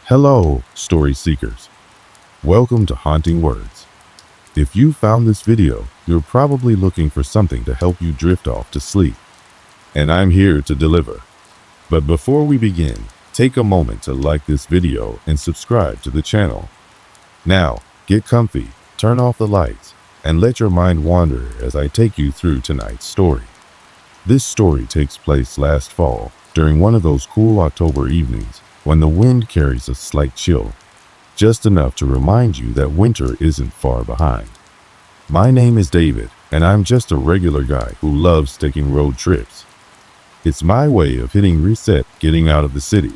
Hello, story seekers. Welcome to Haunting Words. If you found this video, you're probably looking for something to help you drift off to sleep. And I'm here to deliver. But before we begin, take a moment to like this video and subscribe to the channel. Now, get comfy, turn off the lights, and let your mind wander as I take you through tonight's story. This story takes place last fall, during one of those cool October evenings when the wind carries a slight chill, just enough to remind you that winter isn't far behind. My name is David, and I'm just a regular guy who loves taking road trips. It's my way of hitting reset, getting out of the city,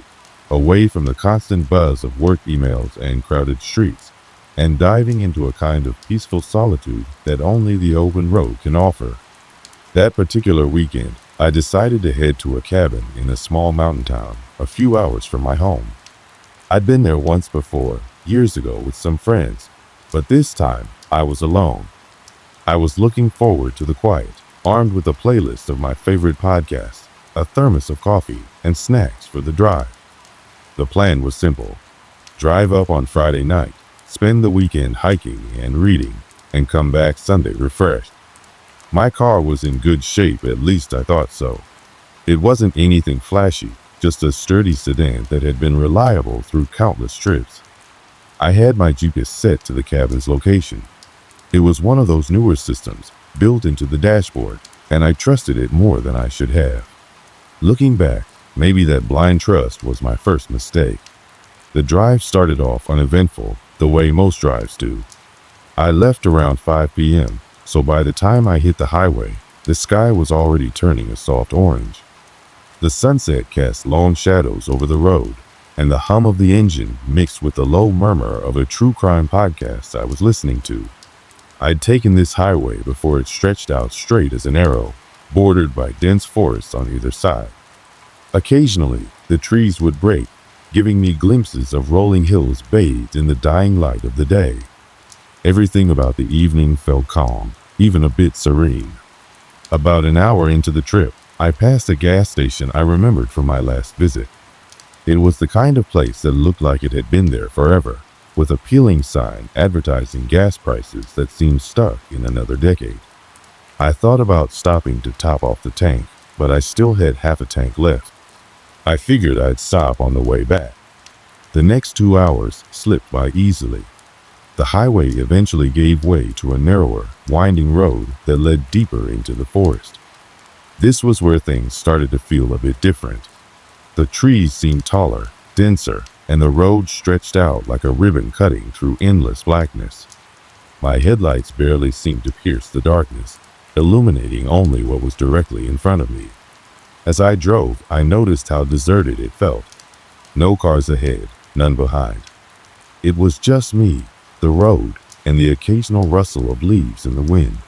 away from the constant buzz of work emails and crowded streets, and diving into a kind of peaceful solitude that only the open road can offer. That particular weekend, I decided to head to a cabin in a small mountain town a few hours from my home. I'd been there once before, years ago with some friends, but this time I was alone. I was looking forward to the quiet, armed with a playlist of my favorite podcasts, a thermos of coffee, and snacks for the drive. The plan was simple. Drive up on Friday night, spend the weekend hiking and reading, and come back Sunday refreshed. My car was in good shape, at least I thought so. It wasn't anything flashy, just a sturdy sedan that had been reliable through countless trips. I had my GPS set to the cabin's location. It was one of those newer systems, built into the dashboard, and I trusted it more than I should have. Looking back, maybe that blind trust was my first mistake. The drive started off uneventful, the way most drives do. I left around 5 p.m., so by the time I hit the highway, the sky was already turning a soft orange. The sunset cast long shadows over the road, and the hum of the engine mixed with the low murmur of a true crime podcast I was listening to. I'd taken this highway before it stretched out straight as an arrow, bordered by dense forests on either side. Occasionally, the trees would break, giving me glimpses of rolling hills bathed in the dying light of the day. Everything about the evening felt calm, even a bit serene. About an hour into the trip, I passed a gas station I remembered from my last visit. It was the kind of place that looked like it had been there forever, with a peeling sign advertising gas prices that seemed stuck in another decade. I thought about stopping to top off the tank, but I still had half a tank left. I figured I'd stop on the way back. The next 2 hours slipped by easily. The highway eventually gave way to a narrower, winding road that led deeper into the forest. This was where things started to feel a bit different. The trees seemed taller, denser, and the road stretched out like a ribbon cutting through endless blackness. My headlights barely seemed to pierce the darkness, illuminating only what was directly in front of me. As I drove, I noticed how deserted it felt. No cars ahead, none behind. It was just me, the road, and the occasional rustle of leaves in the wind.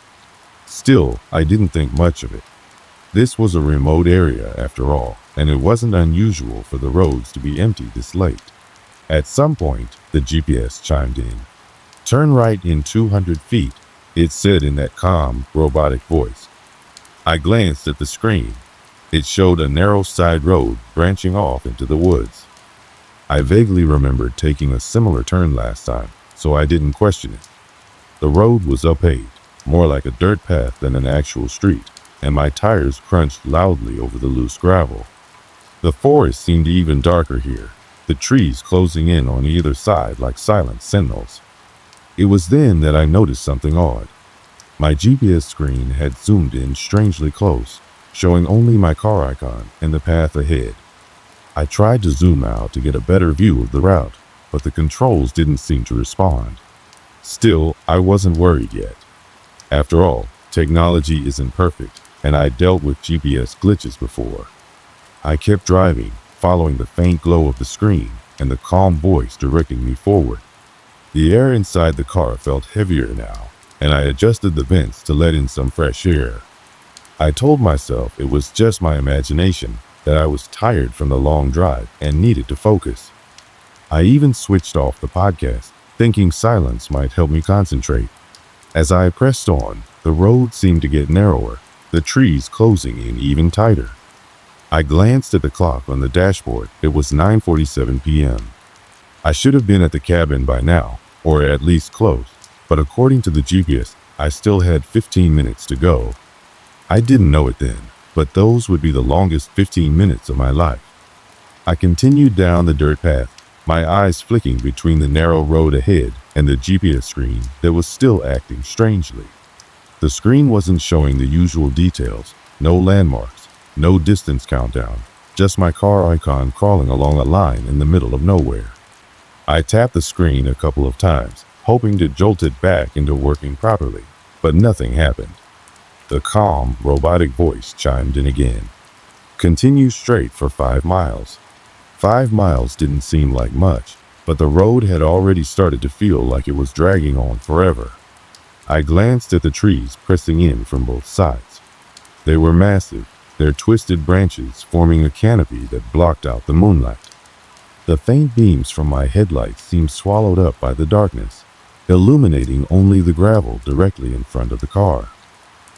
Still, I didn't think much of it. This was a remote area after all, and it wasn't unusual for the roads to be empty this late. At some point, the GPS chimed in. "Turn right in 200 feet, it said in that calm, robotic voice. I glanced at the screen. It showed a narrow side road branching off into the woods. I vaguely remembered taking a similar turn last time, so I didn't question it. The road was unpaved, more like a dirt path than an actual street, and my tires crunched loudly over the loose gravel. The forest seemed even darker here, the trees closing in on either side like silent sentinels. It was then that I noticed something odd. My GPS screen had zoomed in strangely close, showing only my car icon and the path ahead. I tried to zoom out to get a better view of the route, but the controls didn't seem to respond. Still, I wasn't worried yet. After all, technology isn't perfect, and I dealt with GPS glitches before. I kept driving, following the faint glow of the screen and the calm voice directing me forward. The air inside the car felt heavier now, and I adjusted the vents to let in some fresh air. I told myself it was just my imagination, that I was tired from the long drive and needed to focus. I even switched off the podcast, thinking silence might help me concentrate. As I pressed on, the road seemed to get narrower, the trees closing in even tighter. I glanced at the clock on the dashboard. It was 9:47 p.m. I should have been at the cabin by now, or at least close, but according to the GPS, I still had 15 minutes to go. I didn't know it then, but those would be the longest 15 minutes of my life. I continued down the dirt path, my eyes flicking between the narrow road ahead and the GPS screen that was still acting strangely. The screen wasn't showing the usual details, no landmarks, no distance countdown, just my car icon crawling along a line in the middle of nowhere. I tapped the screen a couple of times, hoping to jolt it back into working properly, but nothing happened. The calm, robotic voice chimed in again. Continue straight for 5 miles. 5 miles didn't seem like much, but the road had already started to feel like it was dragging on forever. I glanced at the trees pressing in from both sides. They were massive, their twisted branches forming a canopy that blocked out the moonlight. The faint beams from my headlights seemed swallowed up by the darkness, illuminating only the gravel directly in front of the car.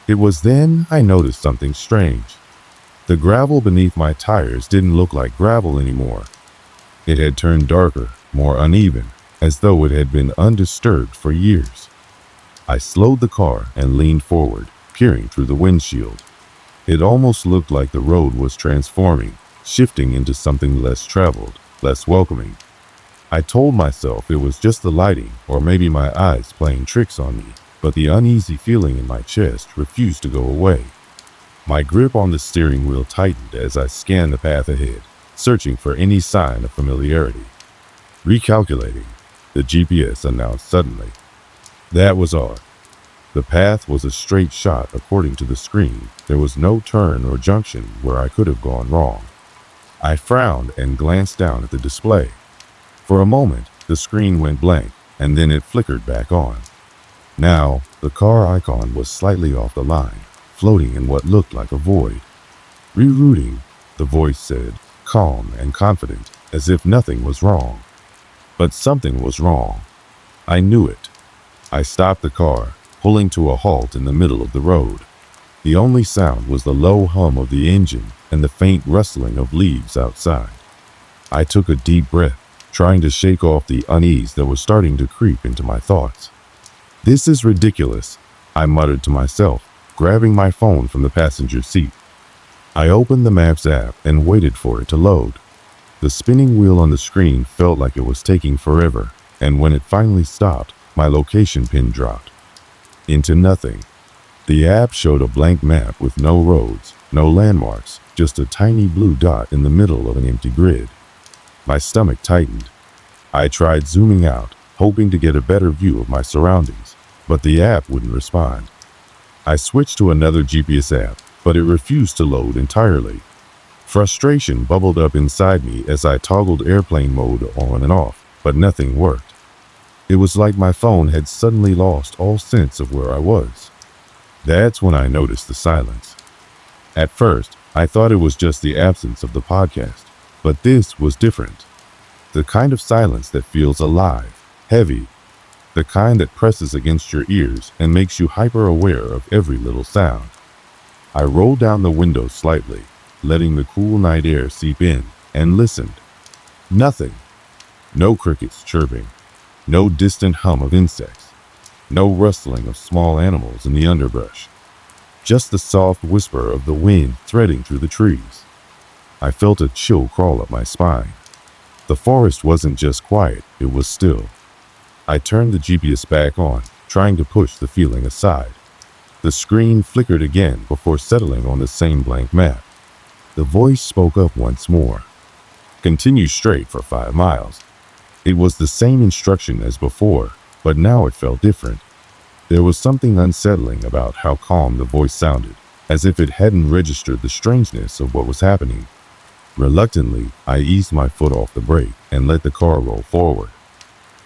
It was then I noticed something strange. The gravel beneath my tires didn't look like gravel anymore. It had turned darker, more uneven, as though it had been undisturbed for years. I slowed the car and leaned forward, peering through the windshield. It almost looked like the road was transforming, shifting into something less traveled, less welcoming. I told myself it was just the lighting or maybe my eyes playing tricks on me, but the uneasy feeling in my chest refused to go away. My grip on the steering wheel tightened as I scanned the path ahead, searching for any sign of familiarity. Recalculating, the GPS announced suddenly. That was odd. The path was a straight shot according to the screen. There was no turn or junction where I could have gone wrong. I frowned and glanced down at the display. For a moment, the screen went blank, and then it flickered back on. Now, the car icon was slightly off the line, floating in what looked like a void. Rerouting, the voice said, calm and confident, as if nothing was wrong. But something was wrong. I knew it. I stopped the car, pulling to a halt in the middle of the road. The only sound was the low hum of the engine and the faint rustling of leaves outside. I took a deep breath, trying to shake off the unease that was starting to creep into my thoughts. This is ridiculous, I muttered to myself, grabbing my phone from the passenger seat. I opened the Maps app and waited for it to load. The spinning wheel on the screen felt like it was taking forever, and when it finally stopped, my location pin dropped into nothing. The app showed a blank map with no roads, no landmarks, just a tiny blue dot in the middle of an empty grid. My stomach tightened. I tried zooming out, hoping to get a better view of my surroundings, but the app wouldn't respond. I switched to another GPS app, but it refused to load entirely. Frustration bubbled up inside me as I toggled airplane mode on and off, but nothing worked. It was like my phone had suddenly lost all sense of where I was. That's when I noticed the silence. At first, I thought it was just the absence of the podcast, but this was different. The kind of silence that feels alive, heavy, the kind that presses against your ears and makes you hyper-aware of every little sound. I rolled down the window slightly, letting the cool night air seep in, and listened. Nothing. No crickets chirping. No distant hum of insects. No rustling of small animals in the underbrush. Just the soft whisper of the wind threading through the trees. I felt a chill crawl up my spine. The forest wasn't just quiet, it was still. I turned the GPS back on, trying to push the feeling aside. The screen flickered again before settling on the same blank map. The voice spoke up once more. Continue straight for 5 miles. It was the same instruction as before, but now it felt different. There was something unsettling about how calm the voice sounded, as if it hadn't registered the strangeness of what was happening. Reluctantly, I eased my foot off the brake and let the car roll forward.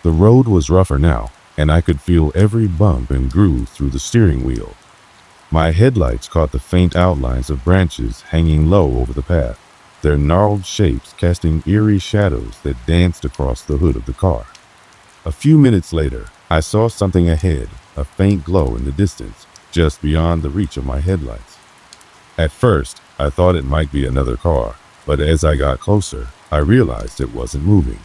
The road was rougher now, and I could feel every bump and groove through the steering wheel. My headlights caught the faint outlines of branches hanging low over the path, their gnarled shapes casting eerie shadows that danced across the hood of the car. A few minutes later, I saw something ahead, a faint glow in the distance, just beyond the reach of my headlights. At first, I thought it might be another car, but as I got closer, I realized it wasn't moving.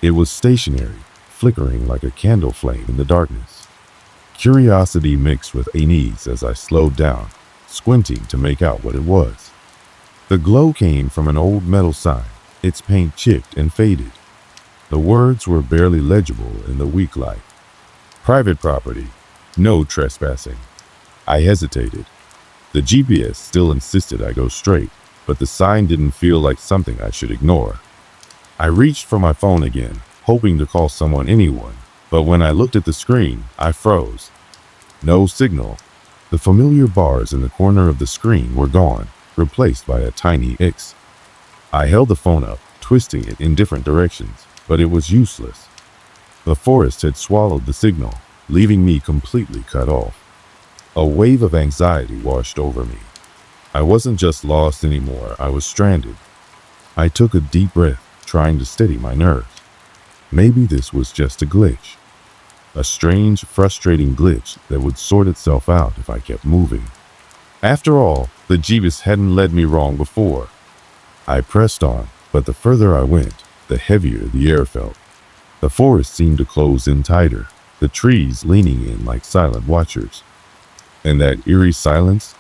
It was stationary, flickering like a candle flame in the darkness. Curiosity mixed with unease as I slowed down, squinting to make out what it was. The glow came from an old metal sign, its paint chipped and faded. The words were barely legible in the weak light. Private property. No trespassing. I hesitated. The GPS still insisted I go straight, but the sign didn't feel like something I should ignore. I reached for my phone again, hoping to call anyone, but when I looked at the screen, I froze. No signal. The familiar bars in the corner of the screen were gone, replaced by a tiny X. I held the phone up, twisting it in different directions, but it was useless. The forest had swallowed the signal, leaving me completely cut off. A wave of anxiety washed over me. I wasn't just lost anymore, I was stranded. I took a deep breath, trying to steady my nerves. Maybe this was just a glitch. A strange, frustrating glitch that would sort itself out if I kept moving. After all, the GPS hadn't led me wrong before. I pressed on, but the further I went, the heavier the air felt. The forest seemed to close in tighter, the trees leaning in like silent watchers. And that eerie silence?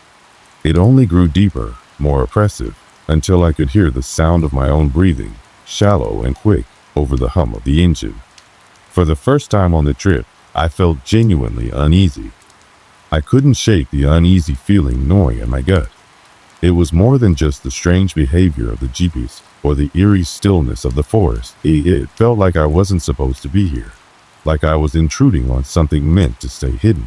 It only grew deeper, more oppressive, until I could hear the sound of my own breathing, shallow and quick, over the hum of the engine. For the first time on the trip, I felt genuinely uneasy. I couldn't shake the uneasy feeling gnawing at my gut. It was more than just the strange behavior of the jeepies or the eerie stillness of the forest. It felt like I wasn't supposed to be here, like I was intruding on something meant to stay hidden.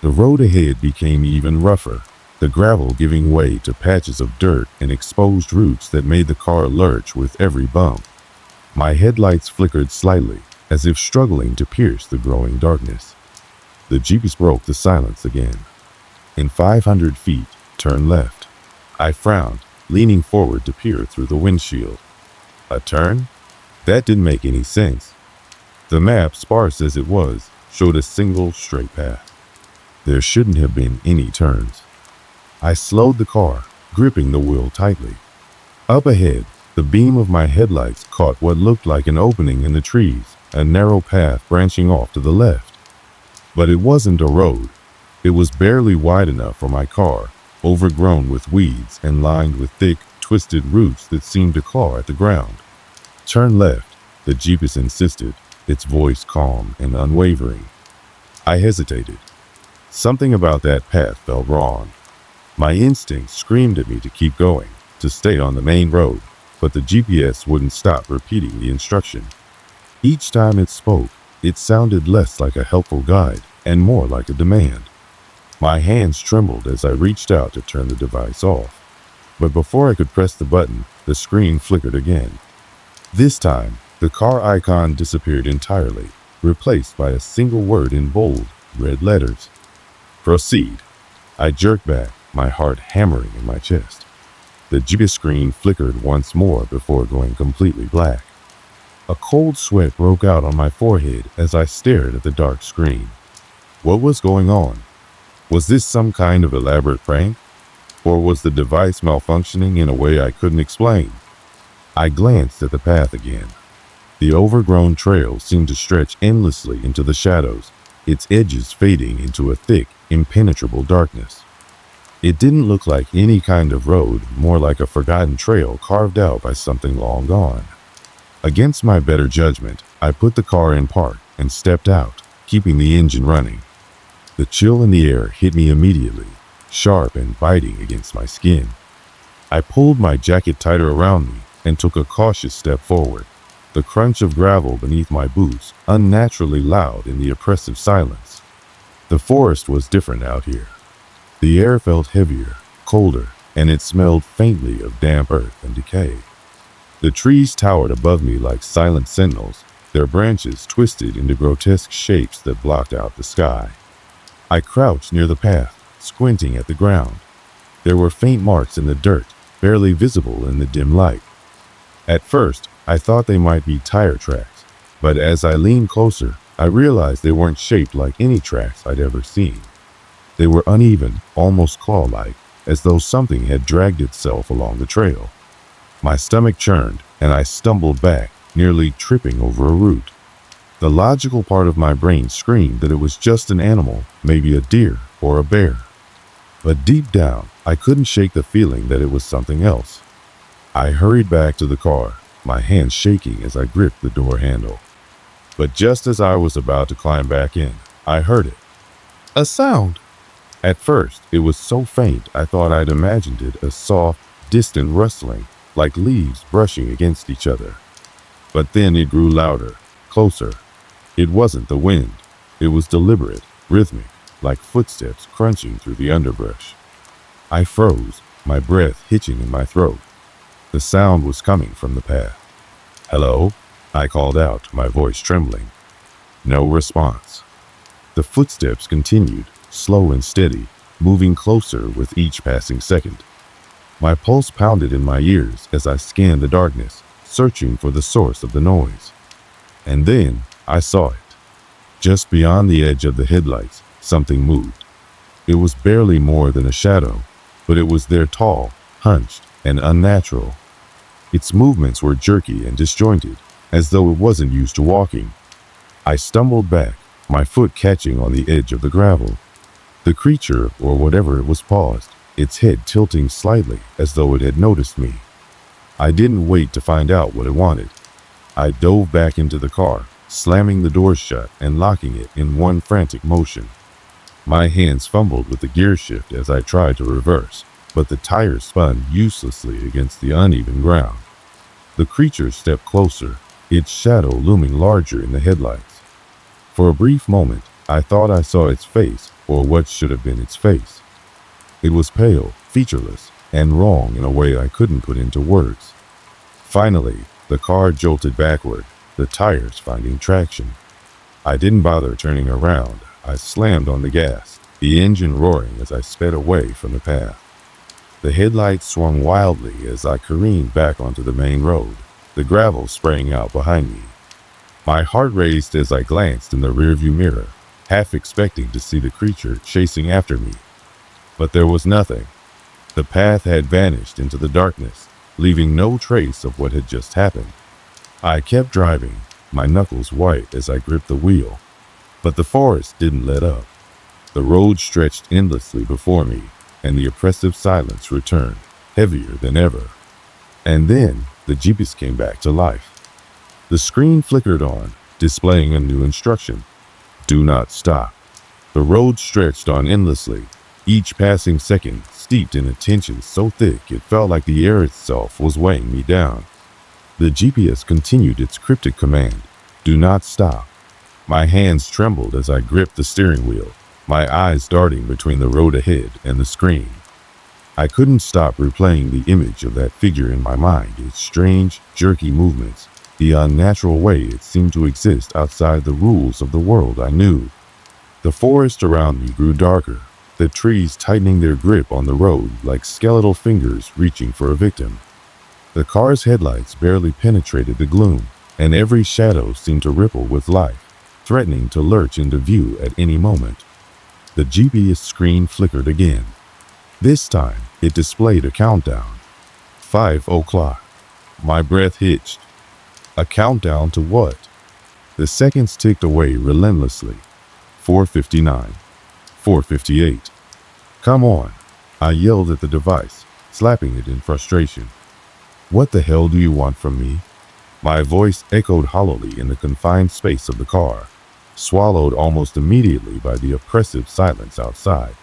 The road ahead became even rougher, the gravel giving way to patches of dirt and exposed roots that made the car lurch with every bump. My headlights flickered slightly, as if struggling to pierce the growing darkness. The jeepies broke the silence again. In 500 feet, turn left. I frowned, leaning forward to peer through the windshield. A turn? That didn't make any sense. The map, sparse as it was, showed a single straight path. There shouldn't have been any turns. I slowed the car, gripping the wheel tightly. Up ahead, the beam of my headlights caught what looked like an opening in the trees, a narrow path branching off to the left. But it wasn't a road. It was barely wide enough for my car, overgrown with weeds and lined with thick, twisted roots that seemed to claw at the ground. Turn left, the jeepis insisted, its voice calm and unwavering. I hesitated. Something about that path felt wrong. My instinct screamed at me to keep going, to stay on the main road, but the GPS wouldn't stop repeating the instruction. Each time it spoke, it sounded less like a helpful guide and more like a demand. My hands trembled as I reached out to turn the device off. But before I could press the button, the screen flickered again. This time, the car icon disappeared entirely, replaced by a single word in bold, red letters. Proceed. I jerked back, my heart hammering in my chest. The GPS screen flickered once more before going completely black. A cold sweat broke out on my forehead as I stared at the dark screen. What was going on? Was this some kind of elaborate prank? Or was the device malfunctioning in a way I couldn't explain? I glanced at the path again. The overgrown trail seemed to stretch endlessly into the shadows, its edges fading into a thick, impenetrable darkness. It didn't look like any kind of road, more like a forgotten trail carved out by something long gone. Against my better judgment, I put the car in park and stepped out, keeping the engine running. The chill in the air hit me immediately, sharp and biting against my skin. I pulled my jacket tighter around me and took a cautious step forward, the crunch of gravel beneath my boots unnaturally loud in the oppressive silence. The forest was different out here. The air felt heavier, colder, and it smelled faintly of damp earth and decay. The trees towered above me like silent sentinels, their branches twisted into grotesque shapes that blocked out the sky. I crouched near the path, squinting at the ground. There were faint marks in the dirt, barely visible in the dim light. At first, I thought they might be tire tracks, but as I leaned closer, I realized they weren't shaped like any tracks I'd ever seen. They were uneven, almost claw-like, as though something had dragged itself along the trail. My stomach churned, and I stumbled back, nearly tripping over a root. The logical part of my brain screamed that it was just an animal, maybe a deer or a bear. But deep down, I couldn't shake the feeling that it was something else. I hurried back to the car, my hands shaking as I gripped the door handle. But just as I was about to climb back in, I heard it. A sound. At first, it was so faint I thought I'd imagined it as soft, distant rustling, like leaves brushing against each other. But then it grew louder, closer. It wasn't the wind. It was deliberate, rhythmic, like footsteps crunching through the underbrush. I froze, my breath hitching in my throat. The sound was coming from the path. "Hello?" I called out, my voice trembling. No response. The footsteps continued, slow and steady, moving closer with each passing second. My pulse pounded in my ears as I scanned the darkness, searching for the source of the noise. And then I saw it. Just beyond the edge of the headlights, something moved. It was barely more than a shadow, but it was there, tall, hunched, and unnatural. Its movements were jerky and disjointed, as though it wasn't used to walking. I stumbled back, my foot catching on the edge of the gravel. The creature, or whatever it was, paused, its head tilting slightly as though it had noticed me. I didn't wait to find out what it wanted. I dove back into the car, slamming the doors shut and locking it in one frantic motion. My hands fumbled with the gear shift as I tried to reverse, but the tires spun uselessly against the uneven ground. The creature stepped closer, its shadow looming larger in the headlights. For a brief moment, I thought I saw its face, or what should have been its face. It was pale, featureless, and wrong in a way I couldn't put into words. Finally, the car jolted backward, the tires finding traction. I didn't bother turning around. I slammed on the gas, the engine roaring as I sped away from the path. The headlights swung wildly as I careened back onto the main road, the gravel spraying out behind me. My heart raced as I glanced in the rearview mirror, half expecting to see the creature chasing after me. But there was nothing. The path had vanished into the darkness, leaving no trace of what had just happened. I kept driving, my knuckles white as I gripped the wheel. But the forest didn't let up. The road stretched endlessly before me, and the oppressive silence returned, heavier than ever. And then the GPS came back to life. The screen flickered on, displaying a new instruction. Do not stop. The road stretched on endlessly, each passing second steeped in a tension so thick it felt like the air itself was weighing me down. The GPS continued its cryptic command, do not stop. My hands trembled as I gripped the steering wheel, my eyes darting between the road ahead and the screen. I couldn't stop replaying the image of that figure in my mind, its strange, jerky movements, the unnatural way it seemed to exist outside the rules of the world I knew. The forest around me grew darker, the trees tightening their grip on the road like skeletal fingers reaching for a victim. The car's headlights barely penetrated the gloom, and every shadow seemed to ripple with life, threatening to lurch into view at any moment. The GPS screen flickered again. This time, it displayed a countdown. 5 o'clock. My breath hitched. A countdown to what? The seconds ticked away relentlessly. 4:59. 4:58. Come on, I yelled at the device, slapping it in frustration. What the hell do you want from me? My voice echoed hollowly in the confined space of the car, swallowed almost immediately by the oppressive silence outside.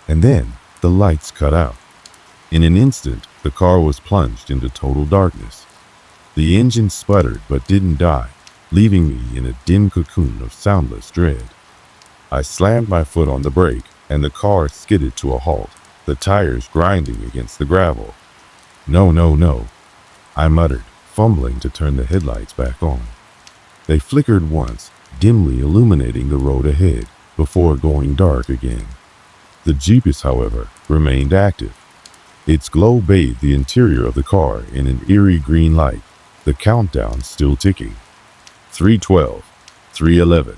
And then the lights cut out. In an instant, the car was plunged into total darkness. The engine sputtered but didn't die, leaving me in a dim cocoon of soundless dread. I slammed my foot on the brake, and the car skidded to a halt, the tires grinding against the gravel. No, no, no, I muttered, fumbling to turn the headlights back on. They flickered once, dimly illuminating the road ahead, before going dark again. The GPS, however, remained active. Its glow bathed the interior of the car in an eerie green light, the countdown still ticking. 3:12, 3:11.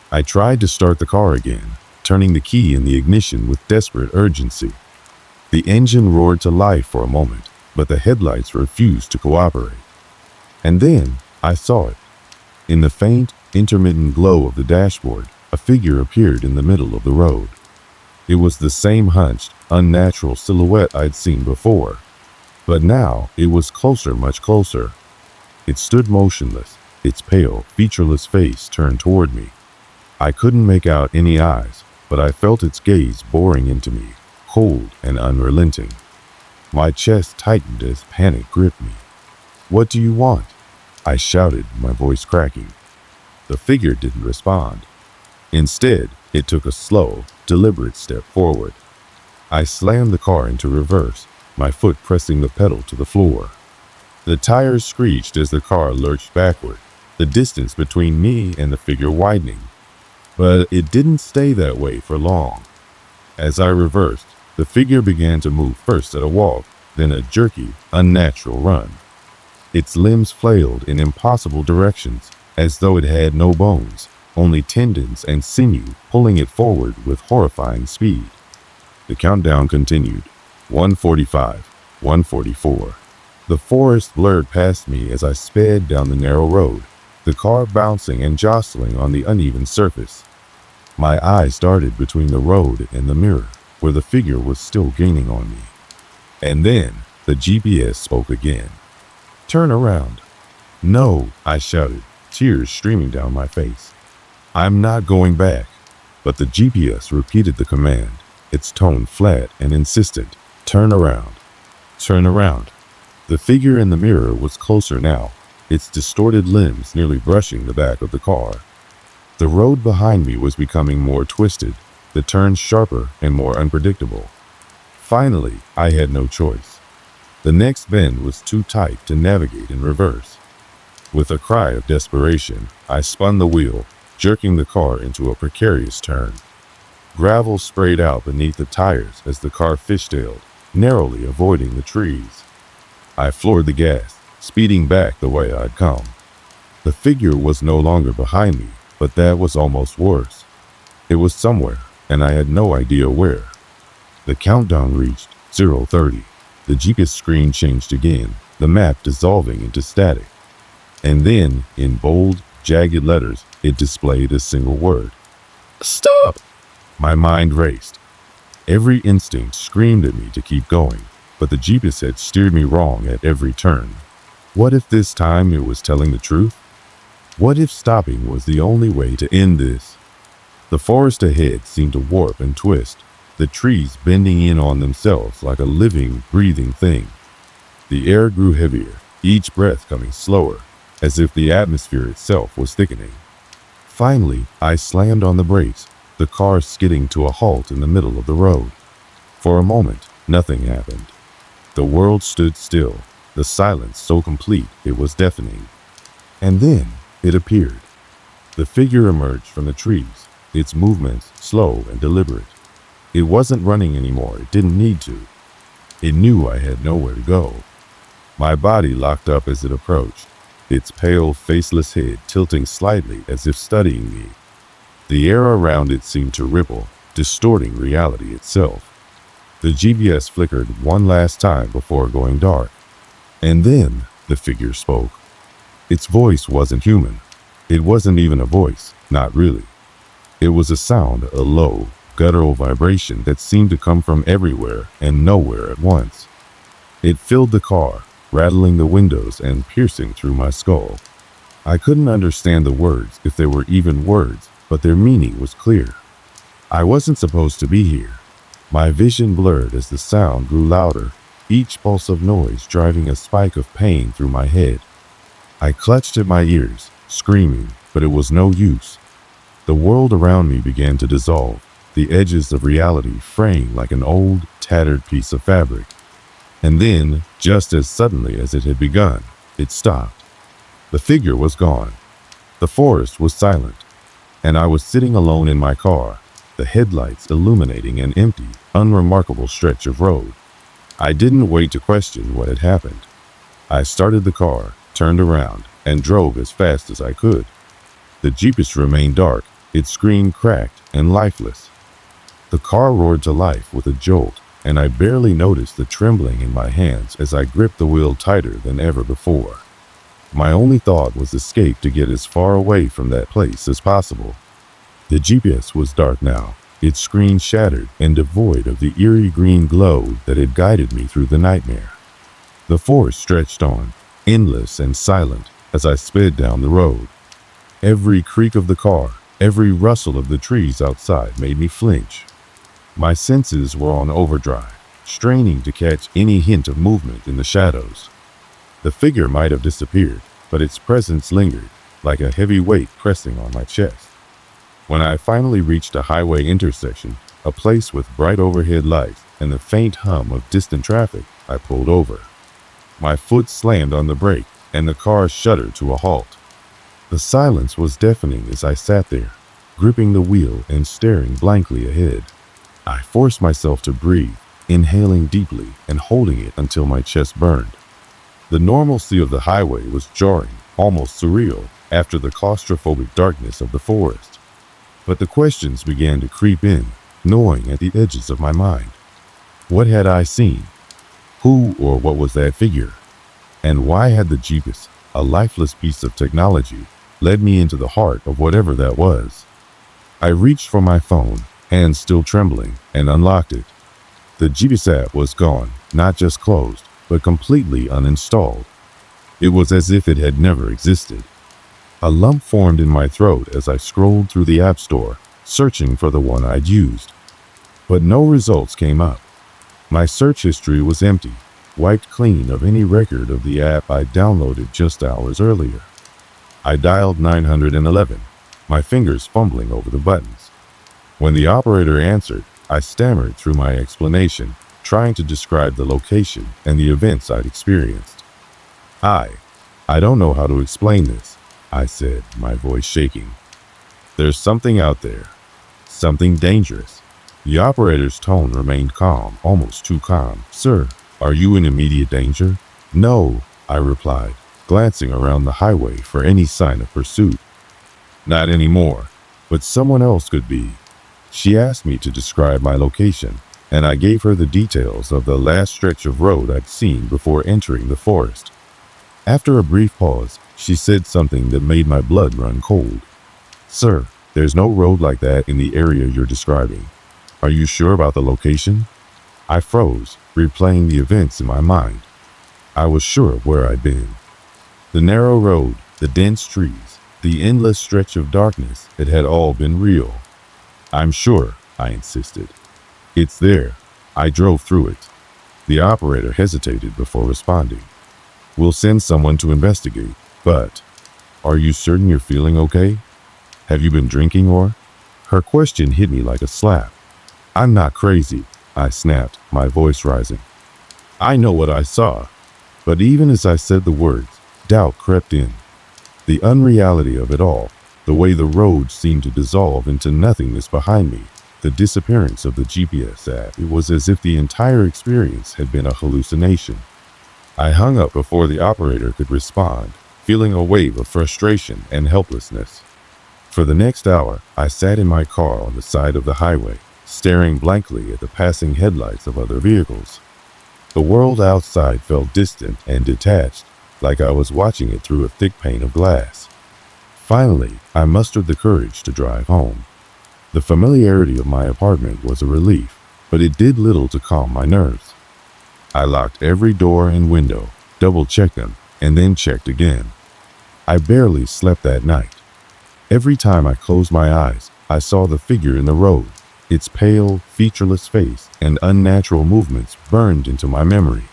I tried to start the car again, turning the key in the ignition with desperate urgency. The engine roared to life for a moment, but the headlights refused to cooperate. And then I saw it. In the faint, intermittent glow of the dashboard, a figure appeared in the middle of the road. It was the same hunched, unnatural silhouette I'd seen before. But now, it was closer, much closer. It stood motionless, its pale, featureless face turned toward me. I couldn't make out any eyes, but I felt its gaze boring into me, cold and unrelenting. My chest tightened as panic gripped me. "What do you want?" I shouted, my voice cracking. The figure didn't respond. Instead, it took a slow, deliberate step forward. I slammed the car into reverse, my foot pressing the pedal to the floor. The tires screeched as the car lurched backward, the distance between me and the figure widening. But it didn't stay that way for long. As I reversed, the figure began to move first at a walk, then a jerky, unnatural run. Its limbs flailed in impossible directions, as though it had no bones, only tendons and sinew pulling it forward with horrifying speed. The countdown continued. 145, 144. The forest blurred past me as I sped down the narrow road, the car bouncing and jostling on the uneven surface. My eyes darted between the road and the mirror, where the figure was still gaining on me. And then, the GPS spoke again. "Turn around." "No," I shouted, tears streaming down my face. "I'm not going back." But the GPS repeated the command, its tone flat and insistent. "Turn around. Turn around." The figure in the mirror was closer now, its distorted limbs nearly brushing the back of the car. The road behind me was becoming more twisted, the turns sharper and more unpredictable. Finally, I had no choice. The next bend was too tight to navigate in reverse. With a cry of desperation, I spun the wheel, jerking the car into a precarious turn. Gravel sprayed out beneath the tires as the car fishtailed, narrowly avoiding the trees. I floored the gas, speeding back the way I'd come. The figure was no longer behind me, but that was almost worse. It was somewhere, and I had no idea where. The countdown reached 0:30. The GPS screen changed again, the map dissolving into static. And then, in bold, jagged letters, it displayed a single word. "Stop!" My mind raced. Every instinct screamed at me to keep going, but the GPS had steered me wrong at every turn. What if this time it was telling the truth? What if stopping was the only way to end this? The forest ahead seemed to warp and twist, the trees bending in on themselves like a living, breathing thing. The air grew heavier, each breath coming slower, as if the atmosphere itself was thickening. Finally, I slammed on the brakes, the car skidding to a halt in the middle of the road. For a moment, nothing happened. The world stood still, the silence so complete it was deafening. And then it appeared. The figure emerged from the trees, its movements slow and deliberate. It wasn't running anymore, it didn't need to. It knew I had nowhere to go. My body locked up as it approached, its pale, faceless head tilting slightly as if studying me. The air around it seemed to ripple, distorting reality itself. The GPS flickered one last time before going dark. And then the figure spoke. Its voice wasn't human. It wasn't even a voice, not really. It was a sound, a low, guttural vibration that seemed to come from everywhere and nowhere at once. It filled the car, rattling the windows and piercing through my skull. I couldn't understand the words, if they were even words, but their meaning was clear. I wasn't supposed to be here. My vision blurred as the sound grew louder, each pulse of noise driving a spike of pain through my head. I clutched at my ears, screaming, but it was no use. The world around me began to dissolve, the edges of reality fraying like an old, tattered piece of fabric. And then, just as suddenly as it had begun, it stopped. The figure was gone. The forest was silent, and I was sitting alone in my car, the headlights illuminating an empty, unremarkable stretch of road. I didn't wait to question what had happened. I started the car, turned around, and drove as fast as I could. The GPS remained dark, its screen cracked and lifeless. The car roared to life with a jolt, and I barely noticed the trembling in my hands as I gripped the wheel tighter than ever before. My only thought was escape to get as far away from that place as possible. The GPS was dark now, its screen shattered and devoid of the eerie green glow that had guided me through the nightmare. The forest stretched on, endless and silent, as I sped down the road. Every creak of the car, every rustle of the trees outside made me flinch. My senses were on overdrive, straining to catch any hint of movement in the shadows. The figure might have disappeared, but its presence lingered, like a heavy weight pressing on my chest. When I finally reached a highway intersection, a place with bright overhead lights and the faint hum of distant traffic, I pulled over. My foot slammed on the brake, and the car shuddered to a halt. The silence was deafening as I sat there, gripping the wheel and staring blankly ahead. I forced myself to breathe, inhaling deeply and holding it until my chest burned. The normalcy of the highway was jarring, almost surreal, after the claustrophobic darkness of the forest. But the questions began to creep in, gnawing at the edges of my mind. What had I seen? Who or what was that figure? And why had the GPS, a lifeless piece of technology, led me into the heart of whatever that was? I reached for my phone, hands still trembling, and unlocked it. The GPS app was gone, not just closed, but completely uninstalled. It was as if it had never existed. A lump formed in my throat as I scrolled through the App Store, searching for the one I'd used. But no results came up. My search history was empty, wiped clean of any record of the app I'd downloaded just hours earlier. I dialed 911, my fingers fumbling over the buttons. When the operator answered, I stammered through my explanation, trying to describe the location and the events I'd experienced. I don't know how to explain this, I said, my voice shaking. There's something out there. Something dangerous. The operator's tone remained calm, almost too calm. Sir, are you in immediate danger? No, I replied, glancing around the highway for any sign of pursuit. Not anymore, but someone else could be. She asked me to describe my location, and I gave her the details of the last stretch of road I'd seen before entering the forest. After a brief pause, she said something that made my blood run cold. Sir, there's no road like that in the area you're describing. Are you sure about the location? I froze, replaying the events in my mind. I was sure of where I'd been. The narrow road, the dense trees, the endless stretch of darkness, it had all been real. I'm sure, I insisted. It's there. I drove through it. The operator hesitated before responding. We'll send someone to investigate, but are you certain you're feeling okay? Have you been drinking or? Her question hit me like a slap. I'm not crazy, I snapped, my voice rising. I know what I saw. But even as I said the words, doubt crept in. The unreality of it all, the way the road seemed to dissolve into nothingness behind me, the disappearance of the GPS app, it was as if the entire experience had been a hallucination. I hung up before the operator could respond, feeling a wave of frustration and helplessness. For the next hour, I sat in my car on the side of the highway, staring blankly at the passing headlights of other vehicles. The world outside felt distant and detached, like I was watching it through a thick pane of glass. Finally, I mustered the courage to drive home. The familiarity of my apartment was a relief, but it did little to calm my nerves. I locked every door and window, double-checked them, and then checked again. I barely slept that night. Every time I closed my eyes, I saw the figure in the road. Its pale, featureless face and unnatural movements burned into my memory.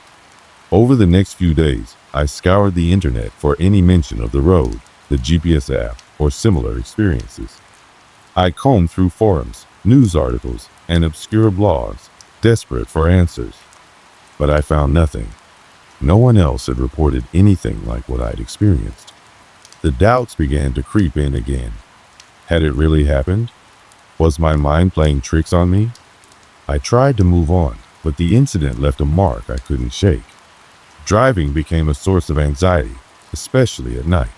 Over the next few days, I scoured the internet for any mention of the road, the GPS app, or similar experiences. I combed through forums, news articles, and obscure blogs, desperate for answers. But I found nothing. No one else had reported anything like what I'd experienced. The doubts began to creep in again. Had it really happened? Was my mind playing tricks on me? I tried to move on, but the incident left a mark I couldn't shake. Driving became a source of anxiety, especially at night.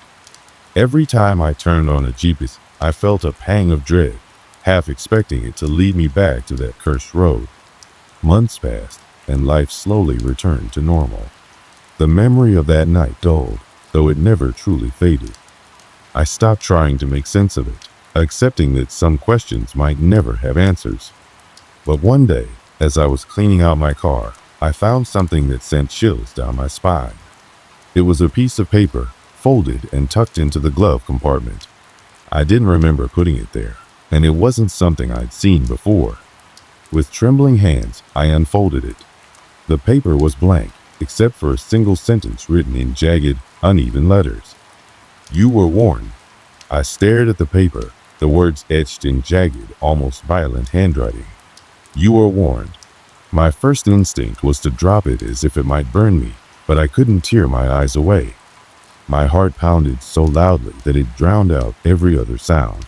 Every time I turned on a GPS, I felt a pang of dread, half expecting it to lead me back to that cursed road. Months passed, and life slowly returned to normal. The memory of that night dulled, though it never truly faded. I stopped trying to make sense of it, accepting that some questions might never have answers. But one day, as I was cleaning out my car, I found something that sent chills down my spine. It was a piece of paper, folded and tucked into the glove compartment. I didn't remember putting it there, and it wasn't something I'd seen before. With trembling hands, I unfolded it. The paper was blank, except for a single sentence written in jagged, uneven letters. "You were warned." I stared at the paper, the words etched in jagged, almost violent handwriting. "You were warned." My first instinct was to drop it as if it might burn me, but I couldn't tear my eyes away. My heart pounded so loudly that it drowned out every other sound.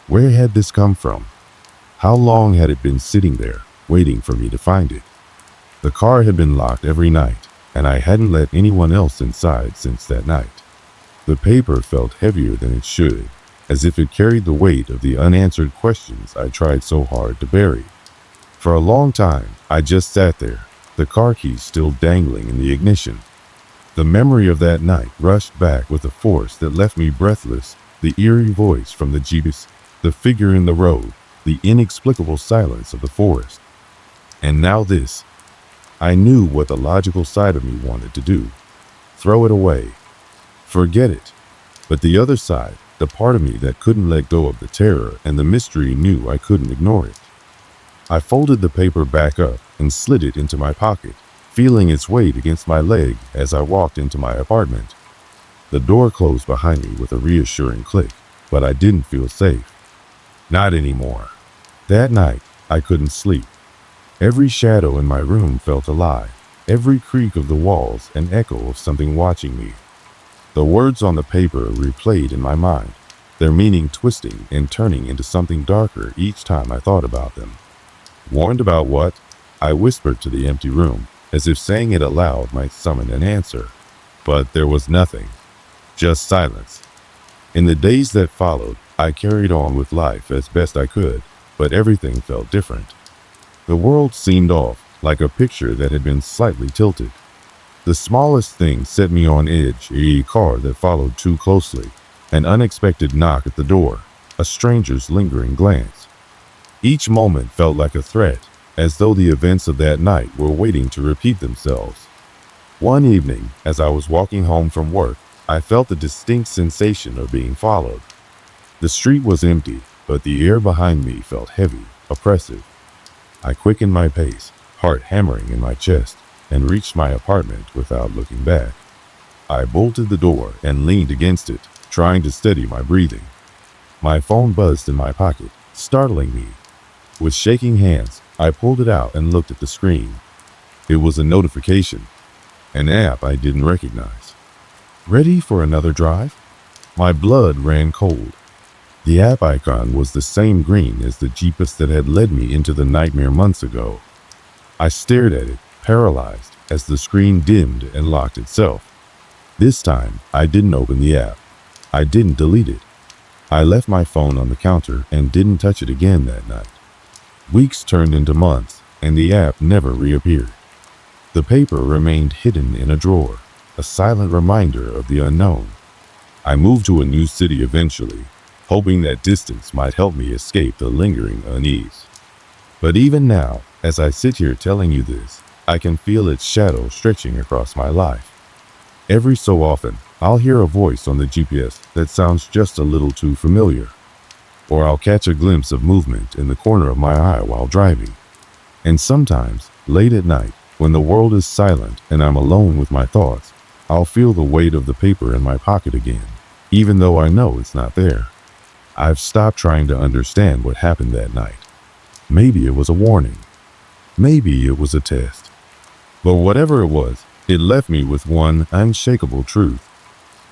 Where had this come from? How long had it been sitting there, waiting for me to find it? The car had been locked every night, and I hadn't let anyone else inside since that night. The paper felt heavier than it should, as if it carried the weight of the unanswered questions I tried so hard to bury. For a long time, I just sat there, the car keys still dangling in the ignition. The memory of that night rushed back with a force that left me breathless, the eerie voice from the jeepers, the figure in the road, the inexplicable silence of the forest. And now this. I knew what the logical side of me wanted to do. Throw it away. Forget it. But the other side, the part of me that couldn't let go of the terror and the mystery, knew I couldn't ignore it. I folded the paper back up and slid it into my pocket, feeling its weight against my leg as I walked into my apartment. The door closed behind me with a reassuring click, but I didn't feel safe. Not anymore. That night, I couldn't sleep. Every shadow in my room felt alive, every creak of the walls an echo of something watching me. The words on the paper replayed in my mind, their meaning twisting and turning into something darker each time I thought about them. Warned about what? I whispered to the empty room, as if saying it aloud might summon an answer. But there was nothing, just silence. In the days that followed, I carried on with life as best I could, but everything felt different. The world seemed off, like a picture that had been slightly tilted. The smallest thing set me on edge: a car that followed too closely, an unexpected knock at the door, a stranger's lingering glance. Each moment felt like a threat, as though the events of that night were waiting to repeat themselves. One evening, as I was walking home from work, I felt the distinct sensation of being followed. The street was empty, but the air behind me felt heavy, oppressive. I quickened my pace, heart hammering in my chest, and reached my apartment without looking back. I bolted the door and leaned against it, trying to steady my breathing. My phone buzzed in my pocket, startling me. With shaking hands, I pulled it out and looked at the screen. It was a notification, an app I didn't recognize. Ready for another drive? My blood ran cold. The app icon was the same green as the jeepus that had led me into the nightmare months ago. I stared at it, paralyzed, as the screen dimmed and locked itself. This time, I didn't open the app. I didn't delete it. I left my phone on the counter and didn't touch it again that night. Weeks turned into months, and the app never reappeared. The paper remained hidden in a drawer, a silent reminder of the unknown. I moved to a new city eventually, hoping that distance might help me escape the lingering unease. But even now, as I sit here telling you this, I can feel its shadow stretching across my life. Every so often, I'll hear a voice on the GPS that sounds just a little too familiar. Or I'll catch a glimpse of movement in the corner of my eye while driving. And sometimes, late at night, when the world is silent and I'm alone with my thoughts, I'll feel the weight of the paper in my pocket again, even though I know it's not there. I've stopped trying to understand what happened that night. Maybe it was a warning. Maybe it was a test. But whatever it was, it left me with one unshakable truth.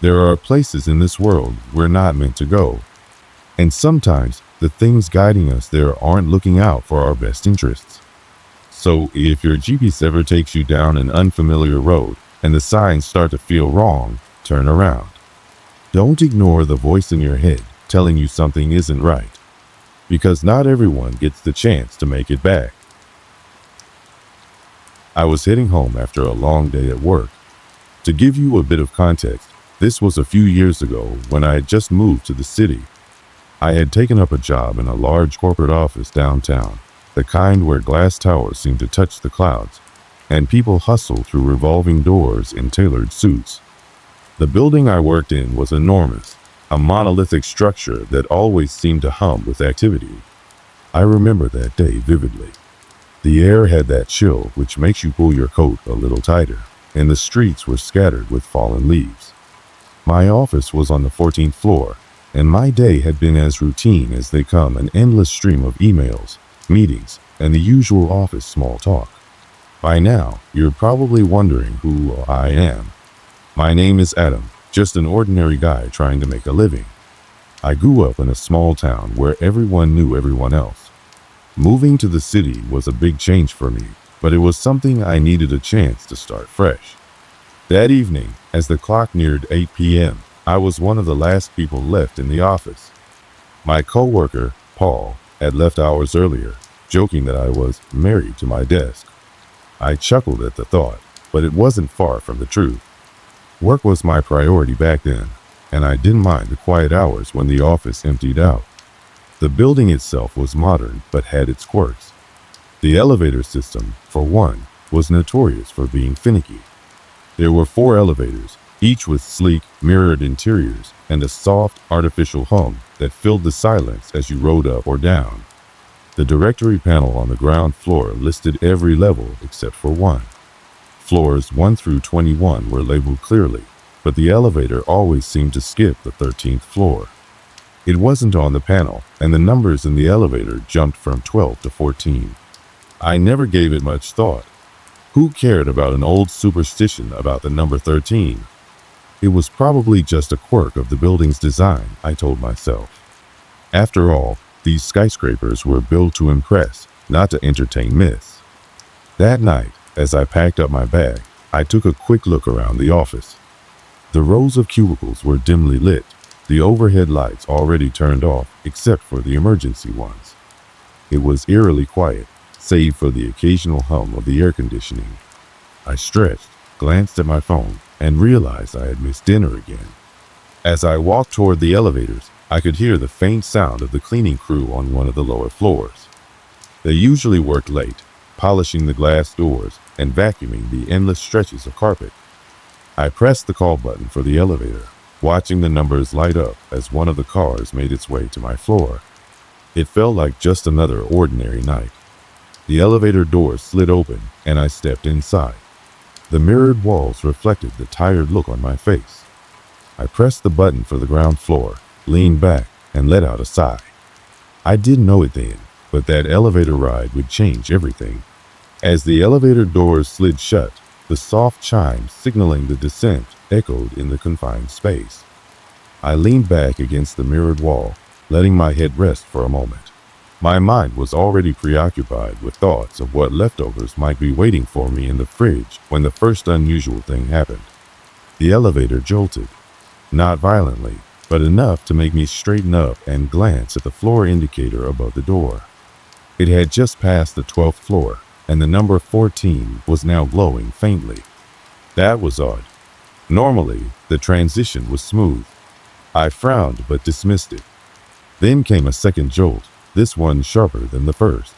There are places in this world we're not meant to go. And sometimes the things guiding us there aren't looking out for our best interests. So if your GPS ever takes you down an unfamiliar road and the signs start to feel wrong, turn around. Don't ignore the voice in your head telling you something isn't right, because not everyone gets the chance to make it back. I was heading home after a long day at work. To give you a bit of context, This was a few years ago when I had just moved to the city. I had taken up a job in a large corporate office downtown, the kind where glass towers seemed to touch the clouds, and people hustled through revolving doors in tailored suits. The building I worked in was enormous, a monolithic structure that always seemed to hum with activity. I remember that day vividly. The air had that chill which makes you pull your coat a little tighter, and the streets were scattered with fallen leaves. My office was on the 14th floor, and my day had been as routine as they come, an endless stream of emails, meetings, and the usual office small talk. By now, you're probably wondering who I am. My name is Adam, just an ordinary guy trying to make a living. I grew up in a small town where everyone knew everyone else. Moving to the city was a big change for me, but it was something I needed a chance to start fresh. That evening, as the clock neared 8 p.m., I was one of the last people left in the office. My coworker, Paul, had left hours earlier, joking that I was married to my desk. I chuckled at the thought, but it wasn't far from the truth. Work was my priority back then, and I didn't mind the quiet hours when the office emptied out. The building itself was modern but had its quirks. The elevator system, for one, was notorious for being finicky. There were 4 elevators, each with sleek, mirrored interiors and a soft, artificial hum that filled the silence as you rode up or down. The directory panel on the ground floor listed every level except for one. Floors 1 through 21 were labeled clearly, but the elevator always seemed to skip the 13th floor. It wasn't on the panel, and the numbers in the elevator jumped from 12 to 14. I never gave it much thought. Who cared about an old superstition about the number 13? It was probably just a quirk of the building's design, I told myself. After all, these skyscrapers were built to impress, not to entertain myths. That night, as I packed up my bag, I took a quick look around the office. The rows of cubicles were dimly lit, the overhead lights already turned off except for the emergency ones. It was eerily quiet, save for the occasional hum of the air conditioning. I stretched, glanced at my phone, and realized I had missed dinner again. As I walked toward the elevators, I could hear the faint sound of the cleaning crew on one of the lower floors. They usually worked late, polishing the glass doors and vacuuming the endless stretches of carpet. I pressed the call button for the elevator, watching the numbers light up as one of the cars made its way to my floor. It felt like just another ordinary night. The elevator door slid open and I stepped inside. The mirrored walls reflected the tired look on my face. I pressed the button for the ground floor, leaned back, and let out a sigh. I didn't know it then, but that elevator ride would change everything. As the elevator doors slid shut, the soft chimes signaling the descent echoed in the confined space. I leaned back against the mirrored wall, letting my head rest for a moment. My mind was already preoccupied with thoughts of what leftovers might be waiting for me in the fridge when the first unusual thing happened. The elevator jolted, not violently, but enough to make me straighten up and glance at the floor indicator above the door. It had just passed the 12th floor, and the number 14 was now glowing faintly. That was odd. Normally, the transition was smooth. I frowned but dismissed it. Then came a second jolt, this one sharper than the first.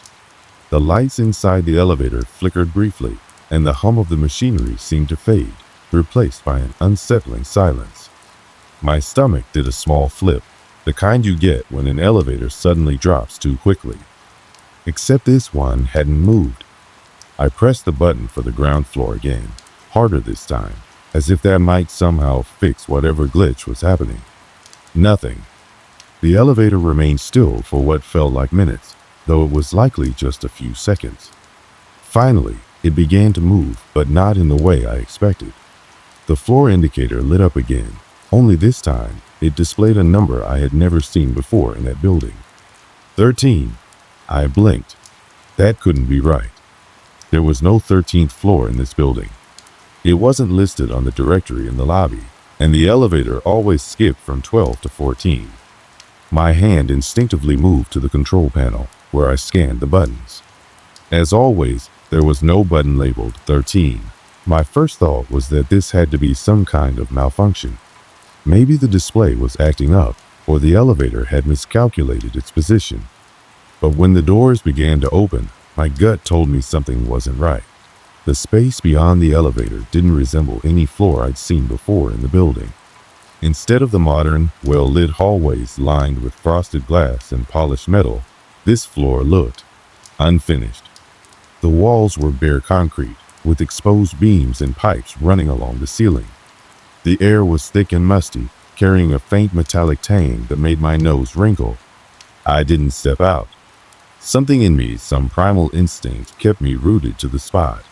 The lights inside the elevator flickered briefly, and the hum of the machinery seemed to fade, replaced by an unsettling silence. My stomach did a small flip, the kind you get when an elevator suddenly drops too quickly. Except this one hadn't moved. I pressed the button for the ground floor again, harder this time, as if that might somehow fix whatever glitch was happening. Nothing. The elevator remained still for what felt like minutes, though it was likely just a few seconds. Finally, it began to move, but not in the way I expected. The floor indicator lit up again, only this time it displayed a number I had never seen before in that building. 13. I blinked. That couldn't be right. There was no 13th floor in this building. It wasn't listed on the directory in the lobby, and the elevator always skipped from 12 to 14. My hand instinctively moved to the control panel, where I scanned the buttons. As always, there was no button labeled 13. My first thought was that this had to be some kind of malfunction. Maybe the display was acting up, or the elevator had miscalculated its position. But when the doors began to open, my gut told me something wasn't right. The space beyond the elevator didn't resemble any floor I'd seen before in the building. Instead of the modern, well-lit hallways lined with frosted glass and polished metal, this floor looked unfinished. The walls were bare concrete, with exposed beams and pipes running along the ceiling. The air was thick and musty, carrying a faint metallic tang that made my nose wrinkle. I didn't step out. Something in me, some primal instinct, kept me rooted to the spot.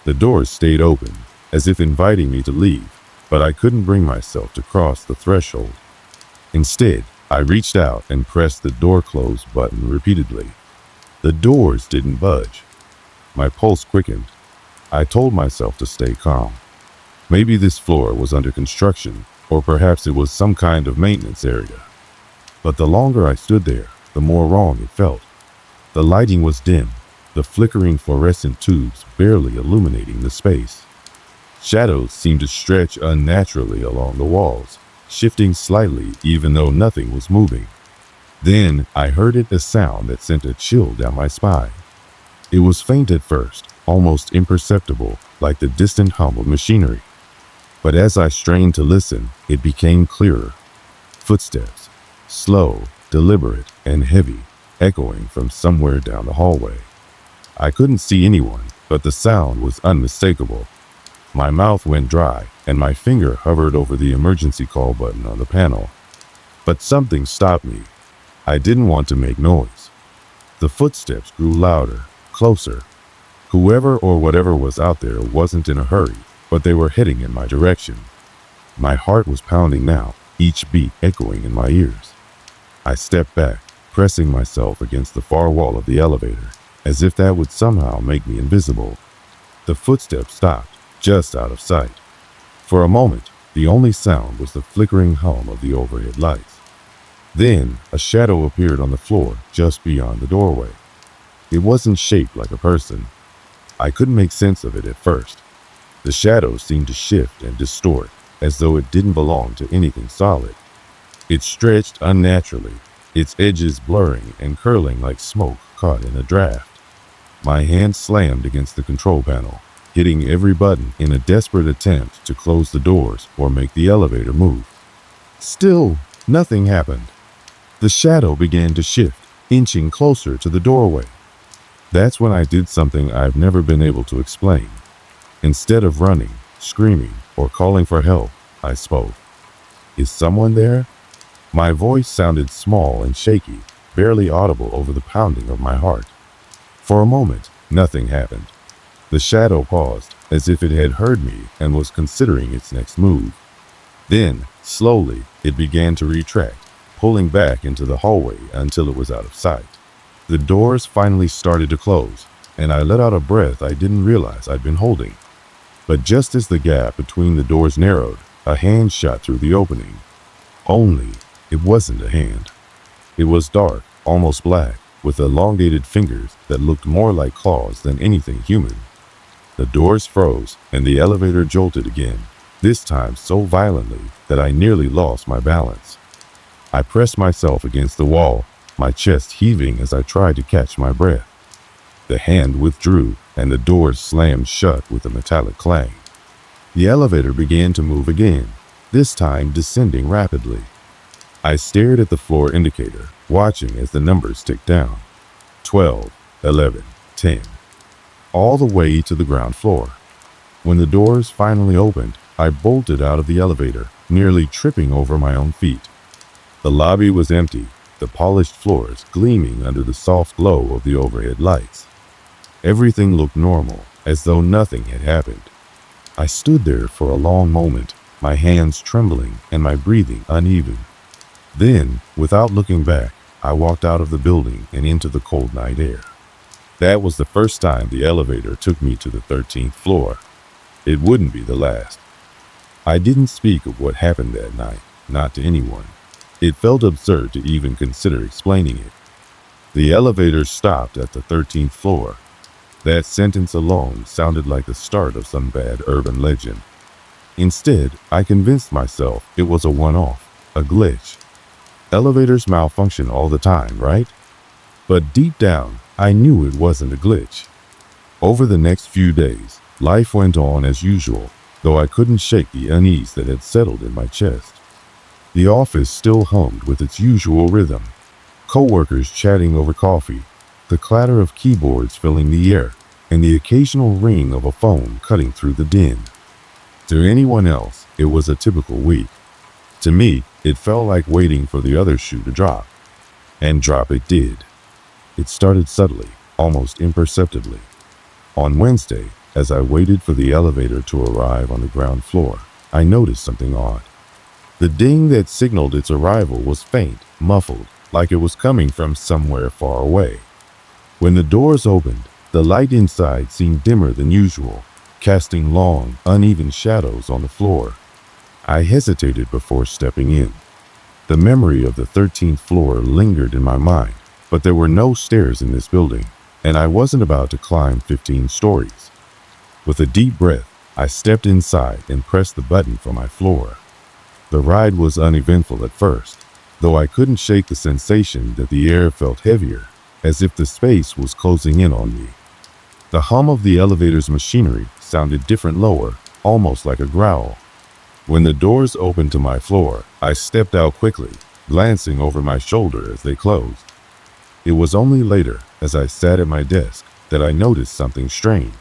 The doors stayed open, as if inviting me to leave, but I couldn't bring myself to cross the threshold. Instead, I reached out and pressed the door close button repeatedly. The doors didn't budge. My pulse quickened. I told myself to stay calm. Maybe this floor was under construction, or perhaps it was some kind of maintenance area. But the longer I stood there, the more wrong it felt. The lighting was dim, the flickering fluorescent tubes barely illuminating the space. Shadows seemed to stretch unnaturally along the walls, shifting slightly even though nothing was moving. Then I heard a sound that sent a chill down my spine. It was faint at first, almost imperceptible, like the distant hum of machinery. But as I strained to listen, it became clearer. Footsteps, slow, deliberate, and heavy, echoing from somewhere down the hallway. I couldn't see anyone, but the sound was unmistakable. My mouth went dry, and my finger hovered over the emergency call button on the panel. But something stopped me. I didn't want to make noise. The footsteps grew louder, closer. Whoever or whatever was out there wasn't in a hurry, but they were heading in my direction. My heart was pounding now, each beat echoing in my ears. I stepped back, pressing myself against the far wall of the elevator, as if that would somehow make me invisible. The footsteps stopped, just out of sight. For a moment, the only sound was the flickering hum of the overhead lights. Then, a shadow appeared on the floor just beyond the doorway. It wasn't shaped like a person. I couldn't make sense of it at first. The shadow seemed to shift and distort, as though it didn't belong to anything solid. It stretched unnaturally, its edges blurring and curling like smoke caught in a draft. My hand slammed against the control panel, hitting every button in a desperate attempt to close the doors or make the elevator move. Still, nothing happened. The shadow began to shift, inching closer to the doorway. That's when I did something I've never been able to explain. Instead of running, screaming, or calling for help, I spoke. "Is someone there?" My voice sounded small and shaky, barely audible over the pounding of my heart. For a moment, nothing happened. The shadow paused, as if it had heard me and was considering its next move. Then, slowly, it began to retract, pulling back into the hallway until it was out of sight. The doors finally started to close, and I let out a breath I didn't realize I'd been holding. But just as the gap between the doors narrowed, a hand shot through the opening. Only, it wasn't a hand. It was dark, almost black, with elongated fingers that looked more like claws than anything human. The doors froze, and the elevator jolted again, this time so violently that I nearly lost my balance. I pressed myself against the wall, my chest heaving as I tried to catch my breath. The hand withdrew, and the doors slammed shut with a metallic clang. The elevator began to move again, this time descending rapidly. I stared at the floor indicator, watching as the numbers ticked down. 12, 11, 10. All the way to the ground floor. When the doors finally opened, I bolted out of the elevator, nearly tripping over my own feet. The lobby was empty, the polished floors gleaming under the soft glow of the overhead lights. Everything looked normal, as though nothing had happened. I stood there for a long moment, my hands trembling and my breathing uneven. Then, without looking back, I walked out of the building and into the cold night air. That was the first time the elevator took me to the 13th floor. It wouldn't be the last. I didn't speak of what happened that night, not to anyone. It felt absurd to even consider explaining it. The elevator stopped at the 13th floor. That sentence alone sounded like the start of some bad urban legend. Instead, I convinced myself it was a one-off, a glitch. Elevators malfunction all the time, right? But deep down, I knew it wasn't a glitch. Over the next few days, life went on as usual, though I couldn't shake the unease that had settled in my chest. The office still hummed with its usual rhythm. Coworkers chatting over coffee, the clatter of keyboards filling the air, and the occasional ring of a phone cutting through the din. To anyone else, it was a typical week. To me, it felt like waiting for the other shoe to drop. And drop it did. It started subtly, almost imperceptibly. On Wednesday, as I waited for the elevator to arrive on the ground floor, I noticed something odd. The ding that signaled its arrival was faint, muffled, like it was coming from somewhere far away. When the doors opened, the light inside seemed dimmer than usual, casting long, uneven shadows on the floor. I hesitated before stepping in. The memory of the 13th floor lingered in my mind, but there were no stairs in this building, and I wasn't about to climb 15 stories. With a deep breath, I stepped inside and pressed the button for my floor. The ride was uneventful at first, though I couldn't shake the sensation that the air felt heavier, as if the space was closing in on me. The hum of the elevator's machinery sounded different lower, almost like a growl. When the doors opened to my floor, I stepped out quickly, glancing over my shoulder as they closed. It was only later, as I sat at my desk, that I noticed something strange.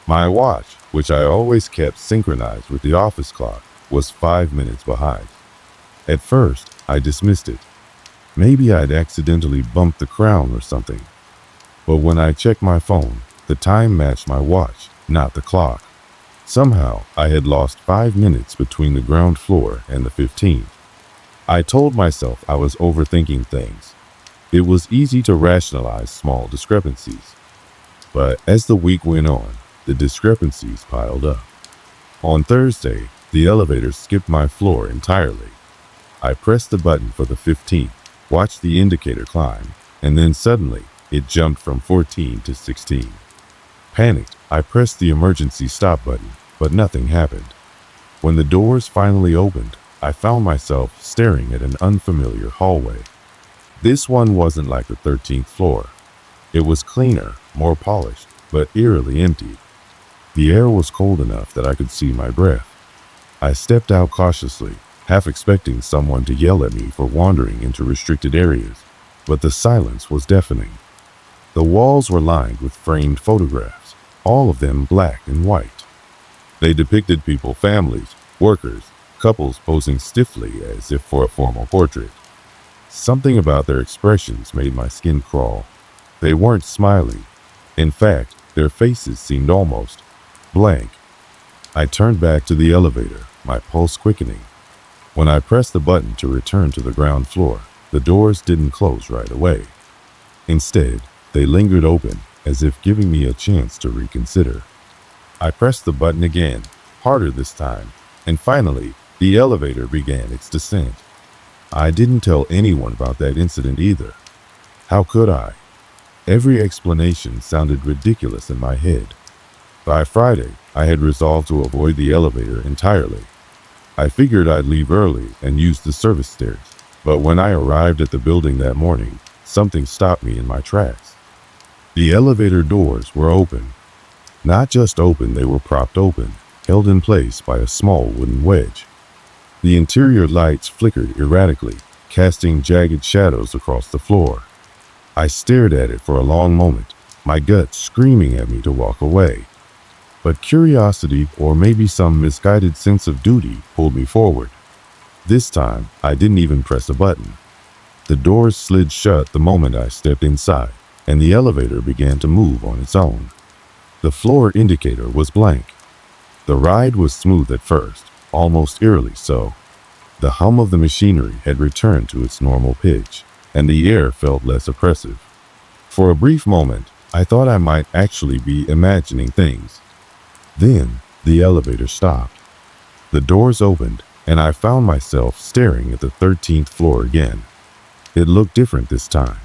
My watch, which I always kept synchronized with the office clock, was 5 minutes behind. At first, I dismissed it. Maybe I'd accidentally bumped the crown or something. But when I checked my phone, the time matched my watch, not the clock. Somehow, I had lost 5 minutes between the ground floor and the 15th. I told myself I was overthinking things. It was easy to rationalize small discrepancies. But as the week went on, the discrepancies piled up. On Thursday, the elevator skipped my floor entirely. I pressed the button for the 15th, watched the indicator climb, and then suddenly, it jumped from 14 to 16. Panicked, I pressed the emergency stop button, but nothing happened. When the doors finally opened, I found myself staring at an unfamiliar hallway. This one wasn't like the 13th floor. It was cleaner, more polished, but eerily empty. The air was cold enough that I could see my breath. I stepped out cautiously, half expecting someone to yell at me for wandering into restricted areas, but the silence was deafening. The walls were lined with framed photographs, all of them black and white. They depicted people, families, workers, couples posing stiffly as if for a formal portrait. Something about their expressions made my skin crawl. They weren't smiling. In fact, their faces seemed almost blank. I turned back to the elevator, my pulse quickening. When I pressed the button to return to the ground floor, the doors didn't close right away. Instead, they lingered open, as if giving me a chance to reconsider. I pressed the button again, harder this time, and finally, the elevator began its descent. I didn't tell anyone about that incident either. How could I? Every explanation sounded ridiculous in my head. By Friday, I had resolved to avoid the elevator entirely. I figured I'd leave early and use the service stairs, but when I arrived at the building that morning, something stopped me in my tracks. The elevator doors were open. Not just open, they were propped open, held in place by a small wooden wedge. The interior lights flickered erratically, casting jagged shadows across the floor. I stared at it for a long moment, my gut screaming at me to walk away. But curiosity, or maybe some misguided sense of duty, pulled me forward. This time, I didn't even press a button. The doors slid shut the moment I stepped inside, and the elevator began to move on its own. The floor indicator was blank. The ride was smooth at first, almost eerily so. The hum of the machinery had returned to its normal pitch, and the air felt less oppressive. For a brief moment, I thought I might actually be imagining things. Then, the elevator stopped. The doors opened, and I found myself staring at the 13th floor again. It looked different this time.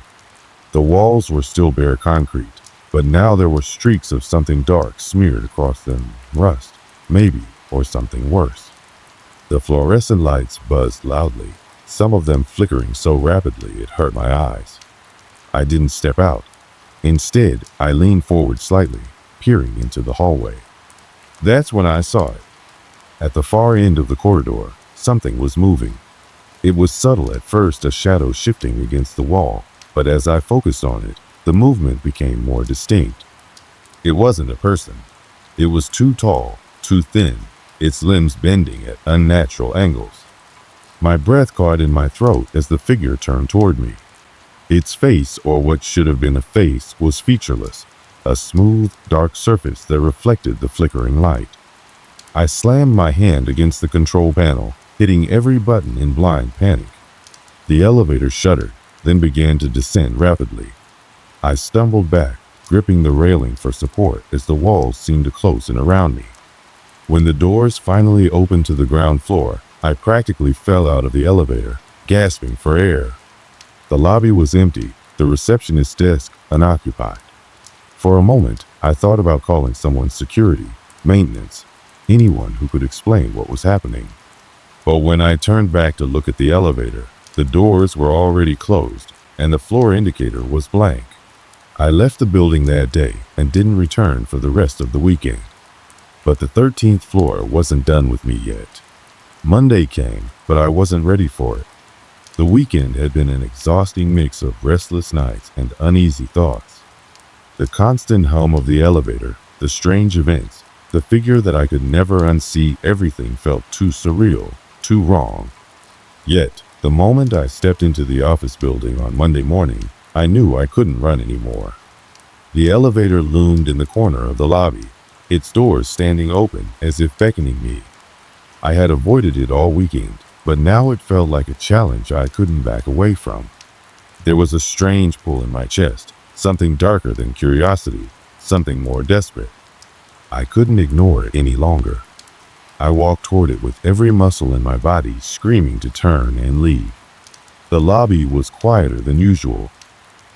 The walls were still bare concrete, but now there were streaks of something dark smeared across them. Rust, maybe, or something worse. The fluorescent lights buzzed loudly, some of them flickering so rapidly it hurt my eyes. I didn't step out. Instead, I leaned forward slightly, peering into the hallway. That's when I saw it. At the far end of the corridor, something was moving. It was subtle at first, a shadow shifting against the wall, but as I focused on it, the movement became more distinct. It wasn't a person. It was too tall, too thin, its limbs bending at unnatural angles. My breath caught in my throat as the figure turned toward me. Its face, or what should have been a face, was featureless, a smooth, dark surface that reflected the flickering light. I slammed my hand against the control panel, hitting every button in blind panic. The elevator shuddered, then began to descend rapidly. I stumbled back, gripping the railing for support as the walls seemed to close in around me. When the doors finally opened to the ground floor, I practically fell out of the elevator, gasping for air. The lobby was empty, the receptionist's desk unoccupied. For a moment, I thought about calling someone's security, maintenance, anyone who could explain what was happening. But when I turned back to look at the elevator, the doors were already closed, and the floor indicator was blank. I left the building that day and didn't return for the rest of the weekend. But the 13th floor wasn't done with me yet. Monday came, but I wasn't ready for it. The weekend had been an exhausting mix of restless nights and uneasy thoughts. The constant hum of the elevator, the strange events, the figure that I could never unsee, everything felt too surreal, too wrong. Yet, the moment I stepped into the office building on Monday morning, I knew I couldn't run anymore. The elevator loomed in the corner of the lobby, its doors standing open as if beckoning me. I had avoided it all weekend, but now it felt like a challenge I couldn't back away from. There was a strange pull in my chest, something darker than curiosity, something more desperate. I couldn't ignore it any longer. I walked toward it with every muscle in my body screaming to turn and leave. The lobby was quieter than usual.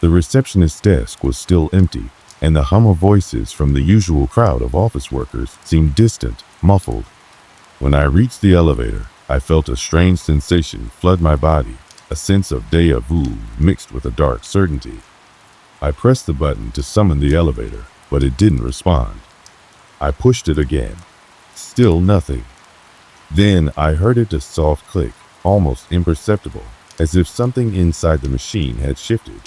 The receptionist's desk was still empty, and the hum of voices from the usual crowd of office workers seemed distant, muffled. When I reached the elevator, I felt a strange sensation flood my body, a sense of déjà vu mixed with a dark certainty. I pressed the button to summon the elevator, but it didn't respond. I pushed it again. Still nothing. Then I heard it a soft click, almost imperceptible, as if something inside the machine had shifted.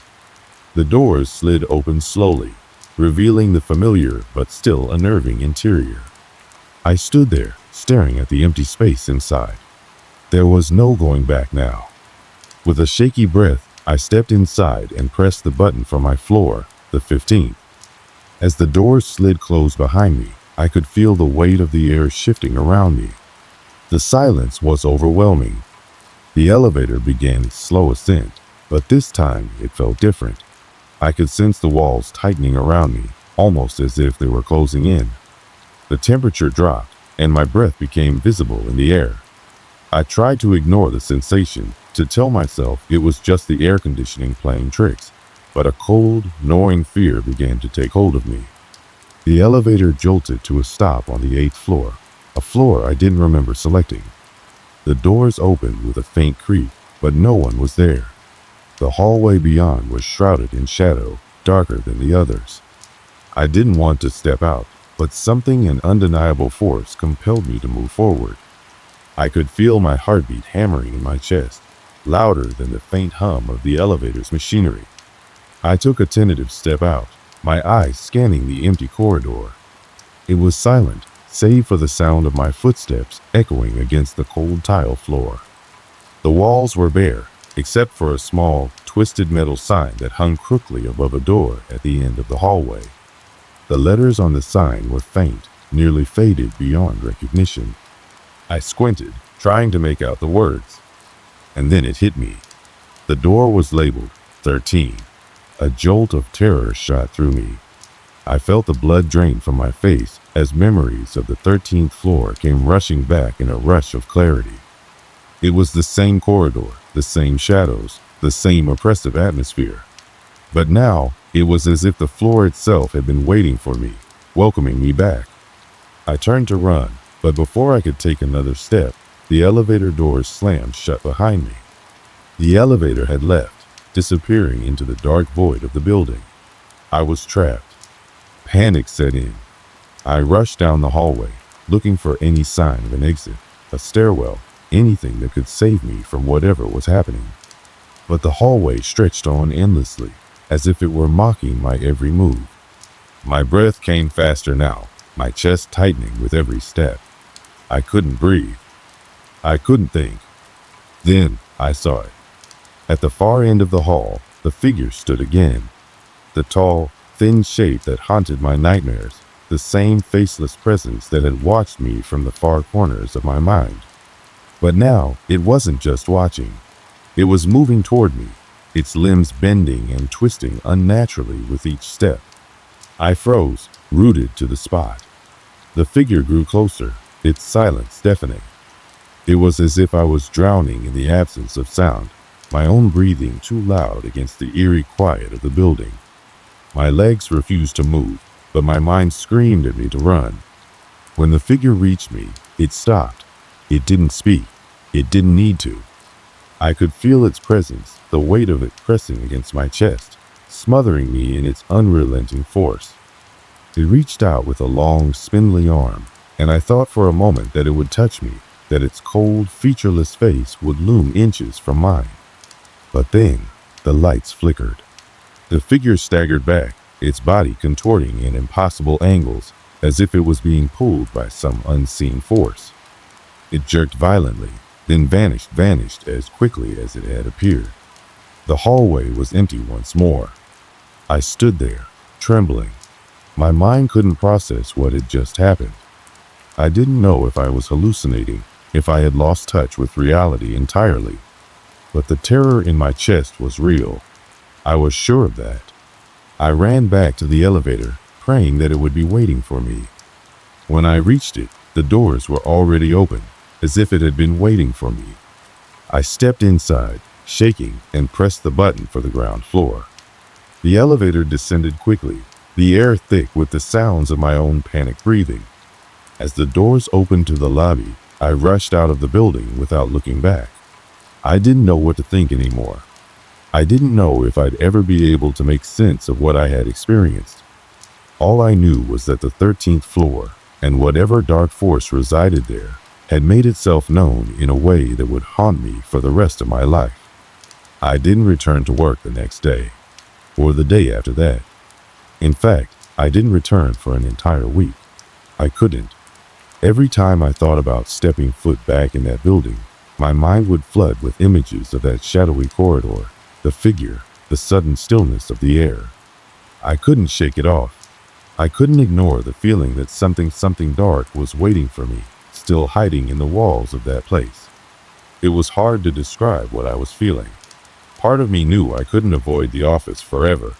The doors slid open slowly, revealing the familiar but still unnerving interior. I stood there, staring at the empty space inside. There was no going back now. With a shaky breath, I stepped inside and pressed the button for my floor, the 15th. As the doors slid closed behind me, I could feel the weight of the air shifting around me. The silence was overwhelming. The elevator began its slow ascent, but this time it felt different. I could sense the walls tightening around me, almost as if they were closing in. The temperature dropped, and my breath became visible in the air. I tried to ignore the sensation, to tell myself it was just the air conditioning playing tricks, but a cold, gnawing fear began to take hold of me. The elevator jolted to a stop on the 8th floor, a floor I didn't remember selecting. The doors opened with a faint creak, but no one was there. The hallway beyond was shrouded in shadow, darker than the others. I didn't want to step out, but something, an undeniable force, compelled me to move forward. I could feel my heartbeat hammering in my chest, louder than the faint hum of the elevator's machinery. I took a tentative step out, my eyes scanning the empty corridor. It was silent, save for the sound of my footsteps echoing against the cold tile floor. The walls were bare, except for a small, twisted metal sign that hung crookedly above a door at the end of the hallway. The letters on the sign were faint, nearly faded beyond recognition. I squinted, trying to make out the words. And then it hit me. The door was labeled 13. A jolt of terror shot through me. I felt the blood drain from my face as memories of the 13th floor came rushing back in a rush of clarity. It was the same corridor, the same shadows, the same oppressive atmosphere. But now, it was as if the floor itself had been waiting for me, welcoming me back. I turned to run, But before I could take another step, the elevator doors slammed shut behind me. The elevator had left, disappearing into the dark void of the building. I was trapped. Panic set in. I rushed down the hallway, looking for any sign of an exit, a stairwell, anything that could save me from whatever was happening. But the hallway stretched on endlessly, as if it were mocking my every move. My breath came faster now, my chest tightening with every step. I couldn't breathe. I couldn't think. Then I saw it. At the far end of the hall, the figure stood again. The tall, thin shape that haunted my nightmares, the same faceless presence that had watched me from the far corners of my mind. But now, it wasn't just watching. It was moving toward me, its limbs bending and twisting unnaturally with each step. I froze, rooted to the spot. The figure grew closer, its silence deafening. It was as if I was drowning in the absence of sound, my own breathing too loud against the eerie quiet of the building. My legs refused to move, but my mind screamed at me to run. When the figure reached me, it stopped. It didn't speak. It didn't need to. I could feel its presence, the weight of it pressing against my chest, smothering me in its unrelenting force. It reached out with a long, spindly arm, and I thought for a moment that it would touch me, that its cold, featureless face would loom inches from mine. But then, the lights flickered. The figure staggered back, its body contorting in impossible angles, as if it was being pulled by some unseen force. It jerked violently, then vanished as quickly as it had appeared. The hallway was empty once more. I stood there, trembling. My mind couldn't process what had just happened. I didn't know if I was hallucinating, if I had lost touch with reality entirely. But the terror in my chest was real. I was sure of that. I ran back to the elevator, praying that it would be waiting for me. When I reached it, the doors were already open, as if it had been waiting for me. I stepped inside, shaking, and pressed the button for the ground floor. The elevator descended quickly, the air thick with the sounds of my own panic breathing. As the doors opened to the lobby, I rushed out of the building without looking back. I didn't know what to think anymore. I didn't know if I'd ever be able to make sense of what I had experienced. All I knew was that the 13th floor, and whatever dark force resided there, had made itself known in a way that would haunt me for the rest of my life. I didn't return to work the next day, or the day after that. In fact, I didn't return for an entire week. I couldn't. Every time I thought about stepping foot back in that building, my mind would flood with images of that shadowy corridor, the figure, the sudden stillness of the air. I couldn't shake it off. I couldn't ignore the feeling that something dark was waiting for me, still hiding in the walls of that place. It was hard to describe what I was feeling. Part of me knew I couldn't avoid the office forever.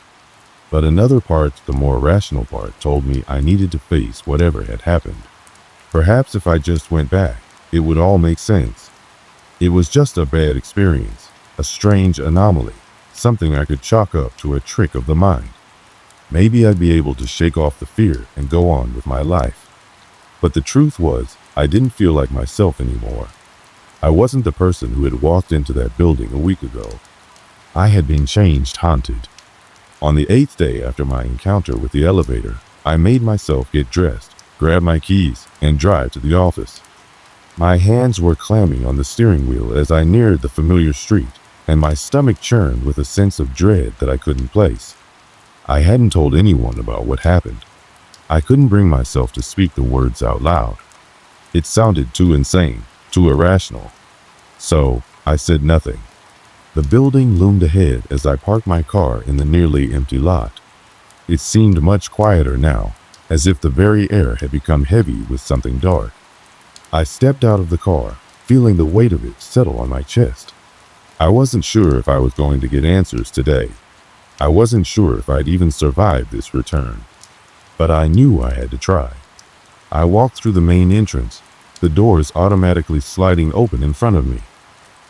But another part, the more rational part, told me I needed to face whatever had happened. Perhaps if I just went back, it would all make sense. It was just a bad experience, a strange anomaly, something I could chalk up to a trick of the mind. Maybe I'd be able to shake off the fear and go on with my life. But the truth was, I didn't feel like myself anymore. I wasn't the person who had walked into that building a week ago. I had been changed, haunted. On the 8th day after my encounter with the elevator, I made myself get dressed, grab my keys, and drive to the office. My hands were clamming on the steering wheel as I neared the familiar street, and my stomach churned with a sense of dread that I couldn't place. I hadn't told anyone about what happened. I couldn't bring myself to speak the words out loud. It sounded too insane, too irrational. So, I said nothing. The building loomed ahead as I parked my car in the nearly empty lot. It seemed much quieter now, as if the very air had become heavy with something dark. I stepped out of the car, feeling the weight of it settle on my chest. I wasn't sure if I was going to get answers today. I wasn't sure if I'd even survive this return. But I knew I had to try. I walked through the main entrance, the doors automatically sliding open in front of me.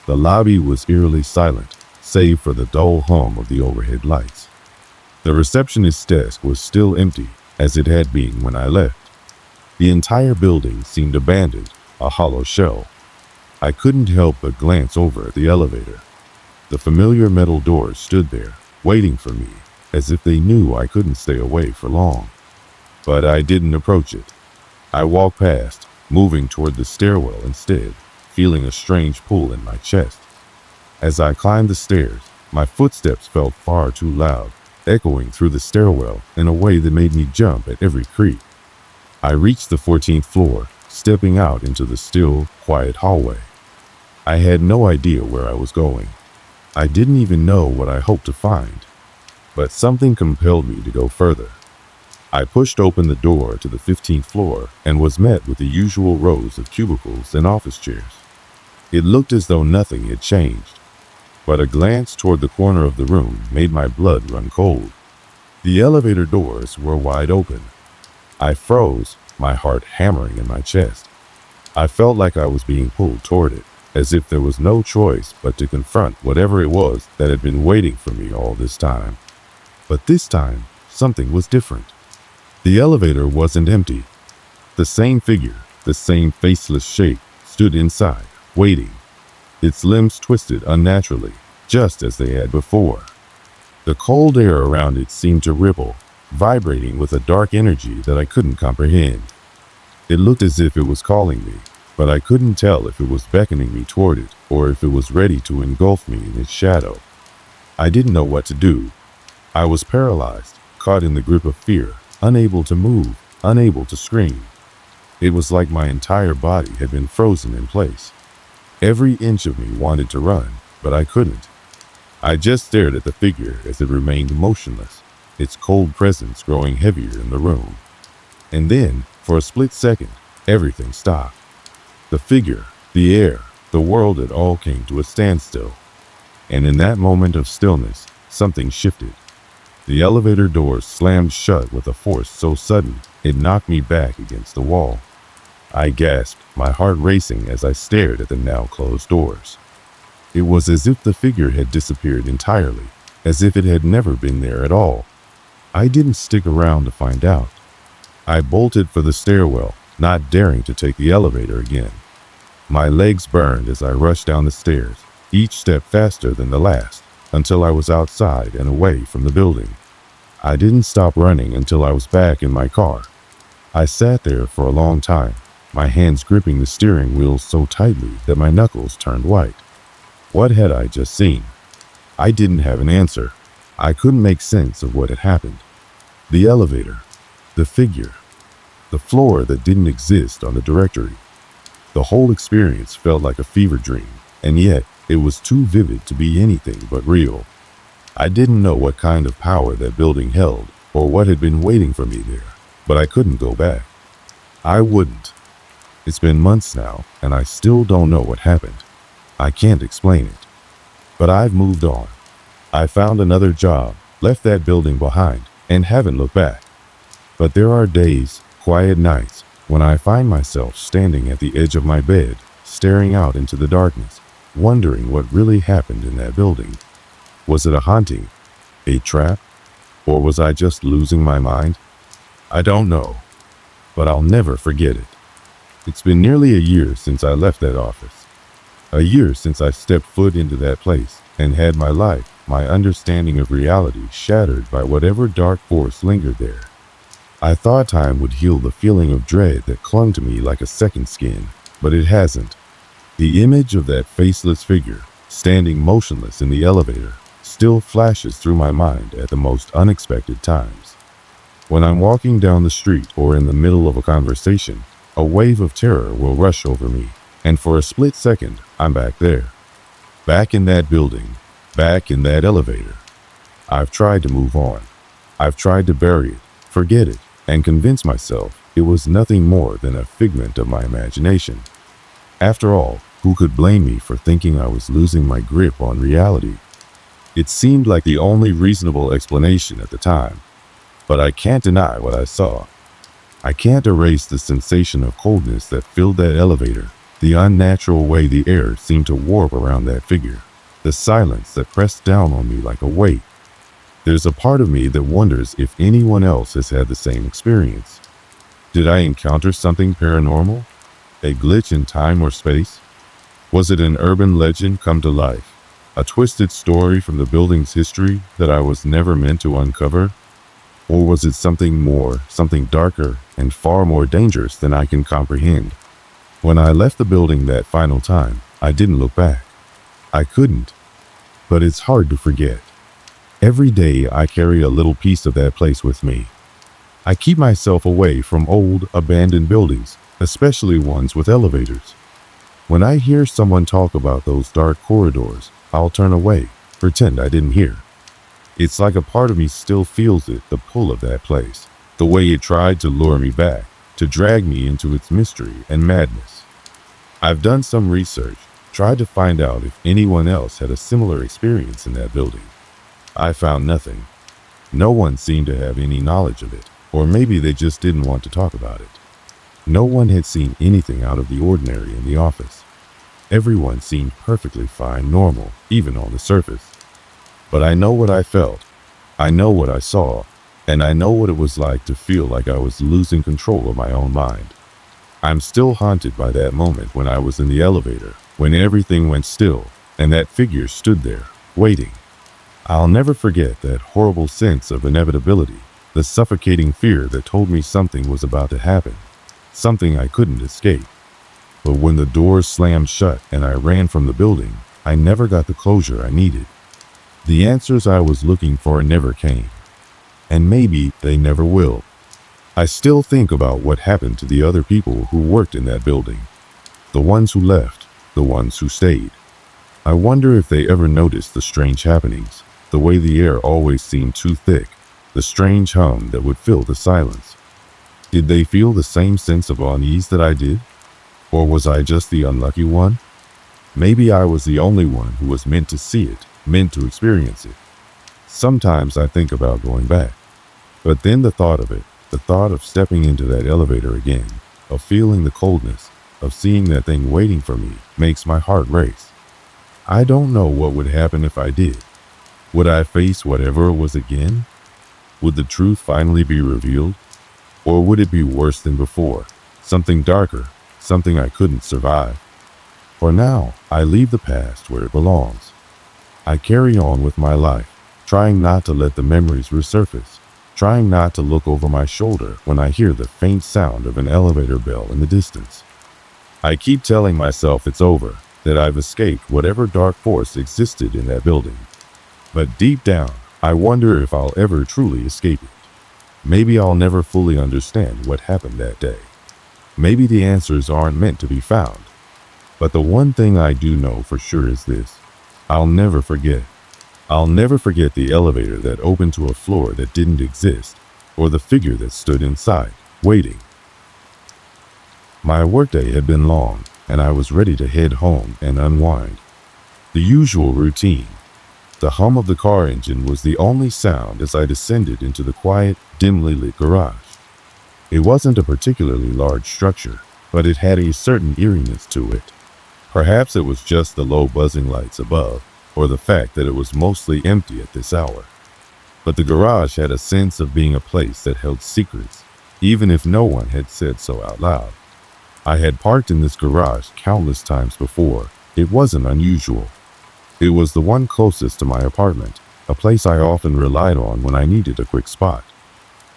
The lobby was eerily silent, save for the dull hum of the overhead lights. The receptionist's desk was still empty, as it had been when I left. The entire building seemed abandoned, a hollow shell. I couldn't help but glance over at the elevator. The familiar metal doors stood there, waiting for me, as if they knew I couldn't stay away for long. But I didn't approach it. I walked past, moving toward the stairwell instead, feeling a strange pull in my chest. As I climbed the stairs, my footsteps felt far too loud, echoing through the stairwell in a way that made me jump at every creak. I reached the 14th floor, stepping out into the still, quiet hallway. I had no idea where I was going. I didn't even know what I hoped to find. But something compelled me to go further. I pushed open the door to the 15th floor and was met with the usual rows of cubicles and office chairs. It looked as though nothing had changed, but a glance toward the corner of the room made my blood run cold. The elevator doors were wide open. I froze, my heart hammering in my chest. I felt like I was being pulled toward it, as if there was no choice but to confront whatever it was that had been waiting for me all this time. But this time, something was different. The elevator wasn't empty. The same figure, the same faceless shape, stood inside, waiting. Its limbs twisted unnaturally, just as they had before. The cold air around it seemed to ripple, vibrating with a dark energy that I couldn't comprehend. It looked as if it was calling me, but I couldn't tell if it was beckoning me toward it or if it was ready to engulf me in its shadow. I didn't know what to do. I was paralyzed, caught in the grip of fear, unable to move, unable to scream. It was like my entire body had been frozen in place. Every inch of me wanted to run, but I couldn't. I just stared at the figure as it remained motionless, its cold presence growing heavier in the room. And then, for a split second, everything stopped. The figure, the air, the world, it all came to a standstill. And in that moment of stillness, something shifted. The elevator doors slammed shut with a force so sudden, it knocked me back against the wall. I gasped, my heart racing as I stared at the now closed doors. It was as if the figure had disappeared entirely, as if it had never been there at all. I didn't stick around to find out. I bolted for the stairwell, not daring to take the elevator again. My legs burned as I rushed down the stairs, each step faster than the last, until I was outside and away from the building. I didn't stop running until I was back in my car. I sat there for a long time, my hands gripping the steering wheel so tightly that my knuckles turned white. What had I just seen? I didn't have an answer. I couldn't make sense of what had happened. The elevator, the figure, the floor that didn't exist on the directory. The whole experience felt like a fever dream, and yet it was too vivid to be anything but real. I didn't know what kind of power that building held or what had been waiting for me there, but I couldn't go back. I wouldn't. It's been months now, and I still don't know what happened. I can't explain it. But I've moved on. I found another job, left that building behind, and haven't looked back. But there are days, quiet nights, when I find myself standing at the edge of my bed, staring out into the darkness, wondering what really happened in that building. Was it a haunting? A trap? Or was I just losing my mind? I don't know, but I'll never forget it. It's been nearly a year since I left that office. A year since I stepped foot into that place and had my life, my understanding of reality shattered by whatever dark force lingered there. I thought time would heal the feeling of dread that clung to me like a second skin, but it hasn't. The image of that faceless figure, standing motionless in the elevator, still flashes through my mind at the most unexpected times. When I'm walking down the street or in the middle of a conversation, a wave of terror will rush over me, and for a split second, I'm back there. Back in that building, back in that elevator. I've tried to move on. I've tried to bury it, forget it, and convince myself it was nothing more than a figment of my imagination. After all, who could blame me for thinking I was losing my grip on reality? It seemed like the only reasonable explanation at the time, but I can't deny what I saw. I can't erase the sensation of coldness that filled that elevator, the unnatural way the air seemed to warp around that figure, the silence that pressed down on me like a weight. There's a part of me that wonders if anyone else has had the same experience. Did I encounter something paranormal? A glitch in time or space? Was it an urban legend come to life? A twisted story from the building's history that I was never meant to uncover? Or was it something more, something darker, and far more dangerous than I can comprehend? When I left the building that final time, I didn't look back. I couldn't. But it's hard to forget. Every day I carry a little piece of that place with me. I keep myself away from old, abandoned buildings, especially ones with elevators. When I hear someone talk about those dark corridors, I'll turn away, pretend I didn't hear. It's like a part of me still feels it, the pull of that place, the way it tried to lure me back, to drag me into its mystery and madness. I've done some research, tried to find out if anyone else had a similar experience in that building. I found nothing. No one seemed to have any knowledge of it, or maybe they just didn't want to talk about it. No one had seen anything out of the ordinary in the office. Everyone seemed perfectly fine, normal, even on the surface. But I know what I felt. I know what I saw, and I know what it was like to feel like I was losing control of my own mind. I'm still haunted by that moment when I was in the elevator, when everything went still, and that figure stood there, waiting. I'll never forget that horrible sense of inevitability, the suffocating fear that told me something was about to happen, something I couldn't escape. But when the doors slammed shut and I ran from the building, I never got the closure I needed. The answers I was looking for never came. And maybe they never will. I still think about what happened to the other people who worked in that building. The ones who left, the ones who stayed. I wonder if they ever noticed the strange happenings, the way the air always seemed too thick, the strange hum that would fill the silence. Did they feel the same sense of unease that I did? Or was I just the unlucky one? Maybe I was the only one who was meant to see it, meant to experience it. Sometimes I think about going back. But then the thought of it, the thought of stepping into that elevator again, of feeling the coldness, of seeing that thing waiting for me, makes my heart race. I don't know what would happen if I did. Would I face whatever it was again? Would the truth finally be revealed? Or would it be worse than before? Something darker, something I couldn't survive. For now, I leave the past where it belongs. I carry on with my life, trying not to let the memories resurface, trying not to look over my shoulder when I hear the faint sound of an elevator bell in the distance. I keep telling myself it's over, that I've escaped whatever dark force existed in that building. But deep down, I wonder if I'll ever truly escape it. Maybe I'll never fully understand what happened that day. Maybe the answers aren't meant to be found. But the one thing I do know for sure is this. I'll never forget. I'll never forget the elevator that opened to a floor that didn't exist, or the figure that stood inside, waiting. My workday had been long, and I was ready to head home and unwind. The usual routine. The hum of the car engine was the only sound as I descended into the quiet, dimly lit garage. It wasn't a particularly large structure, but it had a certain eeriness to it. Perhaps it was just the low buzzing lights above, or the fact that it was mostly empty at this hour. But the garage had a sense of being a place that held secrets, even if no one had said so out loud. I had parked in this garage countless times before. It wasn't unusual. It was the one closest to my apartment, a place I often relied on when I needed a quick spot.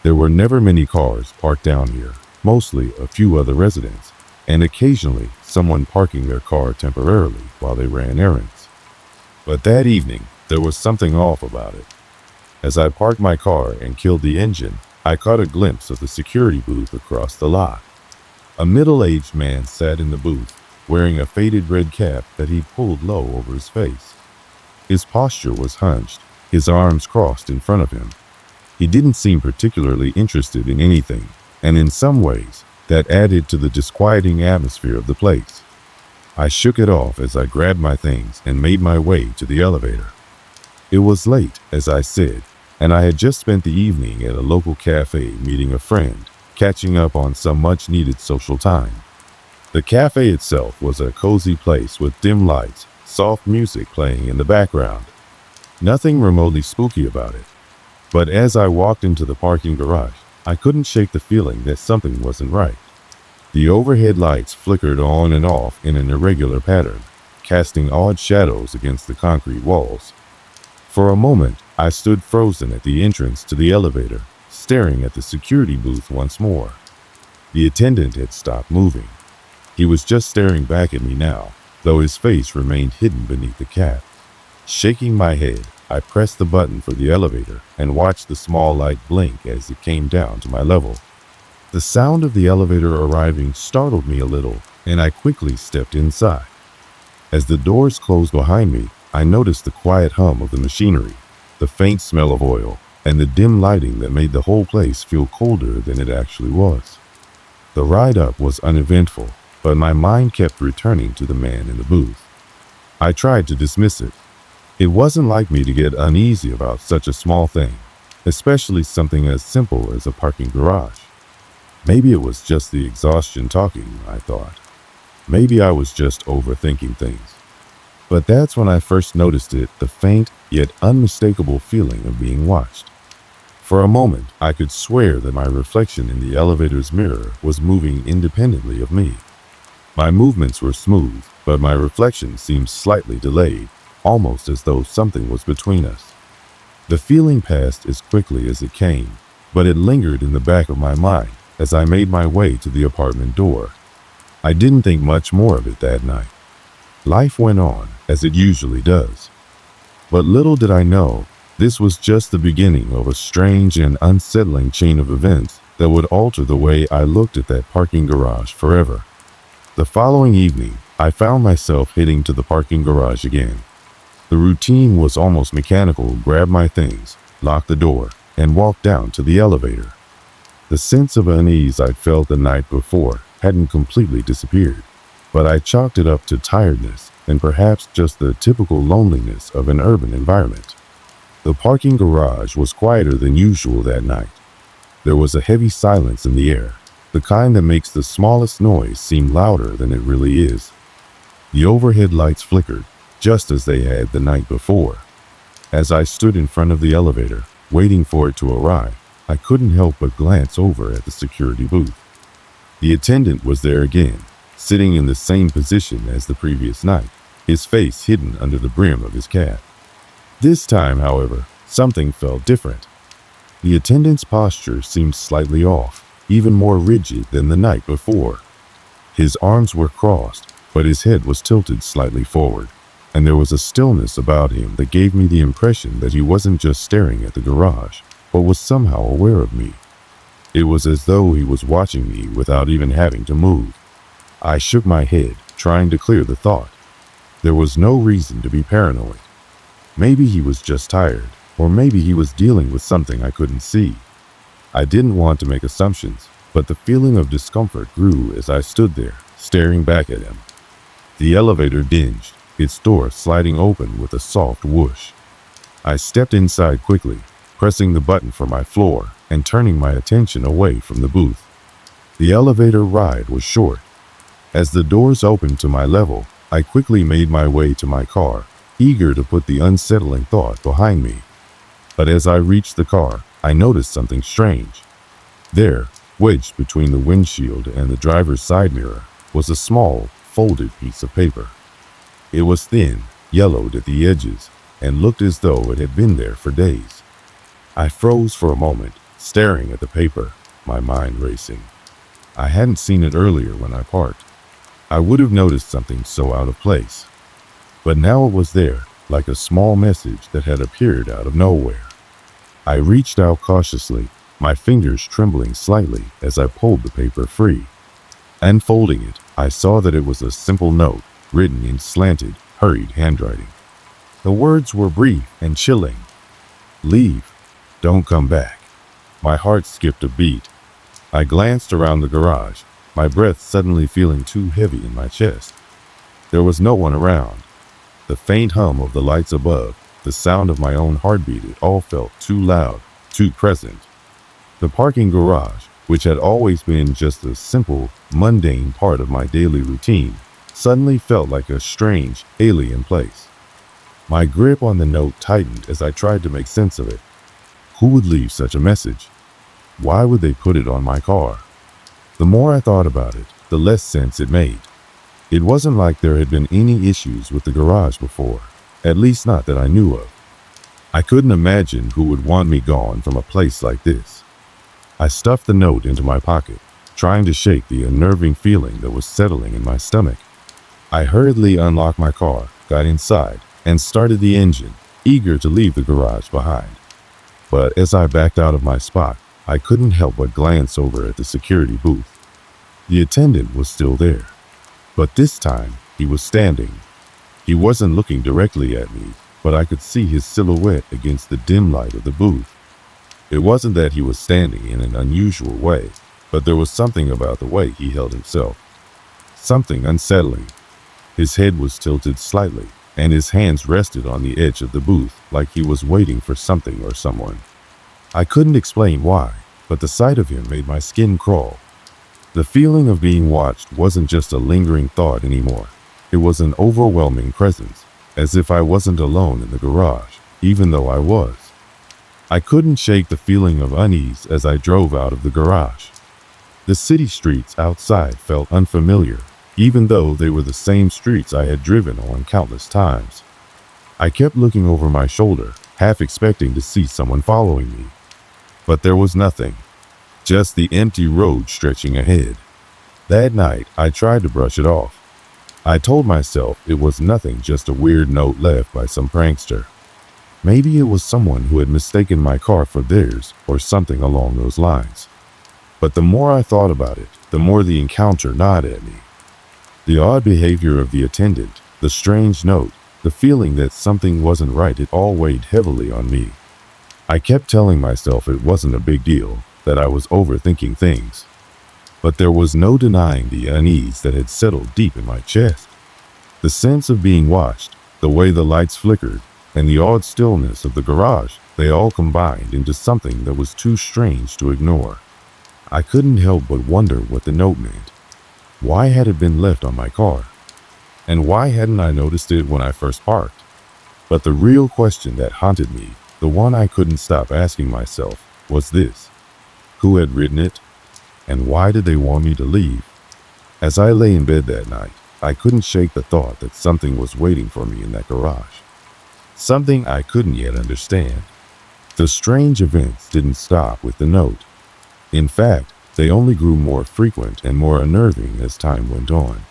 There were never many cars parked down here, mostly a few other residents, and occasionally someone parking their car temporarily while they ran errands. But that evening, there was something off about it. As I parked my car and killed the engine, I caught a glimpse of the security booth across the lot. A middle-aged man sat in the booth, wearing a faded red cap that he'd pulled low over his face. His posture was hunched, his arms crossed in front of him. He didn't seem particularly interested in anything, and in some ways, that added to the disquieting atmosphere of the place. I shook it off as I grabbed my things and made my way to the elevator. It was late, as I said, and I had just spent the evening at a local cafe meeting a friend, catching up on some much-needed social time. The cafe itself was a cozy place with dim lights, soft music playing in the background. Nothing remotely spooky about it. But as I walked into the parking garage, I couldn't shake the feeling that something wasn't right. The overhead lights flickered on and off in an irregular pattern, casting odd shadows against the concrete walls. For a moment, I stood frozen at the entrance to the elevator, staring at the security booth once more. The attendant had stopped moving. He was just staring back at me now, though his face remained hidden beneath the cap. Shaking my head, I pressed the button for the elevator and watched the small light blink as it came down to my level. The sound of the elevator arriving startled me a little, and I quickly stepped inside. As the doors closed behind me, I noticed the quiet hum of the machinery, the faint smell of oil, and the dim lighting that made the whole place feel colder than it actually was. The ride up was uneventful, but my mind kept returning to the man in the booth. I tried to dismiss it. It wasn't like me to get uneasy about such a small thing, especially something as simple as a parking garage. Maybe it was just the exhaustion talking, I thought. Maybe I was just overthinking things. But that's when I first noticed it, the faint yet unmistakable feeling of being watched. For a moment, I could swear that my reflection in the elevator's mirror was moving independently of me. My movements were smooth, but my reflection seemed slightly delayed, almost as though something was between us. The feeling passed as quickly as it came, but it lingered in the back of my mind as I made my way to the apartment door. I didn't think much more of it that night. Life went on, as it usually does. But little did I know, this was just the beginning of a strange and unsettling chain of events that would alter the way I looked at that parking garage forever. The following evening, I found myself heading to the parking garage again. The routine was almost mechanical: grab my things, lock the door, and walk down to the elevator. The sense of unease I'd felt the night before hadn't completely disappeared, but I chalked it up to tiredness and perhaps just the typical loneliness of an urban environment. The parking garage was quieter than usual that night. There was a heavy silence in the air, the kind that makes the smallest noise seem louder than it really is. The overhead lights flickered, just as they had the night before. As I stood in front of the elevator, waiting for it to arrive, I couldn't help but glance over at the security booth. The attendant was there again, sitting in the same position as the previous night, his face hidden under the brim of his cap. This time, however, something felt different. The attendant's posture seemed slightly off, even more rigid than the night before. His arms were crossed, but his head was tilted slightly forward, and there was a stillness about him that gave me the impression that he wasn't just staring at the garage, but was somehow aware of me. It was as though he was watching me without even having to move. I shook my head, trying to clear the thought. There was no reason to be paranoid. Maybe he was just tired, or maybe he was dealing with something I couldn't see. I didn't want to make assumptions, but the feeling of discomfort grew as I stood there, staring back at him. The elevator dinged, its door sliding open with a soft whoosh. I stepped inside quickly, pressing the button for my floor and turning my attention away from the booth. The elevator ride was short. As the doors opened to my level, I quickly made my way to my car, eager to put the unsettling thought behind me. But as I reached the car, I noticed something strange. There, wedged between the windshield and the driver's side mirror, was a small, folded piece of paper. It was thin, yellowed at the edges, and looked as though it had been there for days. I froze for a moment, staring at the paper, my mind racing. I hadn't seen it earlier when I parked. I would have noticed something so out of place. But now it was there, like a small message that had appeared out of nowhere. I reached out cautiously, my fingers trembling slightly as I pulled the paper free. Unfolding it, I saw that it was a simple note, written in slanted, hurried handwriting. The words were brief and chilling. "Leave. Don't come back." My heart skipped a beat. I glanced around the garage, my breath suddenly feeling too heavy in my chest. There was no one around. The faint hum of the lights above, the sound of my own heartbeat, it all felt too loud, too present. The parking garage, which had always been just a simple, mundane part of my daily routine, suddenly felt like a strange, alien place. My grip on the note tightened as I tried to make sense of it. Who would leave such a message? Why would they put it on my car? The more I thought about it, the less sense it made. It wasn't like there had been any issues with the garage before, at least not that I knew of. I couldn't imagine who would want me gone from a place like this. I stuffed the note into my pocket, trying to shake the unnerving feeling that was settling in my stomach. I hurriedly unlocked my car, got inside, and started the engine, eager to leave the garage behind. But as I backed out of my spot, I couldn't help but glance over at the security booth. The attendant was still there, but this time he was standing. He wasn't looking directly at me, but I could see his silhouette against the dim light of the booth. It wasn't that he was standing in an unusual way, but there was something about the way he held himself. Something unsettling. His head was tilted slightly, and his hands rested on the edge of the booth like he was waiting for something or someone. I couldn't explain why, but the sight of him made my skin crawl. The feeling of being watched wasn't just a lingering thought anymore. It was an overwhelming presence, as if I wasn't alone in the garage, even though I was. I couldn't shake the feeling of unease as I drove out of the garage. The city streets outside felt unfamiliar, even though they were the same streets I had driven on countless times. I kept looking over my shoulder, half expecting to see someone following me. But there was nothing, just the empty road stretching ahead. That night, I tried to brush it off. I told myself it was nothing, just a weird note left by some prankster. Maybe it was someone who had mistaken my car for theirs or something along those lines. But the more I thought about it, the more the encounter gnawed at me. The odd behavior of the attendant, the strange note, the feeling that something wasn't right, it all weighed heavily on me. I kept telling myself it wasn't a big deal, that I was overthinking things. But there was no denying the unease that had settled deep in my chest. The sense of being watched, the way the lights flickered, and the odd stillness of the garage, they all combined into something that was too strange to ignore. I couldn't help but wonder what the note meant. Why had it been left on my car? And why hadn't I noticed it when I first parked? But the real question that haunted me, the one I couldn't stop asking myself, was this: who had written it? And why did they want me to leave? As I lay in bed that night, I couldn't shake the thought that something was waiting for me in that garage. Something I couldn't yet understand. The strange events didn't stop with the note. In fact, they only grew more frequent and more unnerving as time went on.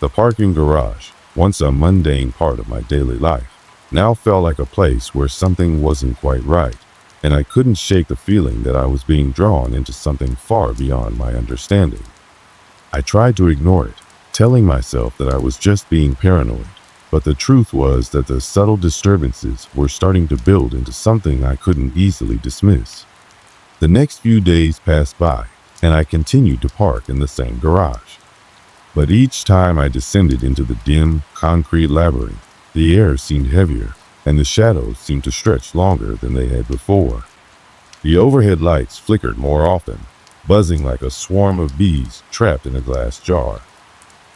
The parking garage, once a mundane part of my daily life, now felt like a place where something wasn't quite right, and I couldn't shake the feeling that I was being drawn into something far beyond my understanding. I tried to ignore it, telling myself that I was just being paranoid, but the truth was that the subtle disturbances were starting to build into something I couldn't easily dismiss. The next few days passed by, and I continued to park in the same garage. But each time I descended into the dim, concrete labyrinth, the air seemed heavier, and the shadows seemed to stretch longer than they had before. The overhead lights flickered more often, buzzing like a swarm of bees trapped in a glass jar.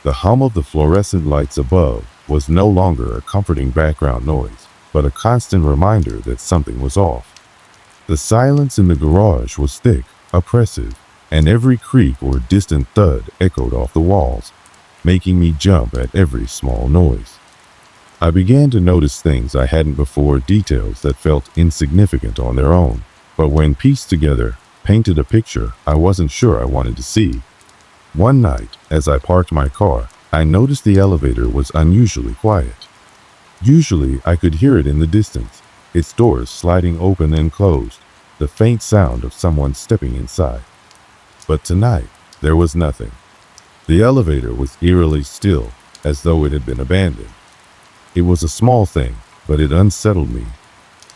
The hum of the fluorescent lights above was no longer a comforting background noise, but a constant reminder that something was off. The silence in the garage was thick, oppressive, and every creak or distant thud echoed off the walls, making me jump at every small noise. I began to notice things I hadn't before, details that felt insignificant on their own, but when pieced together, painted a picture I wasn't sure I wanted to see. One night, as I parked my car, I noticed the elevator was unusually quiet. Usually, I could hear it in the distance, its doors sliding open and closed, the faint sound of someone stepping inside. But tonight, there was nothing. The elevator was eerily still, as though it had been abandoned. It was a small thing, but it unsettled me.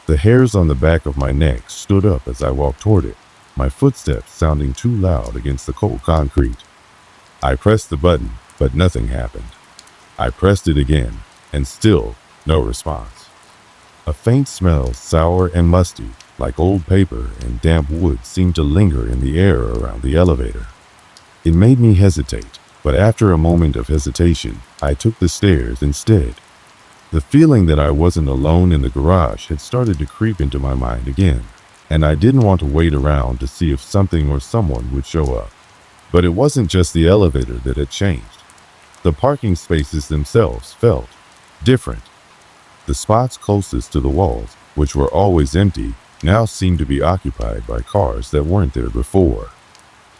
The hairs on the back of my neck stood up as I walked toward it, my footsteps sounding too loud against the cold concrete. I pressed the button, but nothing happened. I pressed it again, and still no response. A faint smell, sour and musty, like old paper and damp wood, seemed to linger in the air around the elevator. It made me hesitate, but after a moment of hesitation, I took the stairs instead. The feeling that I wasn't alone in the garage had started to creep into my mind again. and I didn't want to wait around to see if something or someone would show up. But it wasn't just the elevator that had changed. The parking spaces themselves felt different. The spots closest to the walls, which were always empty, now seemed to be occupied by cars that weren't there before.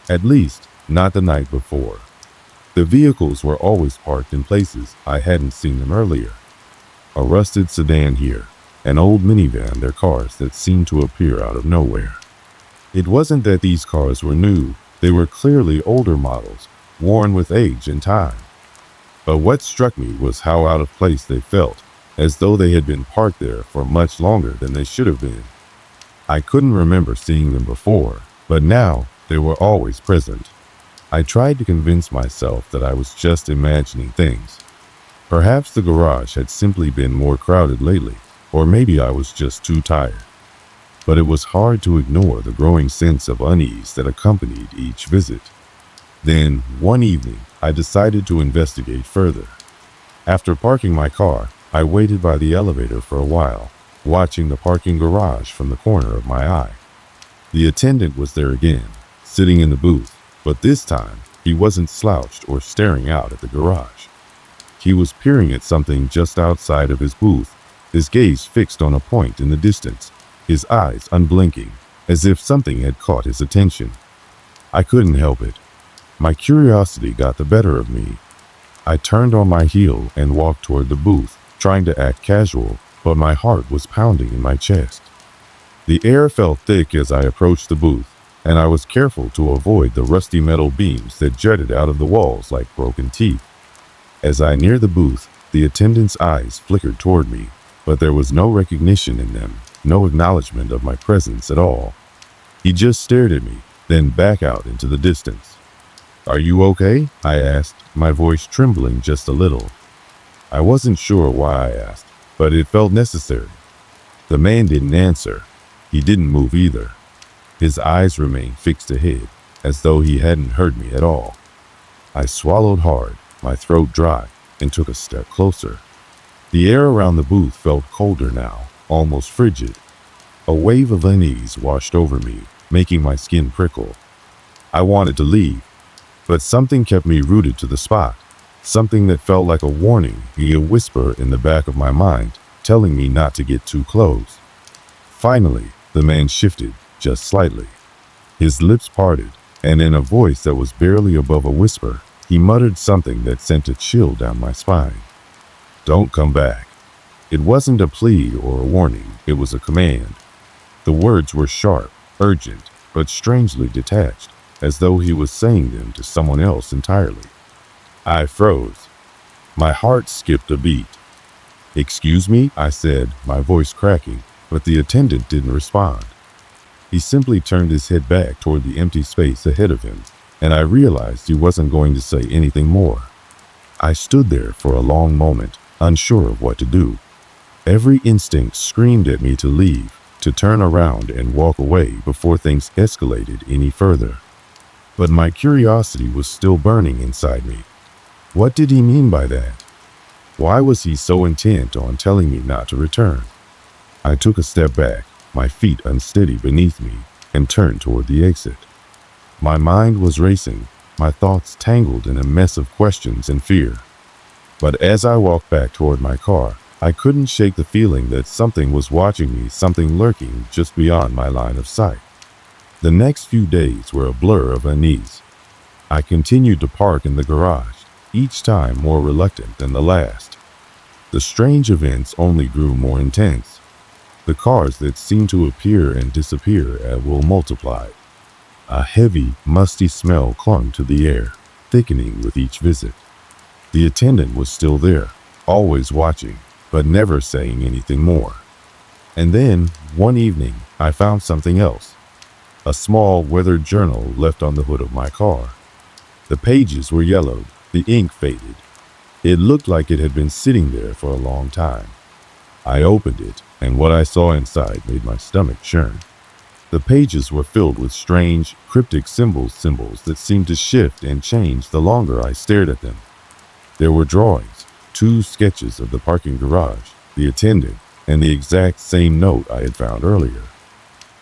At least, not the night before. The vehicles were always parked in places I hadn't seen them earlier. A rusted sedan here, an old minivan, they're cars that seemed to appear out of nowhere. It wasn't that these cars were new, they were clearly older models, worn with age and time. But what struck me was how out of place they felt, as though they had been parked there for much longer than they should have been. I couldn't remember seeing them before, but now they were always present. I tried to convince myself that I was just imagining things. Perhaps the garage had simply been more crowded lately, or maybe I was just too tired. But it was hard to ignore the growing sense of unease that accompanied each visit. Then, one evening, I decided to investigate further. After parking my car, I waited by the elevator for a while, watching the parking garage from the corner of my eye. The attendant was there again, sitting in the booth, but this time, he wasn't slouched or staring out at the garage. He was peering at something just outside of his booth, his gaze fixed on a point in the distance, his eyes unblinking, as if something had caught his attention. I couldn't help it. My curiosity got the better of me. I turned on my heel and walked toward the booth, trying to act casual, but my heart was pounding in my chest. The air felt thick as I approached the booth, and I was careful to avoid the rusty metal beams that jutted out of the walls like broken teeth. As I neared the booth, the attendant's eyes flickered toward me, but there was no recognition in them, no acknowledgement of my presence at all. He just stared at me, then back out into the distance. "Are you okay?" I asked, my voice trembling just a little. I wasn't sure why I asked, but it felt necessary. The man didn't answer. He didn't move either. His eyes remained fixed ahead, as though he hadn't heard me at all. I swallowed hard, my throat dry, and took a step closer. The air around the booth felt colder now, almost frigid. A wave of unease washed over me, making my skin prickle. I wanted to leave, but something kept me rooted to the spot, something that felt like a warning, a whisper in the back of my mind, telling me not to get too close. Finally, the man shifted, just slightly. His lips parted, and in a voice that was barely above a whisper, he muttered something that sent a chill down my spine. "Don't come back." It wasn't a plea or a warning, it was a command. The words were sharp, urgent, but strangely detached, as though he was saying them to someone else entirely. I froze. My heart skipped a beat. "Excuse me," I said, my voice cracking, but the attendant didn't respond. He simply turned his head back toward the empty space ahead of him, and I realized he wasn't going to say anything more. I stood there for a long moment, unsure of what to do. Every instinct screamed at me to leave, to turn around and walk away before things escalated any further. But my curiosity was still burning inside me. What did he mean by that? Why was he so intent on telling me not to return? I took a step back, my feet unsteady beneath me, and turned toward the exit. My mind was racing, my thoughts tangled in a mess of questions and fear. But as I walked back toward my car, I couldn't shake the feeling that something was watching me, something lurking just beyond my line of sight. The next few days were a blur of unease. I continued to park in the garage, each time more reluctant than the last. The strange events only grew more intense. The cars that seemed to appear and disappear at will multiplied. A heavy, musty smell clung to the air, thickening with each visit. The attendant was still there, always watching, but never saying anything more. And then, one evening, I found something else. A small, weathered journal left on the hood of my car. The pages were yellowed, the ink faded. It looked like it had been sitting there for a long time. I opened it, and what I saw inside made my stomach churn. The pages were filled with strange, cryptic symbols that seemed to shift and change the longer I stared at them. There were drawings, 2 sketches of the parking garage, the attendant, and the exact same note I had found earlier.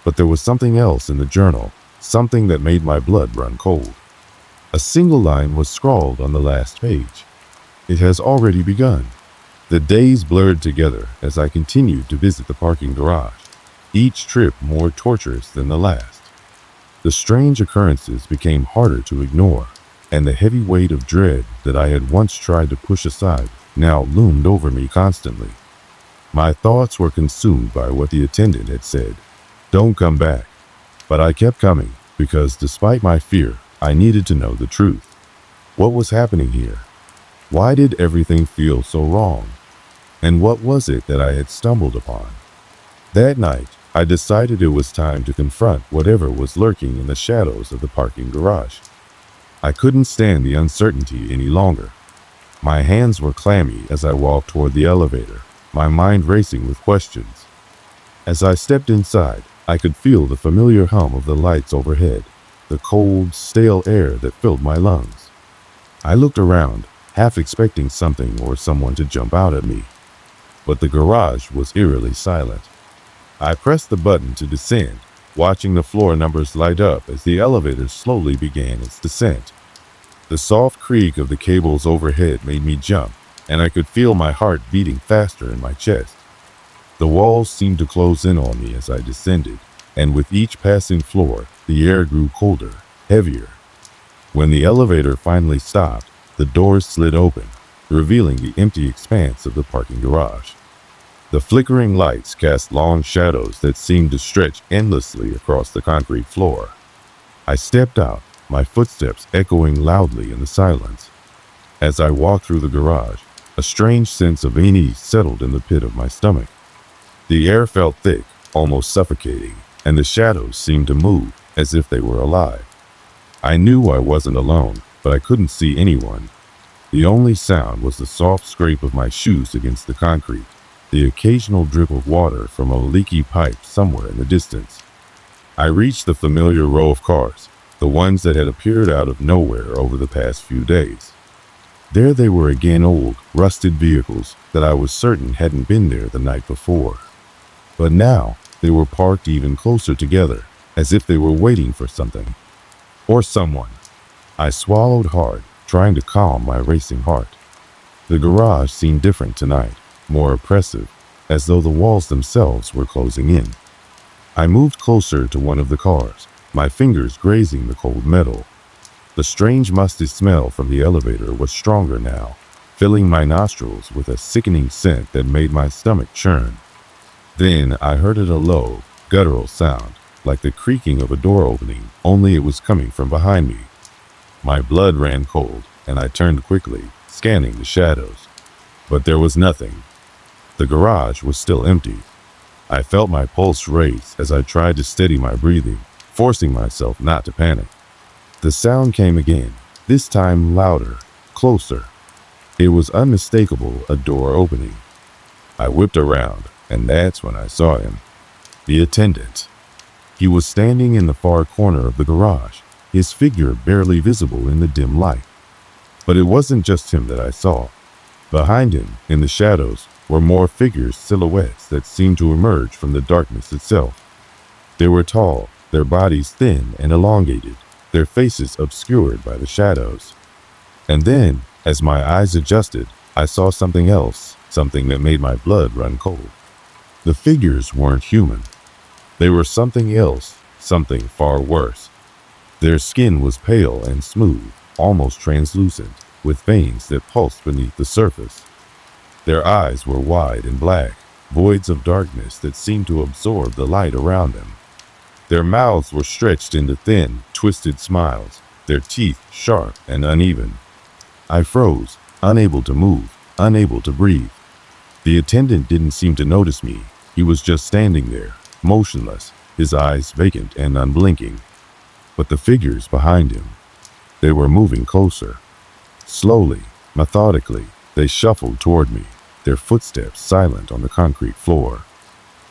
But there was something else in the journal, something that made my blood run cold. A single line was scrawled on the last page. It has already begun. The days blurred together as I continued to visit the parking garage, each trip more torturous than the last. The strange occurrences became harder to ignore, and the heavy weight of dread that I had once tried to push aside now loomed over me constantly. My thoughts were consumed by what the attendant had said. Don't come back. But I kept coming because despite my fear, I needed to know the truth. What was happening here? Why did everything feel so wrong? And what was it that I had stumbled upon? That night, I decided it was time to confront whatever was lurking in the shadows of the parking garage. I couldn't stand the uncertainty any longer. My hands were clammy as I walked toward the elevator, my mind racing with questions. As I stepped inside, I could feel the familiar hum of the lights overhead, the cold, stale air that filled my lungs. I looked around, half expecting something or someone to jump out at me. But the garage was eerily silent. I pressed the button to descend, watching the floor numbers light up as the elevator slowly began its descent. The soft creak of the cables overhead made me jump, and I could feel my heart beating faster in my chest. The walls seemed to close in on me as I descended, and with each passing floor, the air grew colder, heavier. When the elevator finally stopped, the doors slid open, revealing the empty expanse of the parking garage. The flickering lights cast long shadows that seemed to stretch endlessly across the concrete floor. I stepped out, my footsteps echoing loudly in the silence. As I walked through the garage, a strange sense of unease settled in the pit of my stomach. The air felt thick, almost suffocating, and the shadows seemed to move as if they were alive. I knew I wasn't alone, but I couldn't see anyone. The only sound was the soft scrape of my shoes against the concrete, the occasional drip of water from a leaky pipe somewhere in the distance. I reached the familiar row of cars, the ones that had appeared out of nowhere over the past few days. There they were again, old, rusted vehicles that I was certain hadn't been there the night before. But now, they were parked even closer together, as if they were waiting for something. Or someone. I swallowed hard, trying to calm my racing heart. The garage seemed different tonight, more oppressive, as though the walls themselves were closing in. I moved closer to one of the cars, my fingers grazing the cold metal. The strange musty smell from the elevator was stronger now, filling my nostrils with a sickening scent that made my stomach churn. Then I heard a low, guttural sound, like the creaking of a door opening, only it was coming from behind me. My blood ran cold, and I turned quickly, scanning the shadows. But there was nothing. The garage was still empty. I felt my pulse race as I tried to steady my breathing, forcing myself not to panic. The sound came again, this time louder, closer. It was unmistakable, a door opening. I whipped around, and that's when I saw him. The attendant. He was standing in the far corner of the garage, his figure barely visible in the dim light. But it wasn't just him that I saw. Behind him, in the shadows, were more figures, silhouettes that seemed to emerge from the darkness itself. They were tall, their bodies thin and elongated, their faces obscured by the shadows. And then, as my eyes adjusted, I saw something else, something that made my blood run cold. The figures weren't human. They were something else, something far worse. Their skin was pale and smooth, almost translucent, with veins that pulsed beneath the surface. Their eyes were wide and black, voids of darkness that seemed to absorb the light around them. Their mouths were stretched into thin, twisted smiles, their teeth sharp and uneven. I froze, unable to move, unable to breathe. The attendant didn't seem to notice me. He was just standing there, motionless, his eyes vacant and unblinking. But the figures behind him, they were moving closer. Slowly, methodically, they shuffled toward me, their footsteps silent on the concrete floor.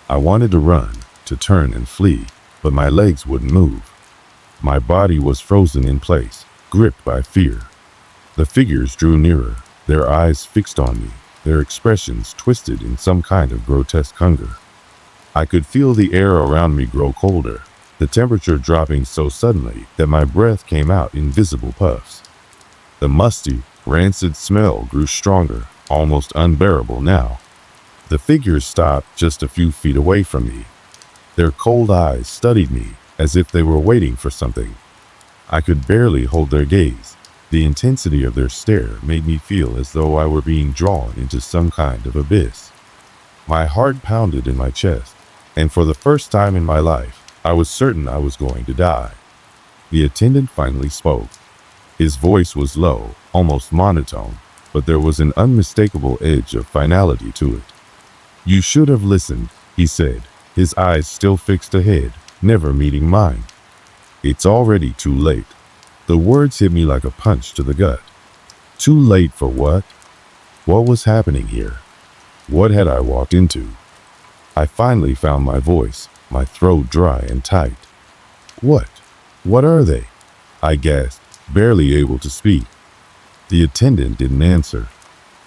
I wanted to run, to turn and flee, but my legs wouldn't move. My body was frozen in place, gripped by fear. The figures drew nearer, their eyes fixed on me, their expressions twisted in some kind of grotesque hunger. I could feel the air around me grow colder, the temperature dropping so suddenly that my breath came out in visible puffs. The musty, rancid smell grew stronger, almost unbearable now. The figures stopped just a few feet away from me. Their cold eyes studied me as if they were waiting for something. I could barely hold their gaze. The intensity of their stare made me feel as though I were being drawn into some kind of abyss. My heart pounded in my chest, and for the first time in my life, I was certain I was going to die. The attendant finally spoke. His voice was low, almost monotone, but there was an unmistakable edge of finality to it. "You should have listened," he said, his eyes still fixed ahead, never meeting mine. "It's already too late." The words hit me like a punch to the gut. Too late for what? What was happening here? What had I walked into? I finally found my voice, my throat dry and tight. "What? What are they?" I gasped, barely able to speak. The attendant didn't answer.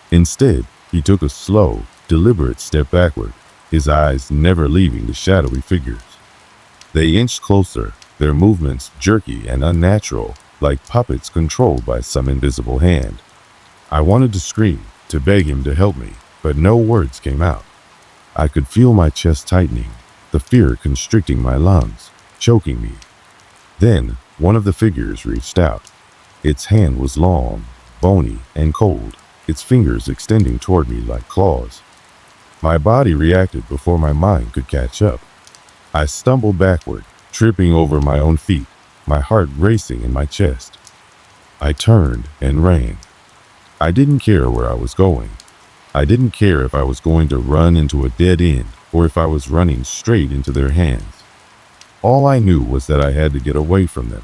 Instead, he took a slow, deliberate step backward, his eyes never leaving the shadowy figures. They inched closer, their movements jerky and unnatural, like puppets controlled by some invisible hand. I wanted to scream, to beg him to help me, but no words came out. I could feel my chest tightening, the fear constricting my lungs, choking me. Then, one of the figures reached out. Its hand was long, bony, and cold, its fingers extending toward me like claws. My body reacted before my mind could catch up. I stumbled backward, tripping over my own feet, my heart racing in my chest. I turned and ran. I didn't care where I was going. I didn't care if I was going to run into a dead end or if I was running straight into their hands. All I knew was that I had to get away from them.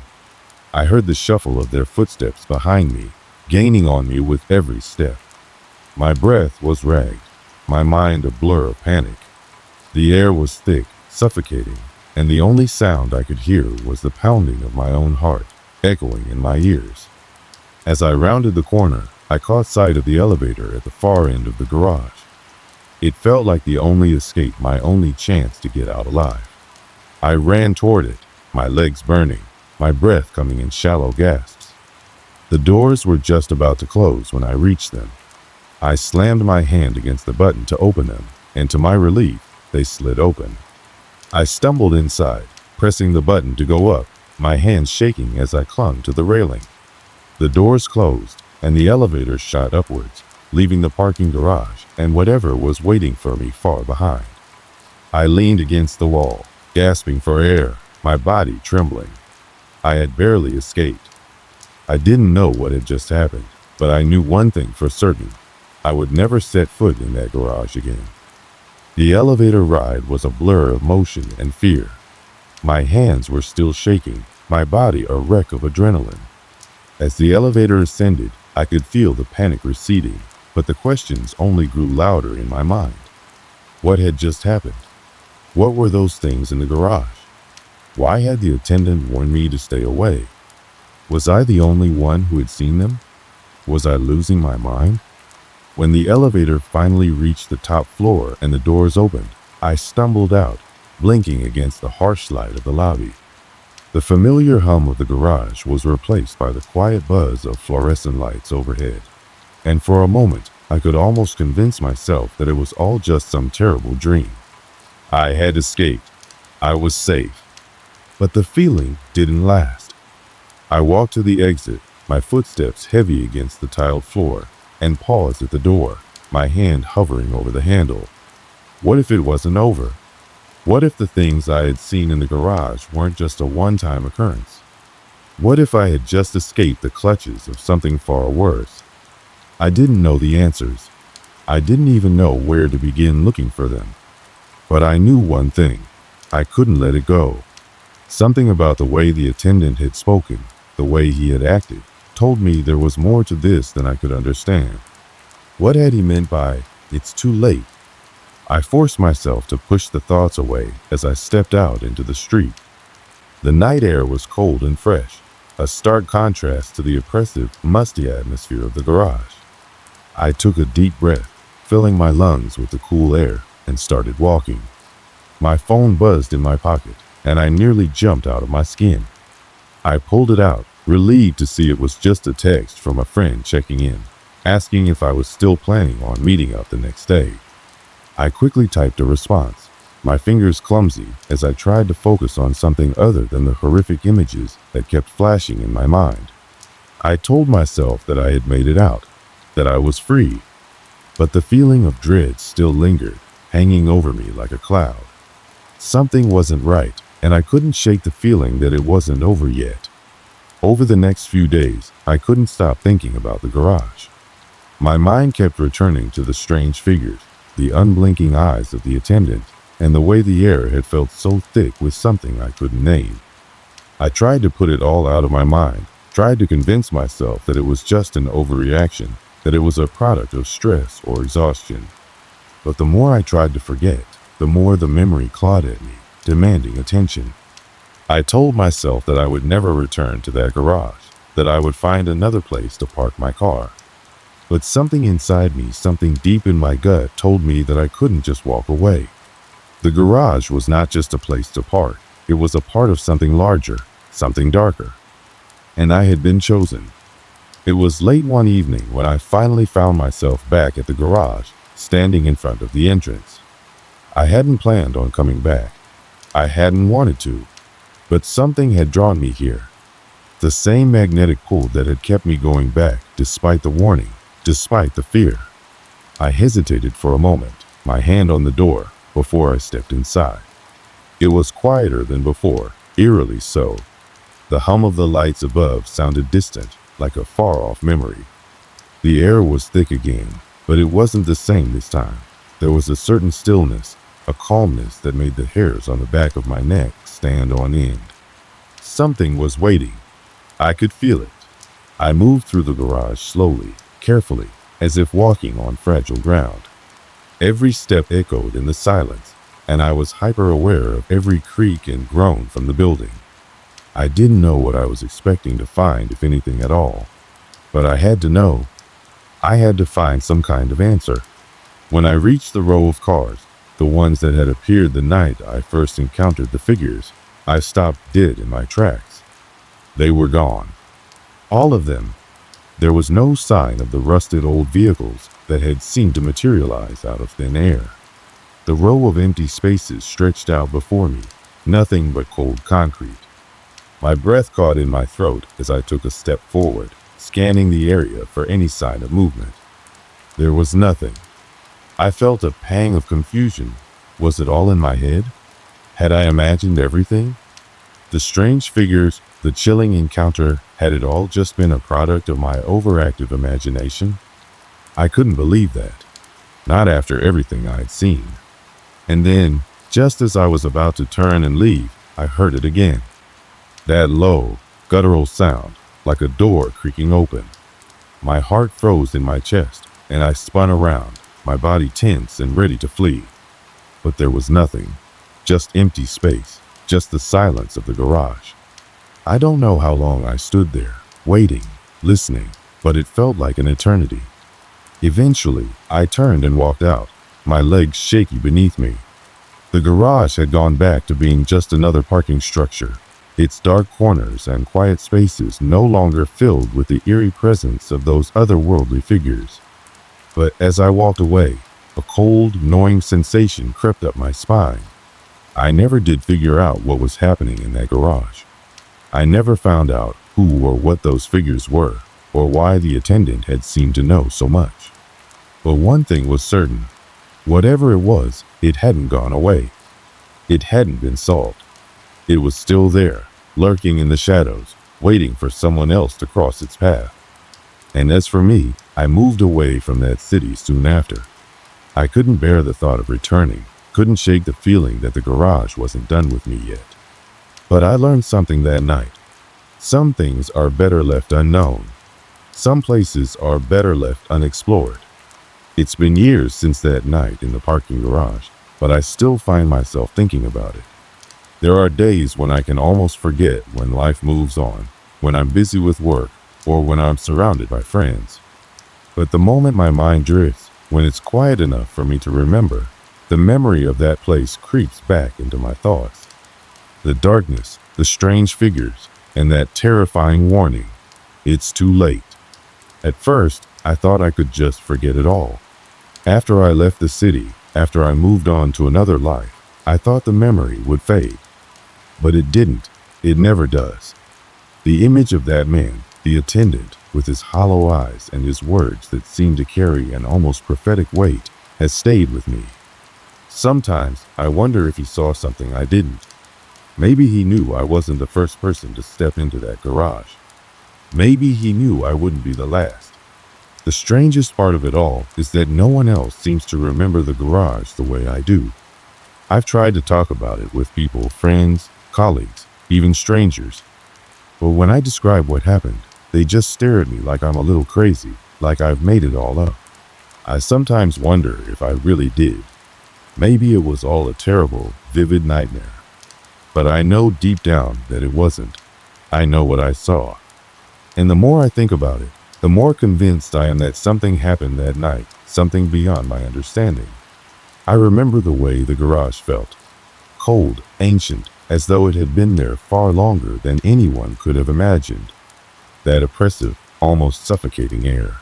I heard the shuffle of their footsteps behind me, gaining on me with every step. My breath was ragged, my mind a blur of panic. The air was thick, suffocating, and the only sound I could hear was the pounding of my own heart, echoing in my ears. As I rounded the corner, I caught sight of the elevator at the far end of the garage. It felt like the only escape, my only chance to get out alive. I ran toward it, my legs burning, my breath coming in shallow gasps. The doors were just about to close when I reached them. I slammed my hand against the button to open them, and to my relief, they slid open. I stumbled inside, pressing the button to go up, my hands shaking as I clung to the railing. The doors closed, and the elevator shot upwards, leaving the parking garage and whatever was waiting for me far behind. I leaned against the wall, gasping for air, my body trembling. I had barely escaped. I didn't know what had just happened, but I knew one thing for certain. I would never set foot in that garage again. The elevator ride was a blur of motion and fear. My hands were still shaking, my body a wreck of adrenaline. As the elevator ascended, I could feel the panic receding, but the questions only grew louder in my mind. What had just happened? What were those things in the garage? Why had the attendant warned me to stay away? Was I the only one who had seen them? Was I losing my mind? When the elevator finally reached the top floor and the doors opened, I stumbled out, blinking against the harsh light of the lobby. The familiar hum of the garage was replaced by the quiet buzz of fluorescent lights overhead. And for a moment, I could almost convince myself that it was all just some terrible dream. I had escaped. I was safe. But the feeling didn't last. I walked to the exit, my footsteps heavy against the tiled floor, and paused at the door, my hand hovering over the handle. What if it wasn't over? What if the things I had seen in the garage weren't just a one-time occurrence? What if I had just escaped the clutches of something far worse? I didn't know the answers. I didn't even know where to begin looking for them. But I knew one thing. I couldn't let it go. Something about the way the attendant had spoken, the way he had acted, told me there was more to this than I could understand. What had he meant by, "It's too late"? I forced myself to push the thoughts away as I stepped out into the street. The night air was cold and fresh, a stark contrast to the oppressive, musty atmosphere of the garage. I took a deep breath, filling my lungs with the cool air, and started walking. My phone buzzed in my pocket, and I nearly jumped out of my skin. I pulled it out, relieved to see it was just a text from a friend checking in, asking if I was still planning on meeting up the next day. I quickly typed a response, my fingers clumsy as I tried to focus on something other than the horrific images that kept flashing in my mind. I told myself that I had made it out, that I was free, but the feeling of dread still lingered, hanging over me like a cloud. Something wasn't right, and I couldn't shake the feeling that it wasn't over yet. Over the next few days, I couldn't stop thinking about the garage. My mind kept returning to the strange figures, the unblinking eyes of the attendant, and the way the air had felt so thick with something I couldn't name. I tried to put it all out of my mind, tried to convince myself that it was just an overreaction, that it was a product of stress or exhaustion. But the more I tried to forget, the more the memory clawed at me, demanding attention. I told myself that I would never return to that garage, that I would find another place to park my car. But something inside me, something deep in my gut, told me that I couldn't just walk away. The garage was not just a place to park, it was a part of something larger, something darker. And I had been chosen. It was late one evening when I finally found myself back at the garage, standing in front of the entrance. I hadn't planned on coming back. I hadn't wanted to. But something had drawn me here. The same magnetic pull that had kept me going back, despite the warning, despite the fear. I hesitated for a moment, my hand on the door, before I stepped inside. It was quieter than before, eerily so. The hum of the lights above sounded distant, like a far-off memory. The air was thick again, but it wasn't the same this time. There was a certain stillness, a calmness that made the hairs on the back of my neck stand on end. Something was waiting. I could feel it. I moved through the garage slowly, carefully, as if walking on fragile ground. Every step echoed in the silence, and I was hyper-aware of every creak and groan from the building. I didn't know what I was expecting to find, if anything at all. But I had to know. I had to find some kind of answer. When I reached the row of cars, the ones that had appeared the night I first encountered the figures, I stopped dead in my tracks. They were gone. All of them. There was no sign of the rusted old vehicles that had seemed to materialize out of thin air. The row of empty spaces stretched out before me, nothing but cold concrete. My breath caught in my throat as I took a step forward, scanning the area for any sign of movement. There was nothing. I felt a pang of confusion. Was it all in my head? Had I imagined everything? The strange figures, the chilling encounter, had it all just been a product of my overactive imagination? I couldn't believe that. Not after everything I had seen. And then, just as I was about to turn and leave, I heard it again. That low, guttural sound, like a door creaking open. My heart froze in my chest, and I spun around, my body tense and ready to flee. But there was nothing. Just empty space, just the silence of the garage. I don't know how long I stood there, waiting, listening, but it felt like an eternity. Eventually, I turned and walked out, my legs shaky beneath me. The garage had gone back to being just another parking structure, its dark corners and quiet spaces no longer filled with the eerie presence of those otherworldly figures. But as I walked away, a cold, gnawing sensation crept up my spine. I never did figure out what was happening in that garage. I never found out who or what those figures were, or why the attendant had seemed to know so much. But one thing was certain. Whatever it was, it hadn't gone away. It hadn't been solved. It was still there, lurking in the shadows, waiting for someone else to cross its path. And as for me, I moved away from that city soon after. I couldn't bear the thought of returning, couldn't shake the feeling that the garage wasn't done with me yet. But I learned something that night. Some things are better left unknown. Some places are better left unexplored. It's been years since that night in the parking garage, but I still find myself thinking about it. There are days when I can almost forget when life moves on, when I'm busy with work, or when I'm surrounded by friends. But the moment my mind drifts, when it's quiet enough for me to remember, The memory of that place creeps back into my thoughts. The darkness, the strange figures, and that terrifying warning. It's too late. At first, I thought I could just forget it all. After I left the city, after I moved on to another life, I thought the memory would fade. But it didn't. It never does. The image of that man, the attendant, with his hollow eyes and his words that seemed to carry an almost prophetic weight, has stayed with me. Sometimes I wonder if he saw something I didn't. Maybe he knew I wasn't the first person to step into that garage. Maybe he knew I wouldn't be the last. The strangest part of it all is that no one else seems to remember the garage the way I do. I've tried to talk about it with people, friends, colleagues, even strangers. But when I describe what happened, they just stare at me like I'm a little crazy, like I've made it all up. I sometimes wonder if I really did. Maybe it was all a terrible, vivid nightmare. But I know deep down that it wasn't. I know what I saw. And the more I think about it, the more convinced I am that something happened that night, something beyond my understanding. I remember the way the garage felt. Cold, ancient, as though it had been there far longer than anyone could have imagined. That oppressive, almost suffocating air.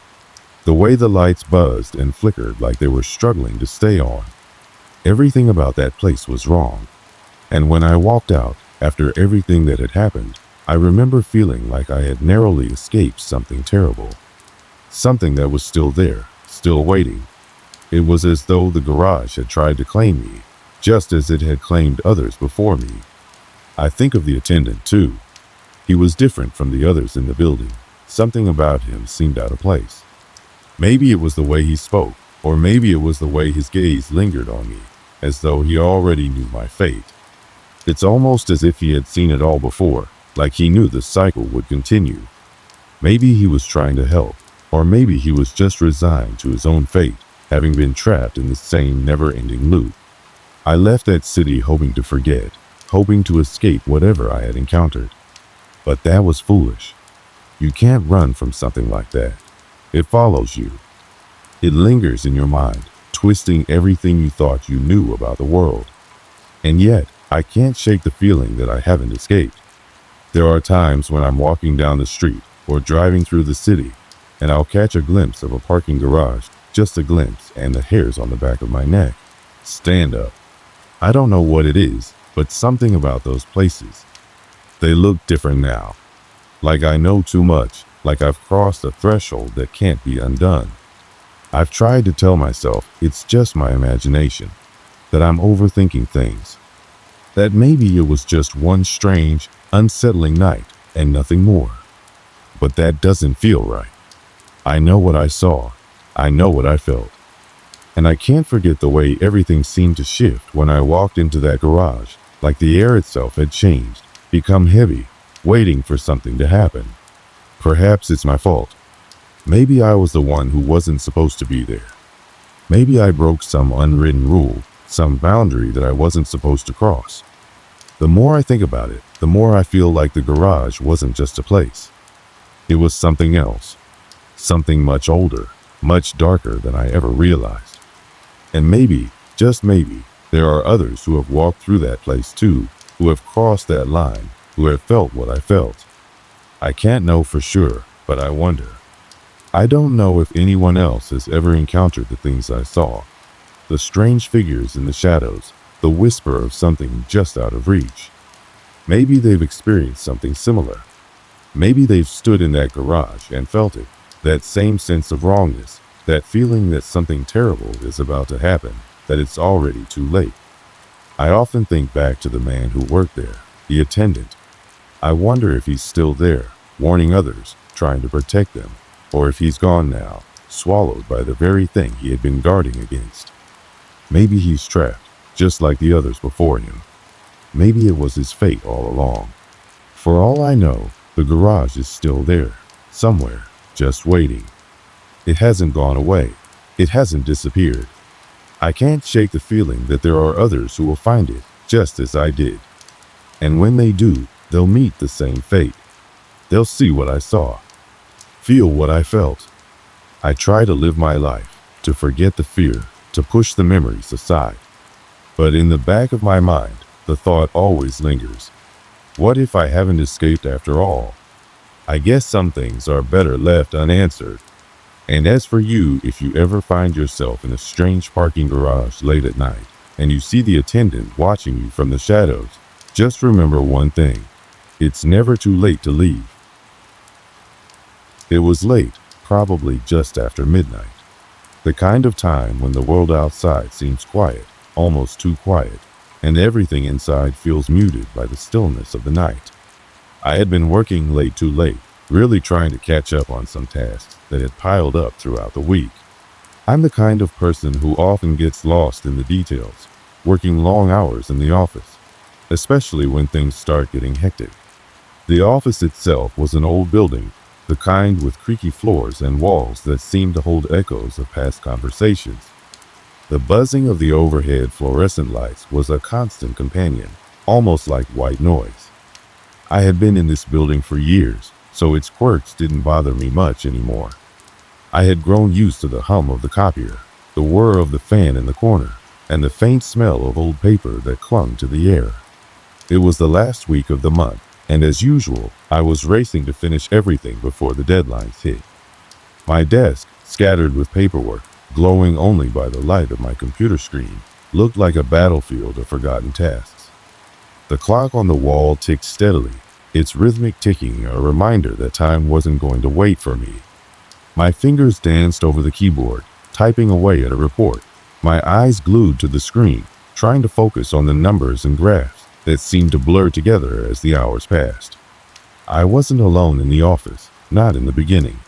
The way the lights buzzed and flickered like they were struggling to stay on. Everything about that place was wrong. And when I walked out, after everything that had happened, I remember feeling like I had narrowly escaped something terrible. Something that was still there, still waiting. It was as though the garage had tried to claim me, just as it had claimed others before me. I think of the attendant, too. He was different from the others in the building. Something about him seemed out of place. Maybe it was the way he spoke, or maybe it was the way his gaze lingered on me, as though he already knew my fate. It's almost as if he had seen it all before, like he knew the cycle would continue. Maybe he was trying to help, or maybe he was just resigned to his own fate, having been trapped in the same never-ending loop. I left that city hoping to forget, hoping to escape whatever I had encountered. But that was foolish. You can't run from something like that. It follows you. It lingers in your mind, twisting everything you thought you knew about the world. And yet, I can't shake the feeling that I haven't escaped. There are times when I'm walking down the street or driving through the city, and I'll catch a glimpse of a parking garage, just a glimpse, and the hairs on the back of my neck stand up. I don't know what it is, but something about those places. They look different now. Like I know too much, like I've crossed a threshold that can't be undone. I've tried to tell myself it's just my imagination, that I'm overthinking things, that maybe it was just one strange, unsettling night and nothing more. But that doesn't feel right. I know what I saw. I know what I felt. And I can't forget the way everything seemed to shift when I walked into that garage, like the air itself had changed, become heavy, waiting for something to happen. Perhaps it's my fault. Maybe I was the one who wasn't supposed to be there. Maybe I broke some unwritten rule, some boundary that I wasn't supposed to cross. The more I think about it, the more I feel like the garage wasn't just a place. It was something else. Something much older, much darker than I ever realized. And maybe, just maybe, there are others who have walked through that place too, who have crossed that line, who have felt what I felt. I can't know for sure, but I wonder. I don't know if anyone else has ever encountered the things I saw. The strange figures in the shadows, the whisper of something just out of reach. Maybe they've experienced something similar. Maybe they've stood in that garage and felt it, that same sense of wrongness, that feeling that something terrible is about to happen, that it's already too late. I often think back to the man who worked there, the attendant. I wonder if he's still there, warning others, trying to protect them, or if he's gone now, swallowed by the very thing he had been guarding against. Maybe he's trapped, just like the others before him. Maybe it was his fate all along. For all I know, the garage is still there, somewhere, just waiting. It hasn't gone away. It hasn't disappeared. I can't shake the feeling that there are others who will find it, just as I did. And when they do, they'll meet the same fate. They'll see what I saw, feel what I felt. I try to live my life, to forget the fear, to push the memories aside. But in the back of my mind, the thought always lingers. What if I haven't escaped after all? I guess some things are better left unanswered. And as for you, if you ever find yourself in a strange parking garage late at night, and you see the attendant watching you from the shadows, just remember one thing. It's never too late to leave. It was late, probably just after midnight. The kind of time when the world outside seems quiet, almost too quiet, and everything inside feels muted by the stillness of the night. I had been working late too late, really trying to catch up on some tasks that had piled up throughout the week. I'm the kind of person who often gets lost in the details, working long hours in the office, especially when things start getting hectic. The office itself was an old building, the kind with creaky floors and walls that seemed to hold echoes of past conversations. The buzzing of the overhead fluorescent lights was a constant companion, almost like white noise. I had been in this building for years, so its quirks didn't bother me much anymore. I had grown used to the hum of the copier, the whir of the fan in the corner, and the faint smell of old paper that clung to the air. It was the last week of the month, and as usual, I was racing to finish everything before the deadlines hit. My desk, scattered with paperwork, glowing only by the light of my computer screen, looked like a battlefield of forgotten tasks. The clock on the wall ticked steadily, its rhythmic ticking a reminder that time wasn't going to wait for me. My fingers danced over the keyboard, typing away at a report, my eyes glued to the screen, trying to focus on the numbers and graphs that seemed to blur together as the hours passed. I wasn't alone in the office, not in the beginning.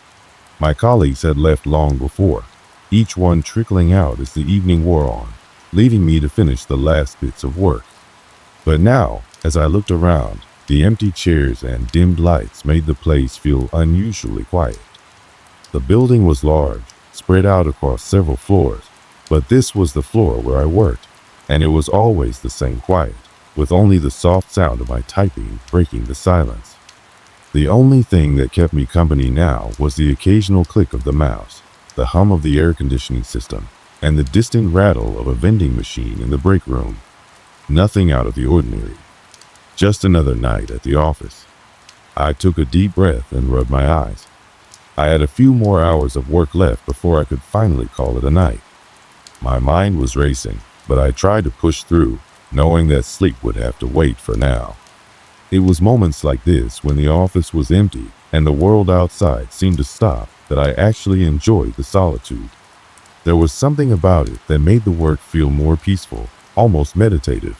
My colleagues had left long before, each one trickling out as the evening wore on, leaving me to finish the last bits of work. But now, as I looked around, the empty chairs and dimmed lights made the place feel unusually quiet. The building was large, spread out across several floors, but this was the floor where I worked, and it was always the same quiet, with only the soft sound of my typing breaking the silence. The only thing that kept me company now was the occasional click of the mouse, the hum of the air conditioning system, and the distant rattle of a vending machine in the break room. Nothing out of the ordinary. Just another night at the office. I took a deep breath and rubbed my eyes. I had a few more hours of work left before I could finally call it a night. My mind was racing, but I tried to push through, knowing that sleep would have to wait for now. It was moments like this, when the office was empty and the world outside seemed to stop, that I actually enjoyed the solitude. There was something about it that made the work feel more peaceful, almost meditative.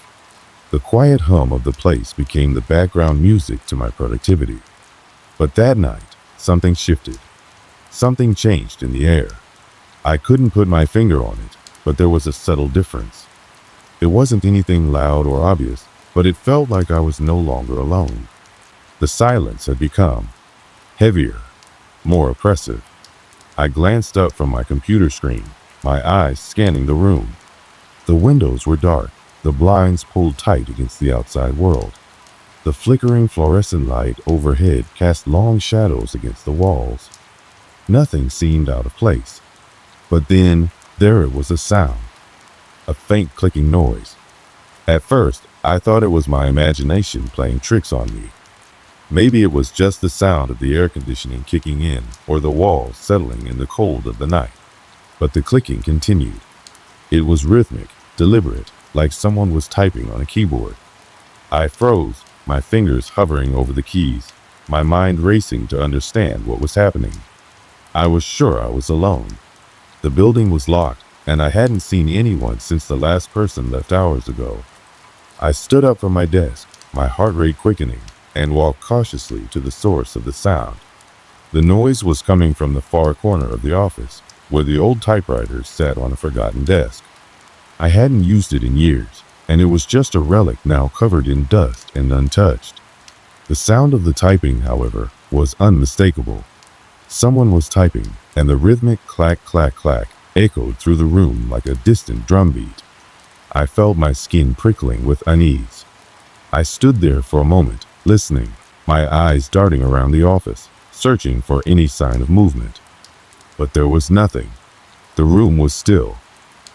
The quiet hum of the place became the background music to my productivity. But that night, something shifted. Something changed in the air. I couldn't put my finger on it, but there was a subtle difference. It wasn't anything loud or obvious, but it felt like I was no longer alone. The silence had become heavier, more oppressive. I glanced up from my computer screen, my eyes scanning the room. The windows were dark, the blinds pulled tight against the outside world. The flickering fluorescent light overhead cast long shadows against the walls. Nothing seemed out of place. But then, there it was, a sound. A faint clicking noise. At first, I thought it was my imagination playing tricks on me. Maybe it was just the sound of the air conditioning kicking in, or the walls settling in the cold of the night. But the clicking continued. It was rhythmic, deliberate, like someone was typing on a keyboard. I froze, my fingers hovering over the keys, my mind racing to understand what was happening. I was sure I was alone. The building was locked, and I hadn't seen anyone since the last person left hours ago. I stood up from my desk, my heart rate quickening, and walked cautiously to the source of the sound. The noise was coming from the far corner of the office, where the old typewriter sat on a forgotten desk. I hadn't used it in years, and it was just a relic now covered in dust and untouched. The sound of the typing, however, was unmistakable. Someone was typing, and the rhythmic clack, clack, clack echoed through the room like a distant drumbeat. I felt my skin prickling with unease. I stood there for a moment, listening, my eyes darting around the office, searching for any sign of movement. But there was nothing. The room was still.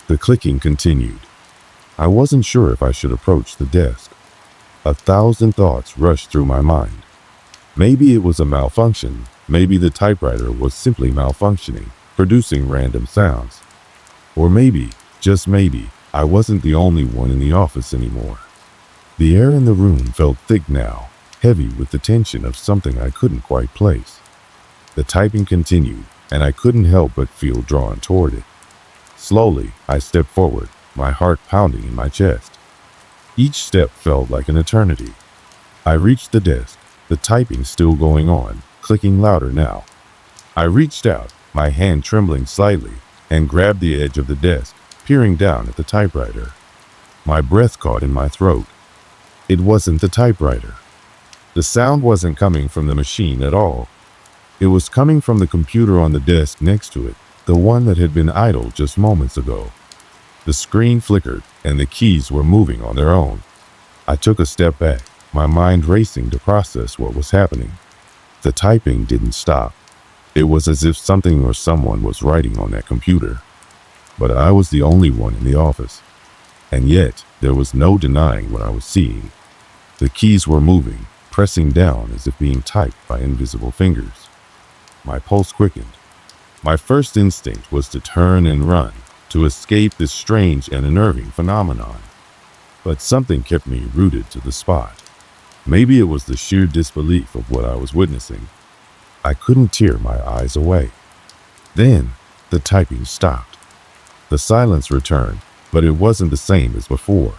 The clicking continued. I wasn't sure if I should approach the desk. A thousand thoughts rushed through my mind. Maybe it was a malfunction. Maybe the typewriter was simply malfunctioning, producing random sounds. Or maybe, just maybe, I wasn't the only one in the office anymore. The air in the room felt thick now, heavy with the tension of something I couldn't quite place. The typing continued, and I couldn't help but feel drawn toward it. Slowly, I stepped forward, my heart pounding in my chest. Each step felt like an eternity. I reached the desk, the typing still going on, clicking louder now. I reached out, my hand trembling slightly, and grabbed the edge of the desk, peering down at the typewriter. My breath caught in my throat. It wasn't the typewriter. The sound wasn't coming from the machine at all. It was coming from the computer on the desk next to it, the one that had been idle just moments ago. The screen flickered, and the keys were moving on their own. I took a step back, my mind racing to process what was happening. The typing didn't stop. It was as if something or someone was writing on that computer. But I was the only one in the office. And yet, there was no denying what I was seeing. The keys were moving, pressing down as if being typed by invisible fingers. My pulse quickened. My first instinct was to turn and run, to escape this strange and unnerving phenomenon. But something kept me rooted to the spot. Maybe it was the sheer disbelief of what I was witnessing. I couldn't tear my eyes away. Then, the typing stopped. The silence returned, but it wasn't the same as before.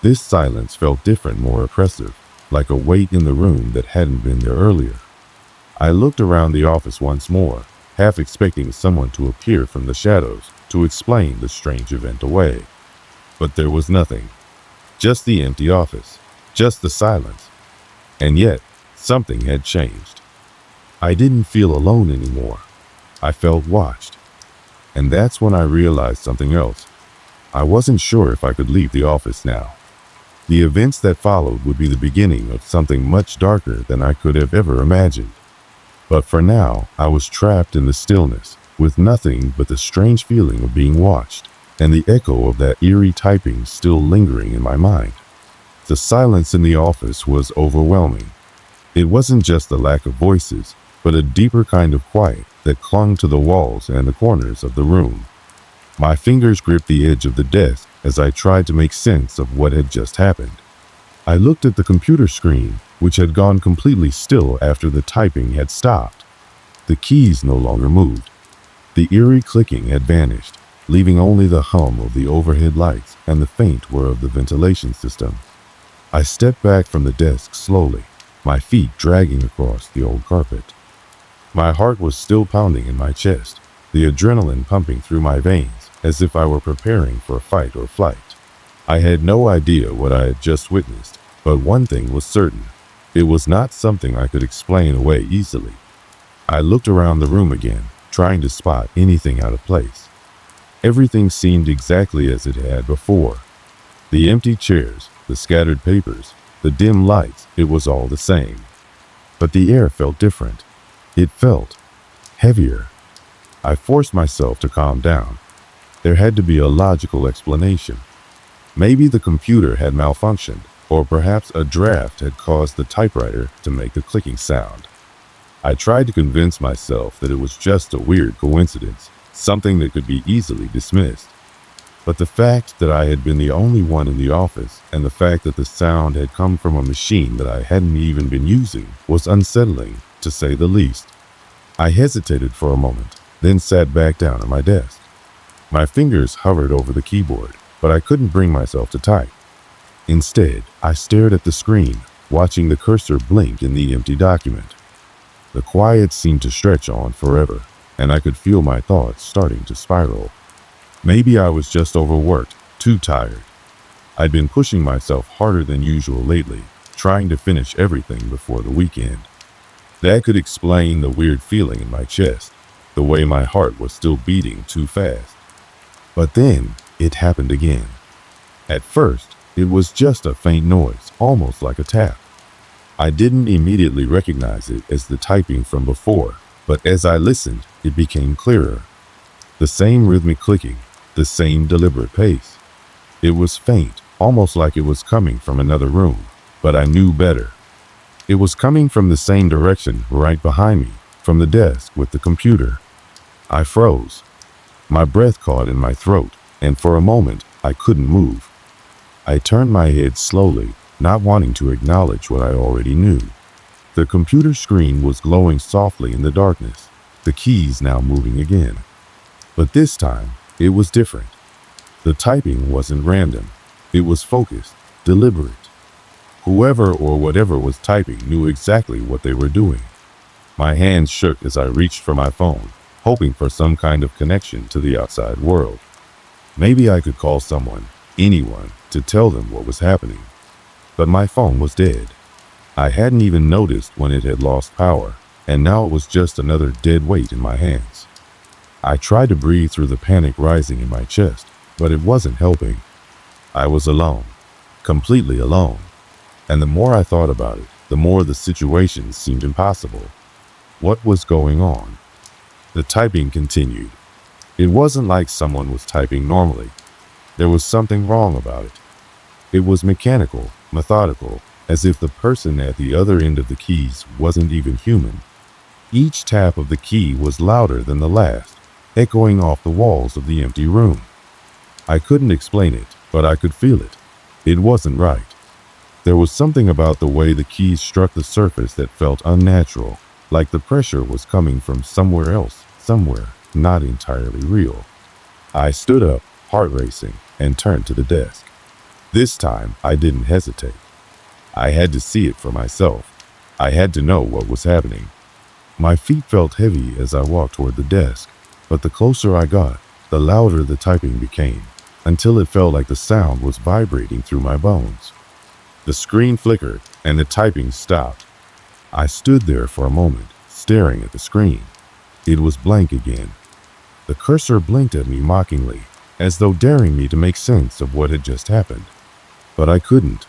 This silence felt different, more oppressive, like a weight in the room that hadn't been there earlier. I looked around the office once more, half expecting someone to appear from the shadows to explain the strange event away. But there was nothing. Just the empty office, just the silence. And yet, something had changed. I didn't feel alone anymore. I felt watched. And that's when I realized something else. I wasn't sure if I could leave the office now. The events that followed would be the beginning of something much darker than I could have ever imagined. But for now, I was trapped in the stillness, with nothing but the strange feeling of being watched, and the echo of that eerie typing still lingering in my mind. The silence in the office was overwhelming. It wasn't just the lack of voices, but a deeper kind of quiet that clung to the walls and the corners of the room. My fingers gripped the edge of the desk as I tried to make sense of what had just happened. I looked at the computer screen, which had gone completely still after the typing had stopped. The keys no longer moved. The eerie clicking had vanished, leaving only the hum of the overhead lights and the faint whir of the ventilation system. I stepped back from the desk slowly, my feet dragging across the old carpet. My heart was still pounding in my chest, the adrenaline pumping through my veins as if I were preparing for a fight or flight. I had no idea what I had just witnessed, but one thing was certain. It was not something I could explain away easily. I looked around the room again, trying to spot anything out of place. Everything seemed exactly as it had before. The empty chairs, the scattered papers, the dim lights, it was all the same. But the air felt different. It felt heavier. I forced myself to calm down. There had to be a logical explanation. Maybe the computer had malfunctioned, or perhaps a draft had caused the typewriter to make the clicking sound. I tried to convince myself that it was just a weird coincidence, something that could be easily dismissed. But the fact that I had been the only one in the office, and the fact that the sound had come from a machine that I hadn't even been using, was unsettling, to say the least. I hesitated for a moment, then sat back down at my desk. My fingers hovered over the keyboard, but I couldn't bring myself to type. Instead, I stared at the screen, watching the cursor blink in the empty document. The quiet seemed to stretch on forever, and I could feel my thoughts starting to spiral. Maybe I was just overworked, too tired. I'd been pushing myself harder than usual lately, trying to finish everything before the weekend. That could explain the weird feeling in my chest, the way my heart was still beating too fast. But then, it happened again. At first, it was just a faint noise, almost like a tap. I didn't immediately recognize it as the typing from before, but as I listened, it became clearer. The same rhythmic clicking, the same deliberate pace. It was faint, almost like it was coming from another room, but I knew better. It was coming from the same direction right behind me, from the desk with the computer. I froze. My breath caught in my throat, and for a moment, I couldn't move. I turned my head slowly, not wanting to acknowledge what I already knew. The computer screen was glowing softly in the darkness, the keys now moving again. But this time, it was different. The typing wasn't random. It was focused, deliberate. Whoever or whatever was typing knew exactly what they were doing. My hands shook as I reached for my phone, hoping for some kind of connection to the outside world. Maybe I could call someone, anyone, to tell them what was happening. But my phone was dead. I hadn't even noticed when it had lost power, and now it was just another dead weight in my hands. I tried to breathe through the panic rising in my chest, but it wasn't helping. I was alone, completely alone. And the more I thought about it, the more the situation seemed impossible. What was going on? The typing continued. It wasn't like someone was typing normally. There was something wrong about it. It was mechanical, methodical, as if the person at the other end of the keys wasn't even human. Each tap of the key was louder than the last, echoing off the walls of the empty room. I couldn't explain it, but I could feel it. It wasn't right. There was something about the way the keys struck the surface that felt unnatural, like the pressure was coming from somewhere else, somewhere not entirely real. I stood up, heart racing, and turned to the desk. This time, I didn't hesitate. I had to see it for myself. I had to know what was happening. My feet felt heavy as I walked toward the desk, but the closer I got, the louder the typing became, until it felt like the sound was vibrating through my bones. The screen flickered, and the typing stopped. I stood there for a moment, staring at the screen. It was blank again. The cursor blinked at me mockingly, as though daring me to make sense of what had just happened. But I couldn't.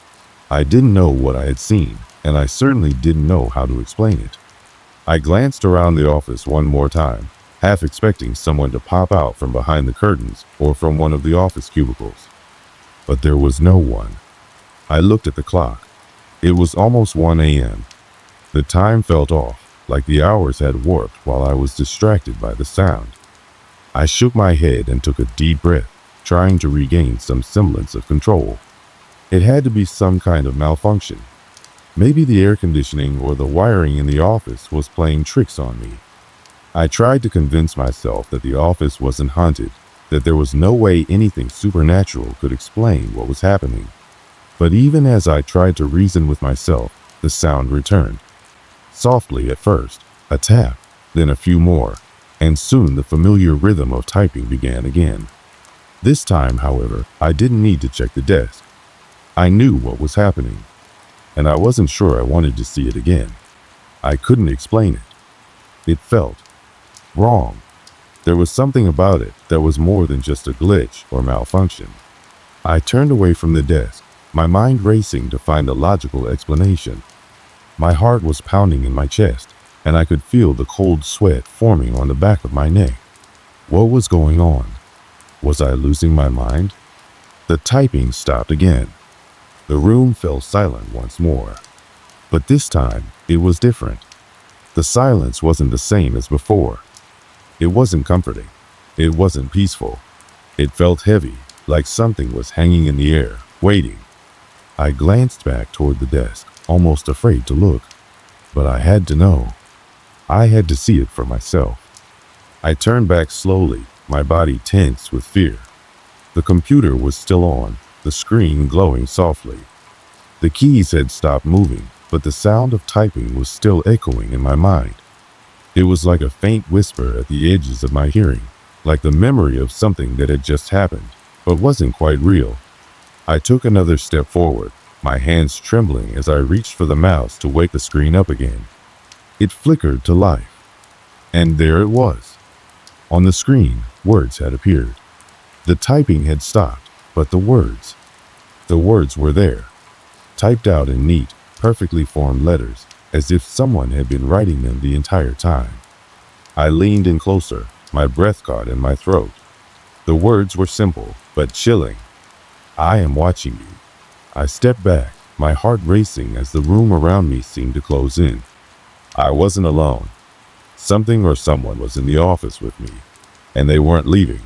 I didn't know what I had seen, and I certainly didn't know how to explain it. I glanced around the office one more time, half expecting someone to pop out from behind the curtains or from one of the office cubicles. But there was no one. I looked at the clock. It was almost 1 a.m. The time felt off, like the hours had warped while I was distracted by the sound. I shook my head and took a deep breath, trying to regain some semblance of control. It had to be some kind of malfunction. Maybe the air conditioning or the wiring in the office was playing tricks on me. I tried to convince myself that the office wasn't haunted, that there was no way anything supernatural could explain what was happening. But even as I tried to reason with myself, the sound returned. Softly at first, a tap, then a few more, and soon the familiar rhythm of typing began again. This time, however, I didn't need to check the desk. I knew what was happening, and I wasn't sure I wanted to see it again. I couldn't explain it. It felt wrong. There was something about it that was more than just a glitch or malfunction. I turned away from the desk, my mind racing to find a logical explanation. My heart was pounding in my chest, and I could feel the cold sweat forming on the back of my neck. What was going on? Was I losing my mind? The typing stopped again. The room fell silent once more. But this time, it was different. The silence wasn't the same as before. It wasn't comforting. It wasn't peaceful. It felt heavy, like something was hanging in the air, waiting. I glanced back toward the desk, almost afraid to look. But I had to know. I had to see it for myself. I turned back slowly, my body tense with fear. The computer was still on, the screen glowing softly. The keys had stopped moving, but the sound of typing was still echoing in my mind. It was like a faint whisper at the edges of my hearing, like the memory of something that had just happened, but wasn't quite real. I took another step forward, my hands trembling as I reached for the mouse to wake the screen up again. It flickered to life. And there it was. On the screen, words had appeared. The typing had stopped, but the words were there, typed out in neat, perfectly formed letters, as if someone had been writing them the entire time. I leaned in closer, my breath caught in my throat. The words were simple, but chilling. I am watching you. I stepped back, my heart racing as the room around me seemed to close in. I wasn't alone. Something or someone was in the office with me, and they weren't leaving.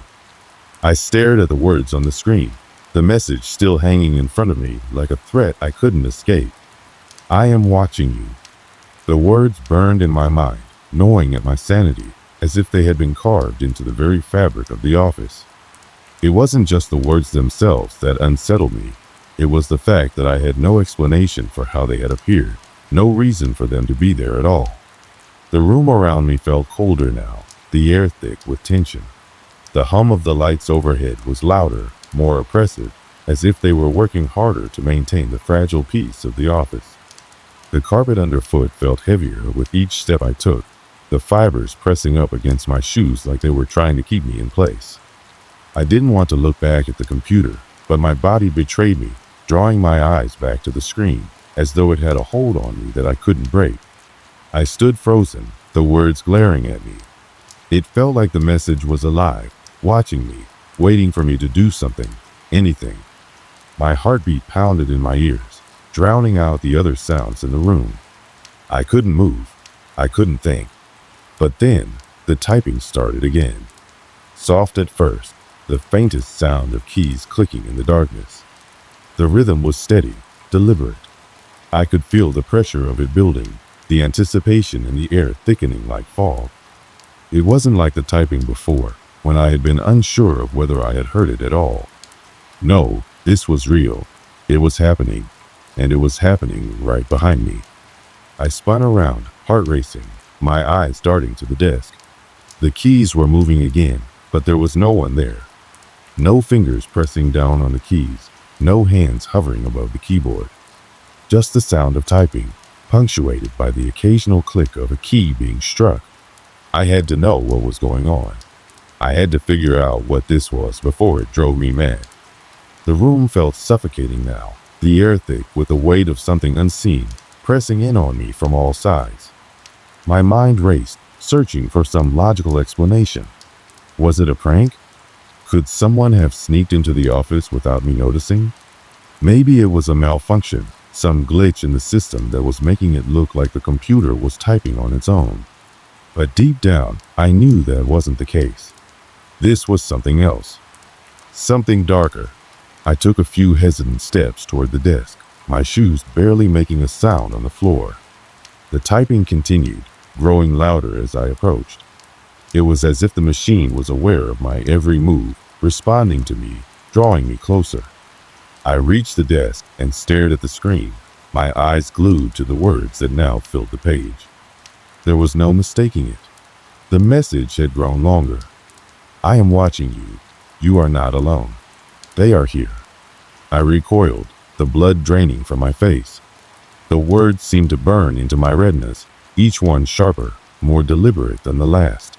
I stared at the words on the screen, the message still hanging in front of me like a threat I couldn't escape. I am watching you. The words burned in my mind, gnawing at my sanity, as if they had been carved into the very fabric of the office. It wasn't just the words themselves that unsettled me. It was the fact that I had no explanation for how they had appeared, no reason for them to be there at all. The room around me felt colder now, the air thick with tension. The hum of the lights overhead was louder, more oppressive, as if they were working harder to maintain the fragile peace of the office. The carpet underfoot felt heavier with each step I took, the fibers pressing up against my shoes like they were trying to keep me in place. I didn't want to look back at the computer, but my body betrayed me, drawing my eyes back to the screen, as though it had a hold on me that I couldn't break. I stood frozen, the words glaring at me. It felt like the message was alive, watching me, waiting for me to do something, anything. My heartbeat pounded in my ears, drowning out the other sounds in the room. I couldn't move. I couldn't think. But then, the typing started again. Soft at first, the faintest sound of keys clicking in the darkness. The rhythm was steady, deliberate. I could feel the pressure of it building, the anticipation in the air thickening like fog. It wasn't like the typing before, when I had been unsure of whether I had heard it at all. No, this was real. It was happening, and it was happening right behind me. I spun around, heart racing, my eyes darting to the desk. The keys were moving again, but there was no one there. No fingers pressing down on the keys, no hands hovering above the keyboard. Just the sound of typing, punctuated by the occasional click of a key being struck. I had to know what was going on. I had to figure out what this was before it drove me mad. The room felt suffocating now, the air thick with the weight of something unseen, pressing in on me from all sides. My mind raced, searching for some logical explanation. Was it a prank? Could someone have sneaked into the office without me noticing? Maybe it was a malfunction, some glitch in the system that was making it look like the computer was typing on its own. But deep down, I knew that wasn't the case. This was something else. Something darker. I took a few hesitant steps toward the desk, my shoes barely making a sound on the floor. The typing continued, growing louder as I approached. It was as if the machine was aware of my every move, responding to me, drawing me closer. I reached the desk and stared at the screen, my eyes glued to the words that now filled the page. There was no mistaking it. The message had grown longer. I am watching you. You are not alone. They are here. I recoiled, the blood draining from my face. The words seemed to burn into my retinas, each one sharper, more deliberate than the last.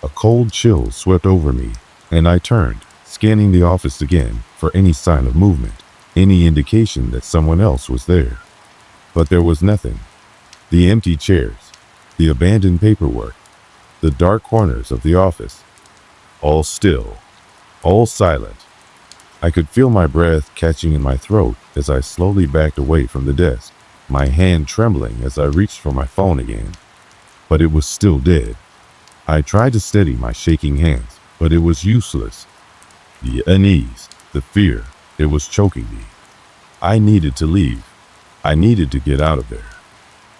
A cold chill swept over me, and I turned, scanning the office again for any sign of movement, any indication that someone else was there. But there was nothing. The empty chairs, the abandoned paperwork, the dark corners of the office. All still, all silent. I could feel my breath catching in my throat as I slowly backed away from the desk, my hand trembling as I reached for my phone again. But it was still dead. I tried to steady my shaking hands, but it was useless. The unease, the fear, it was choking me. I needed to leave. I needed to get out of there.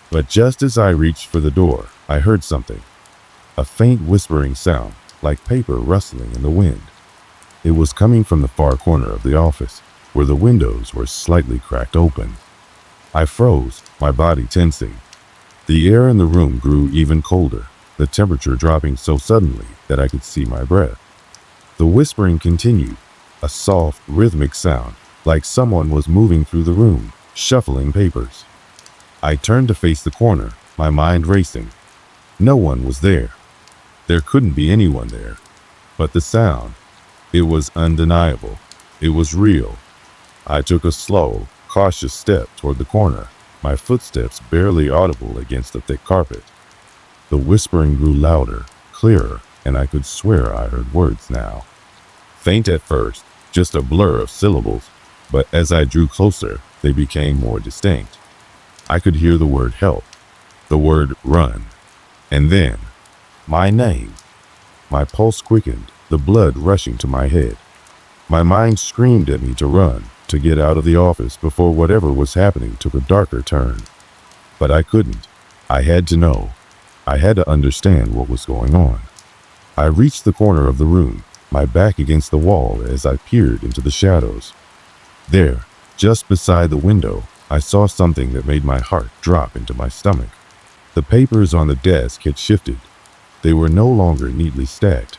But just as I reached for the door, I heard something. A faint whispering sound, like paper rustling in the wind. It was coming from the far corner of the office, where the windows were slightly cracked open. I froze, my body tensing. The air in the room grew even colder, the temperature dropping so suddenly that I could see my breath. The whispering continued, a soft, rhythmic sound, like someone was moving through the room, shuffling papers. I turned to face the corner, my mind racing. No one was there. There couldn't be anyone there. But the sound, it was undeniable. It was real. I took a slow, cautious step toward the corner, my footsteps barely audible against the thick carpet. The whispering grew louder, clearer, and I could swear I heard words now. Faint at first, just a blur of syllables, but as I drew closer, they became more distinct. I could hear the word help, the word run, and then my name. My pulse quickened, the blood rushing to my head. My mind screamed at me to run, to get out of the office before whatever was happening took a darker turn. But I couldn't. I had to know. I had to understand what was going on. I reached the corner of the room, my back against the wall as I peered into the shadows. There, just beside the window, I saw something that made my heart drop into my stomach. The papers on the desk had shifted. They were no longer neatly stacked.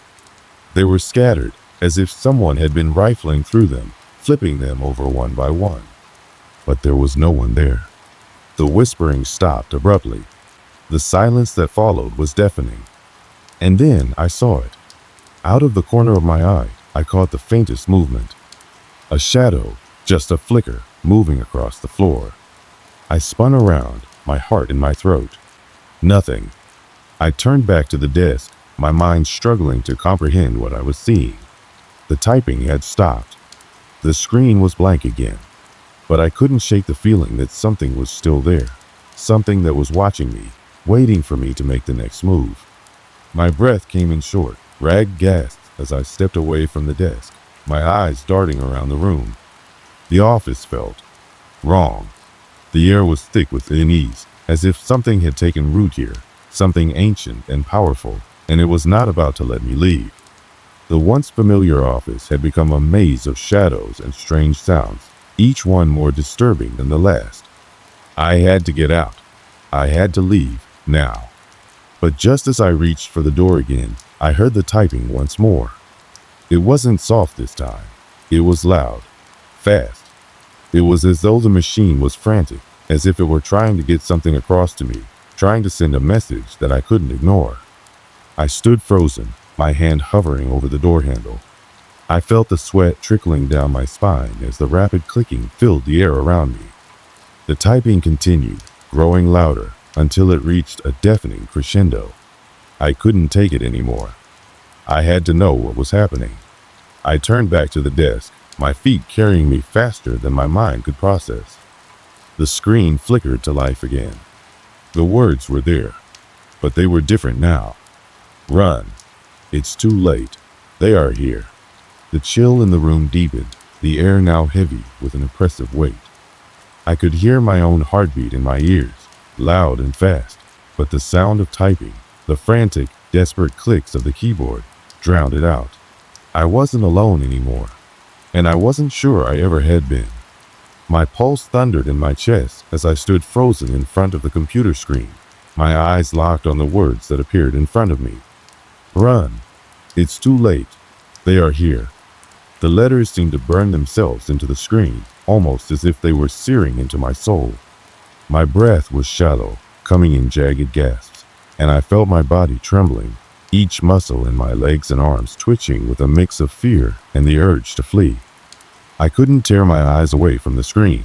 They were scattered, as if someone had been rifling through them, flipping them over one by one. But there was no one there. The whispering stopped abruptly. The silence that followed was deafening. And then I saw it. Out of the corner of my eye, I caught the faintest movement. A shadow, just a flicker, moving across the floor. I spun around, my heart in my throat. Nothing. I turned back to the desk, my mind struggling to comprehend what I was seeing. The typing had stopped. The screen was blank again. But I couldn't shake the feeling that something was still there. Something that was watching me, waiting for me to make the next move. My breath came in short, ragged gasps as I stepped away from the desk, my eyes darting around the room. The office felt wrong. The air was thick with unease, as if something had taken root here, something ancient and powerful, and it was not about to let me leave. The once familiar office had become a maze of shadows and strange sounds, each one more disturbing than the last. I had to get out. I had to leave, now. But just as I reached for the door again, I heard the typing once more. It wasn't soft this time. It was loud, fast. It was as though the machine was frantic, as if it were trying to get something across to me, trying to send a message that I couldn't ignore. I stood frozen, my hand hovering over the door handle. I felt the sweat trickling down my spine as the rapid clicking filled the air around me. The typing continued, growing louder, until it reached a deafening crescendo. I couldn't take it anymore. I had to know what was happening. I turned back to the desk, my feet carrying me faster than my mind could process. The screen flickered to life again. The words were there, but they were different now. Run. It's too late. They are here. The chill in the room deepened, the air now heavy with an oppressive weight. I could hear my own heartbeat in my ears, loud and fast, but the sound of typing, the frantic, desperate clicks of the keyboard, drowned it out. I wasn't alone anymore, and I wasn't sure I ever had been. My pulse thundered in my chest as I stood frozen in front of the computer screen, my eyes locked on the words that appeared in front of me. Run. It's too late. They are here. The letters seemed to burn themselves into the screen, almost as if they were searing into my soul. My breath was shallow, coming in jagged gasps, and I felt my body trembling, each muscle in my legs and arms twitching with a mix of fear and the urge to flee. I couldn't tear my eyes away from the screen.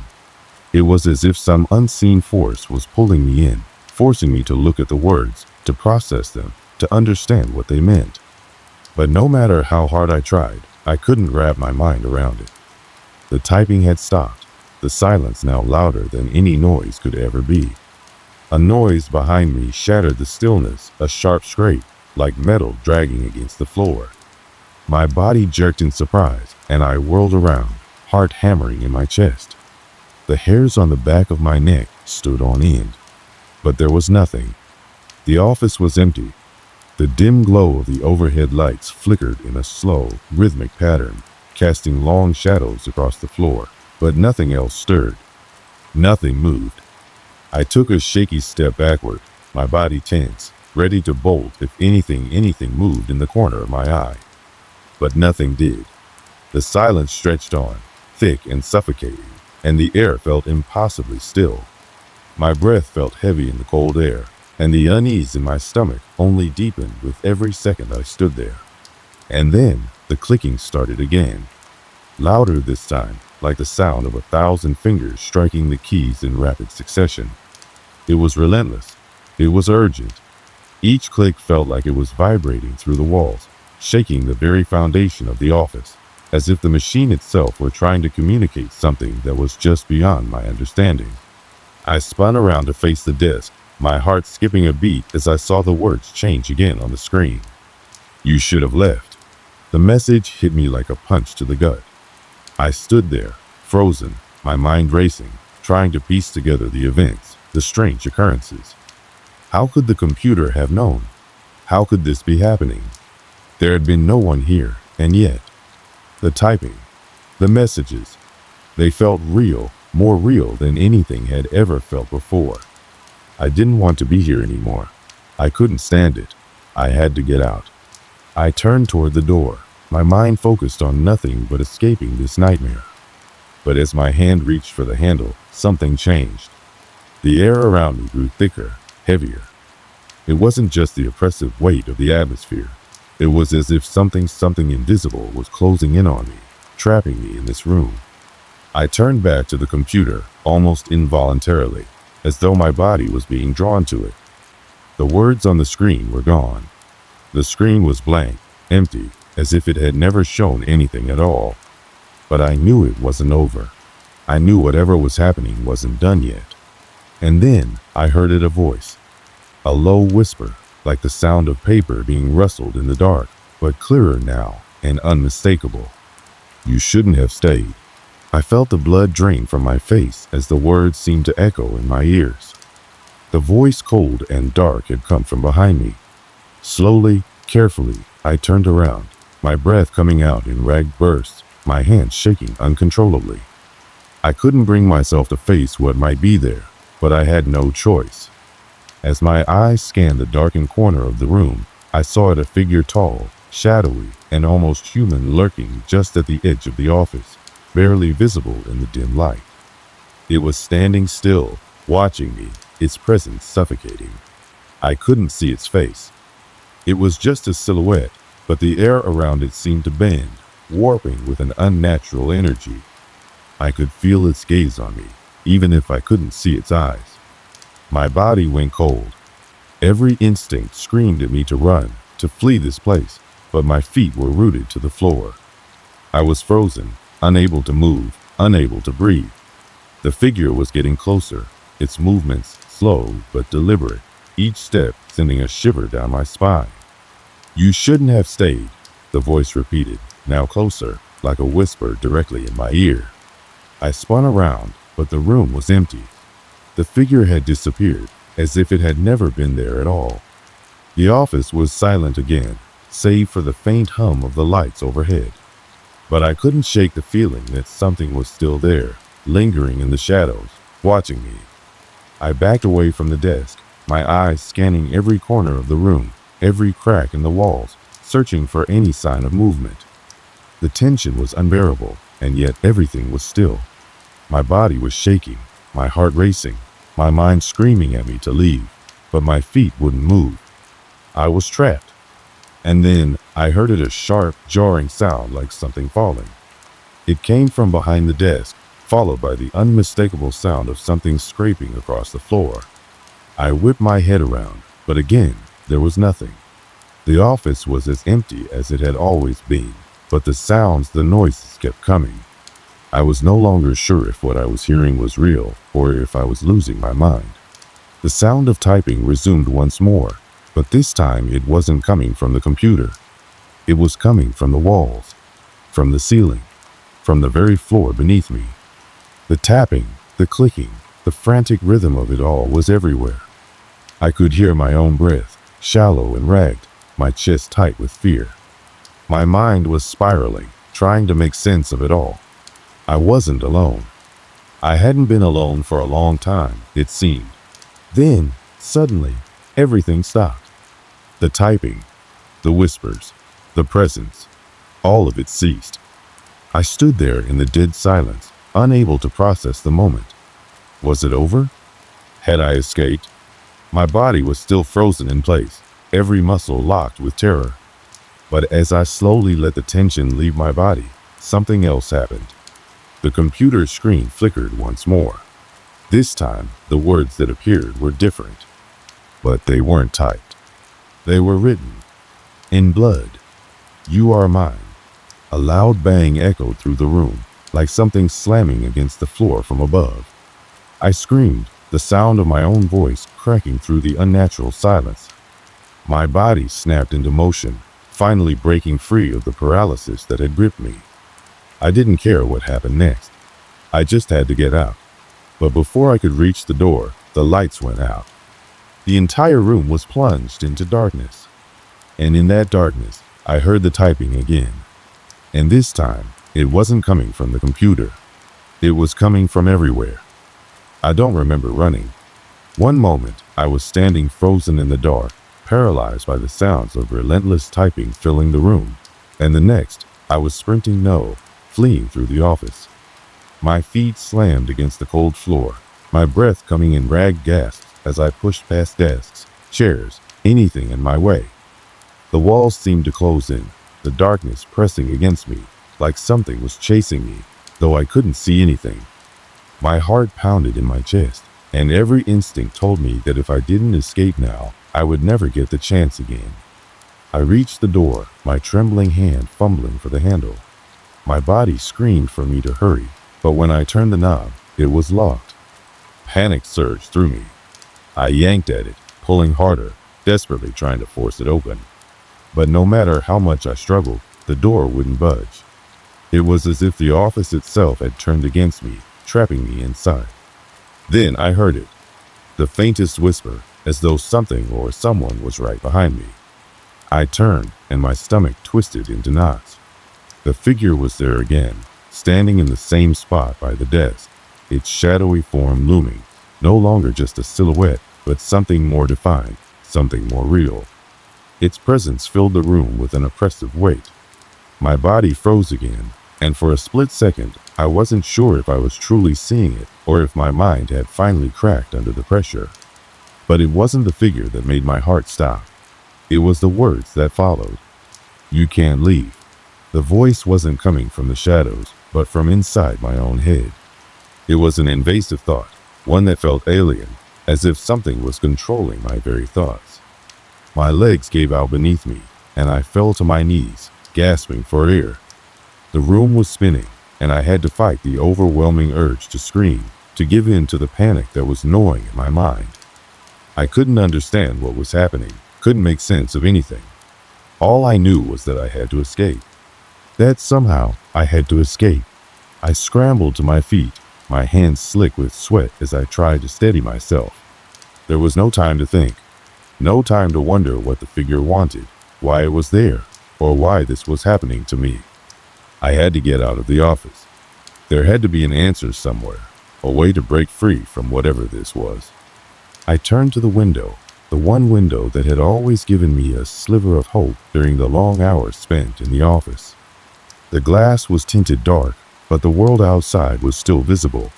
It was as if some unseen force was pulling me in, forcing me to look at the words, to process them, to understand what they meant. But no matter how hard I tried, I couldn't wrap my mind around it. The typing had stopped, the silence now louder than any noise could ever be. A noise behind me shattered the stillness, a sharp scrape, like metal dragging against the floor. My body jerked in surprise, and I whirled around, heart hammering in my chest. The hairs on the back of my neck stood on end. But there was nothing. The office was empty. The dim glow of the overhead lights flickered in a slow, rhythmic pattern, casting long shadows across the floor, but nothing else stirred. Nothing moved. I took a shaky step backward, my body tense, ready to bolt if anything moved in the corner of my eye. But nothing did. The silence stretched on, thick and suffocating, and the air felt impossibly still. My breath felt heavy in the cold air, and the unease in my stomach only deepened with every second I stood there. And then the clicking started again, louder this time, like the sound of 1,000 fingers striking the keys in rapid succession. It was relentless. It was urgent. Each click felt like it was vibrating through the walls, shaking the very foundation of the office. as if the machine itself were trying to communicate something that was just beyond my understanding. I spun around to face the desk, my heart skipping a beat as I saw the words change again on the screen. "You should have left." The message hit me like a punch to the gut. I stood there, frozen, my mind racing, trying to piece together the events, the strange occurrences. How could the computer have known? How could this be happening? There had been no one here, and yet, the typing, the messages, they felt real, more real than anything had ever felt before. I didn't want to be here anymore. I couldn't stand it. I had to get out. I turned toward the door, my mind focused on nothing but escaping this nightmare. But as my hand reached for the handle, something changed. The air around me grew thicker, heavier. It wasn't just the oppressive weight of the atmosphere. It was as if something invisible was closing in on me, trapping me in this room. I turned back to the computer, almost involuntarily, as though my body was being drawn to it. The words on the screen were gone. The screen was blank, empty, as if it had never shown anything at all. But I knew it wasn't over. I knew whatever was happening wasn't done yet. And then I heard a voice. A low whisper, like the sound of paper being rustled in the dark, but clearer now and unmistakable. "You shouldn't have stayed." I felt the blood drain from my face as the words seemed to echo in my ears. The voice, cold and dark, had come from behind me. Slowly, carefully, I turned around, my breath coming out in ragged bursts, my hands shaking uncontrollably. I couldn't bring myself to face what might be there, but I had no choice. As my eyes scanned the darkened corner of the room, I saw it, a figure tall, shadowy, and almost human, lurking just at the edge of the office, barely visible in the dim light. It was standing still, watching me, its presence suffocating. I couldn't see its face. It was just a silhouette, but the air around it seemed to bend, warping with an unnatural energy. I could feel its gaze on me, even if I couldn't see its eyes. My body went cold. Every instinct screamed at me to run, to flee this place, but my feet were rooted to the floor. I was frozen, unable to move, unable to breathe. The figure was getting closer, its movements slow but deliberate, each step sending a shiver down my spine. "You shouldn't have stayed," the voice repeated, now closer, like a whisper directly in my ear. I spun around, but the room was empty. The figure had disappeared, as if it had never been there at all. The office was silent again, save for the faint hum of the lights overhead. But I couldn't shake the feeling that something was still there, lingering in the shadows, watching me. I backed away from the desk, my eyes scanning every corner of the room, every crack in the walls, searching for any sign of movement. The tension was unbearable, and yet everything was still. My body was shaking, my heart racing, my mind screaming at me to leave, but my feet wouldn't move. I was trapped. And then I heard a sharp, jarring sound like something falling. It came from behind the desk, followed by the unmistakable sound of something scraping across the floor. I whipped my head around, but again, there was nothing. The office was as empty as it had always been, but the sounds, the noises kept coming. I was no longer sure if what I was hearing was real or if I was losing my mind. The sound of typing resumed once more, but this time it wasn't coming from the computer. It was coming from the walls, from the ceiling, from the very floor beneath me. The tapping, the clicking, the frantic rhythm of it all was everywhere. I could hear my own breath, shallow and ragged, my chest tight with fear. My mind was spiraling, trying to make sense of it all. I wasn't alone. I hadn't been alone for a long time, it seemed. Then, suddenly, everything stopped. The typing, the whispers, the presence, all of it ceased. I stood there in the dead silence, unable to process the moment. Was it over? Had I escaped? My body was still frozen in place, every muscle locked with terror. But as I slowly let the tension leave my body, something else happened. The computer screen flickered once more. This time, the words that appeared were different. But they weren't typed. They were written. In blood. "You are mine. A loud bang echoed through the room, like something slamming against the floor from above. I screamed, the sound of my own voice cracking through the unnatural silence. My body snapped into motion, finally breaking free of the paralysis that had gripped me. I didn't care what happened next. I just had to get out. But before I could reach the door, the lights went out. The entire room was plunged into darkness. And in that darkness, I heard the typing again. And this time, it wasn't coming from the computer. It was coming from everywhere. I don't remember running. One moment, I was standing frozen in the dark, paralyzed by the sounds of relentless typing filling the room. And the next, I was sprinting fleeing through the office. My feet slammed against the cold floor, my breath coming in ragged gasps as I pushed past desks, chairs, anything in my way. The walls seemed to close in, the darkness pressing against me, like something was chasing me, though I couldn't see anything. My heart pounded in my chest, and every instinct told me that if I didn't escape now, I would never get the chance again. I reached the door, my trembling hand fumbling for the handle. My body screamed for me to hurry, but when I turned the knob, it was locked. Panic surged through me. I yanked at it, pulling harder, desperately trying to force it open. But no matter how much I struggled, the door wouldn't budge. It was as if the office itself had turned against me, trapping me inside. Then I heard it, the faintest whisper, as though something or someone was right behind me. I turned, and my stomach twisted into knots. The figure was there again, standing in the same spot by the desk, its shadowy form looming, no longer just a silhouette, but something more defined, something more real. Its presence filled the room with an oppressive weight. My body froze again, and for a split second, I wasn't sure if I was truly seeing it or if my mind had finally cracked under the pressure. But it wasn't the figure that made my heart stop. It was the words that followed. "You can't leave." The voice wasn't coming from the shadows, but from inside my own head. It was an invasive thought, one that felt alien, as if something was controlling my very thoughts. My legs gave out beneath me, and I fell to my knees, gasping for air. The room was spinning, and I had to fight the overwhelming urge to scream, to give in to the panic that was gnawing at my mind. I couldn't understand what was happening, couldn't make sense of anything. All I knew was that I had to escape. That somehow I had to escape. I scrambled to my feet, my hands slick with sweat as I tried to steady myself. There was no time to think. No time to wonder what the figure wanted, why it was there, or why this was happening to me. I had to get out of the office. There had to be an answer somewhere, a way to break free from whatever this was. I turned to the window, the one window that had always given me a sliver of hope during the long hours spent in the office. The glass was tinted dark, but the world outside was still visible.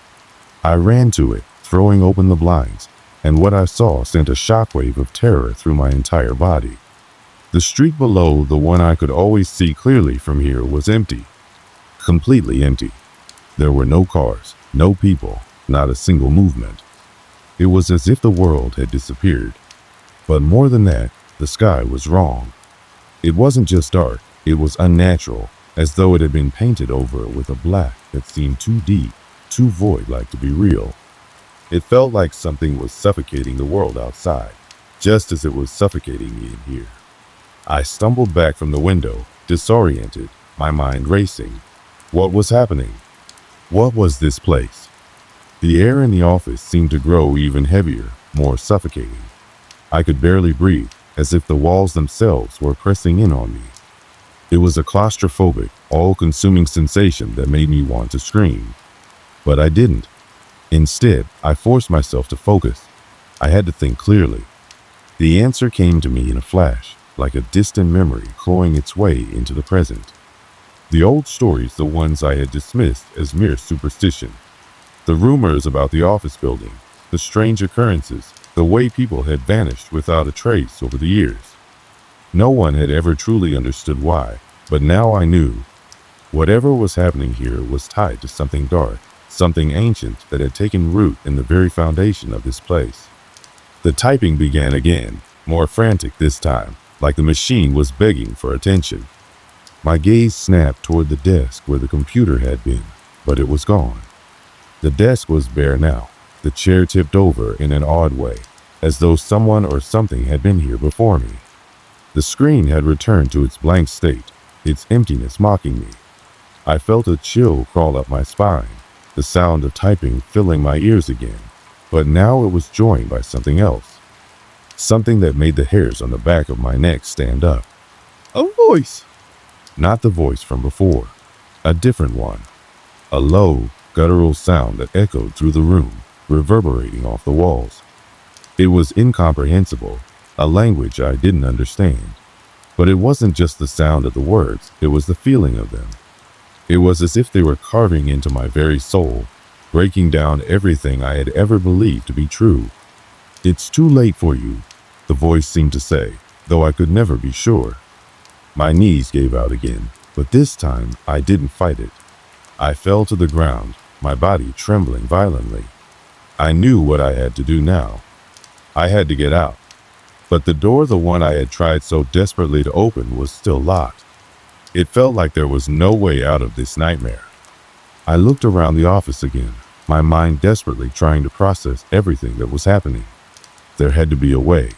I ran to it, throwing open the blinds, and what I saw sent a shockwave of terror through my entire body. The street below, the one I could always see clearly from here, was empty. Completely empty. There were no cars, no people, not a single movement. It was as if the world had disappeared. But more than that, the sky was wrong. It wasn't just dark, it was unnatural, as though it had been painted over with a black that seemed too deep, too void-like to be real. It felt like something was suffocating the world outside, just as it was suffocating me in here. I stumbled back from the window, disoriented, my mind racing. What was happening? What was this place? The air in the office seemed to grow even heavier, more suffocating. I could barely breathe, as if the walls themselves were pressing in on me. It was a claustrophobic, all-consuming sensation that made me want to scream. But I didn't. Instead, I forced myself to focus. I had to think clearly. The answer came to me in a flash, like a distant memory clawing its way into the present. The old stories, the ones I had dismissed as mere superstition. The rumors about the office building, the strange occurrences, the way people had vanished without a trace over the years. No one had ever truly understood why, but now I knew. Whatever was happening here was tied to something dark, something ancient that had taken root in the very foundation of this place. The typing began again, more frantic this time, like the machine was begging for attention. My gaze snapped toward the desk where the computer had been, but it was gone. The desk was bare now, the chair tipped over in an odd way, as though someone or something had been here before me. The screen had returned to its blank state, its emptiness mocking me. I felt a chill crawl up my spine, the sound of typing filling my ears again, but now it was joined by something else. Something that made the hairs on the back of my neck stand up. A voice! Not the voice from before, a different one. A low, guttural sound that echoed through the room, reverberating off the walls. It was incomprehensible, a language I didn't understand. But it wasn't just the sound of the words, it was the feeling of them. It was as if they were carving into my very soul, breaking down everything I had ever believed to be true. It's too late for you, the voice seemed to say, though I could never be sure. My knees gave out again, but this time I didn't fight it. I fell to the ground, my body trembling violently. I knew what I had to do now. I had to get out. But the door, the one I had tried so desperately to open, was still locked. It felt like there was no way out of this nightmare. I looked around the office again, my mind desperately trying to process everything that was happening. There had to be a way.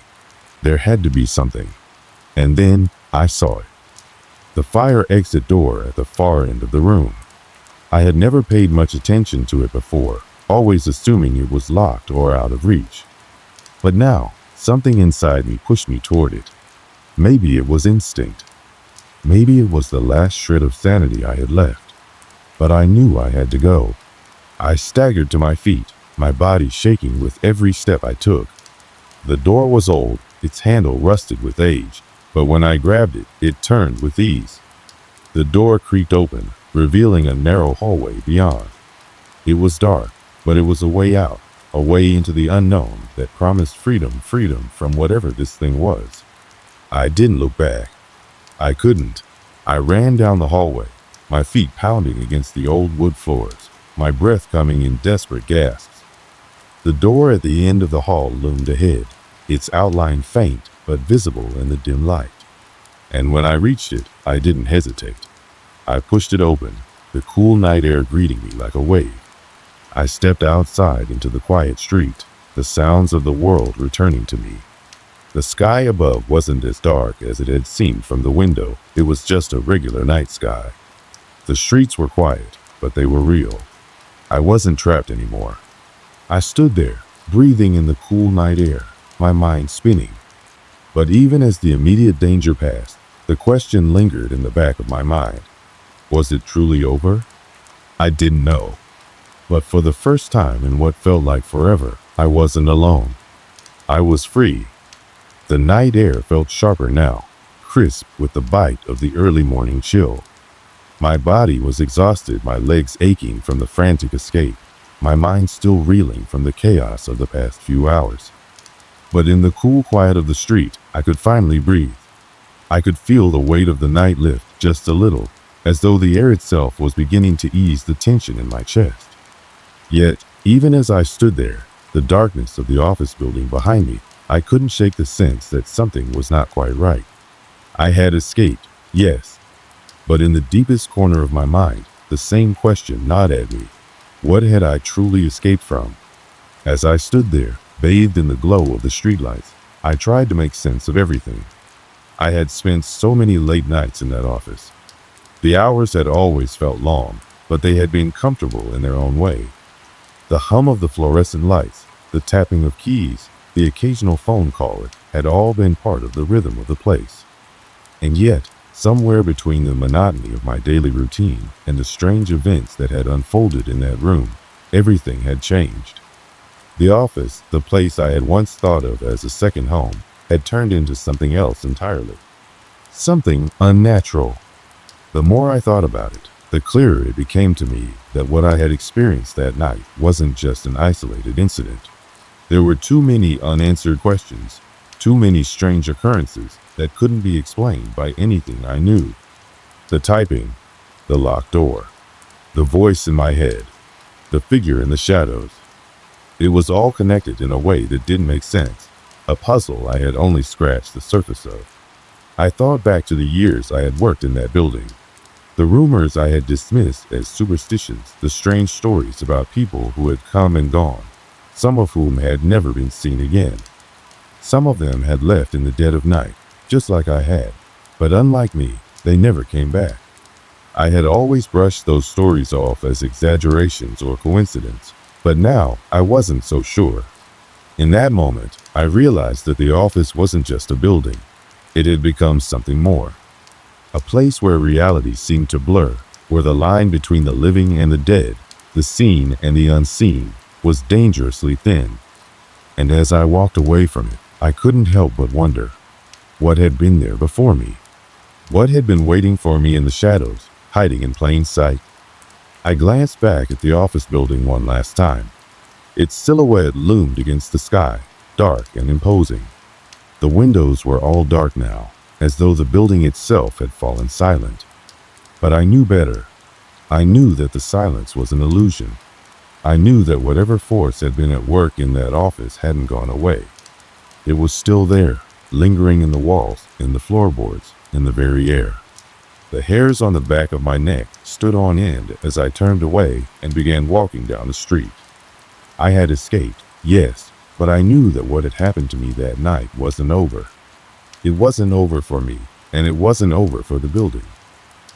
There had to be something. And then I saw it. The fire exit door at the far end of the room. I had never paid much attention to it before, always assuming it was locked or out of reach. But now, something inside me pushed me toward it. Maybe it was instinct. Maybe it was the last shred of sanity I had left. But I knew I had to go. I staggered to my feet, my body shaking with every step I took. The door was old, its handle rusted with age, but when I grabbed it, it turned with ease. The door creaked open, revealing a narrow hallway beyond. It was dark, but it was a way out, a way into the unknown that promised freedom from whatever this thing was. I didn't look back. I couldn't. I ran down the hallway, my feet pounding against the old wood floors, my breath coming in desperate gasps. The door at the end of the hall loomed ahead, its outline faint but visible in the dim light. And when I reached it, I didn't hesitate. I pushed it open, the cool night air greeting me like a wave. I stepped outside into the quiet street, the sounds of the world returning to me. The sky above wasn't as dark as it had seemed from the window. It was just a regular night sky. The streets were quiet, but they were real. I wasn't trapped anymore. I stood there, breathing in the cool night air, my mind spinning. But even as the immediate danger passed, the question lingered in the back of my mind. Was it truly over? I didn't know. But for the first time in what felt like forever, I wasn't alone. I was free. The night air felt sharper now, crisp with the bite of the early morning chill. My body was exhausted, my legs aching from the frantic escape, my mind still reeling from the chaos of the past few hours. But in the cool quiet of the street, I could finally breathe. I could feel the weight of the night lift just a little, as though the air itself was beginning to ease the tension in my chest. Yet, even as I stood there, the darkness of the office building behind me, I couldn't shake the sense that something was not quite right. I had escaped, yes, but in the deepest corner of my mind, the same question gnawed at me. What had I truly escaped from? As I stood there, bathed in the glow of the streetlights, I tried to make sense of everything. I had spent so many late nights in that office. The hours had always felt long, but they had been comfortable in their own way. The hum of the fluorescent lights, the tapping of keys, the occasional phone caller had all been part of the rhythm of the place. And yet, somewhere between the monotony of my daily routine and the strange events that had unfolded in that room, everything had changed. The office, the place I had once thought of as a second home, had turned into something else entirely. Something unnatural. The more I thought about it, the clearer it became to me that what I had experienced that night wasn't just an isolated incident. There were too many unanswered questions, too many strange occurrences that couldn't be explained by anything I knew. The typing, the locked door, the voice in my head, the figure in the shadows. It was all connected in a way that didn't make sense, a puzzle I had only scratched the surface of. I thought back to the years I had worked in that building. The rumors I had dismissed as superstitions, the strange stories about people who had come and gone, some of whom had never been seen again. Some of them had left in the dead of night, just like I had, but unlike me, they never came back. I had always brushed those stories off as exaggerations or coincidence, but now I wasn't so sure. In that moment, I realized that the office wasn't just a building. It had become something more. A place where reality seemed to blur, where the line between the living and the dead, the seen and the unseen, was dangerously thin. And as I walked away from it, I couldn't help but wonder, what had been there before me? What had been waiting for me in the shadows, hiding in plain sight? I glanced back at the office building one last time. Its silhouette loomed against the sky, dark and imposing. The windows were all dark now, as though the building itself had fallen silent. But I knew better. I knew that the silence was an illusion. I knew that whatever force had been at work in that office hadn't gone away. It was still there, lingering in the walls, in the floorboards, in the very air. The hairs on the back of my neck stood on end as I turned away and began walking down the street. I had escaped, yes, but I knew that what had happened to me that night wasn't over. It wasn't over for me, and it wasn't over for the building.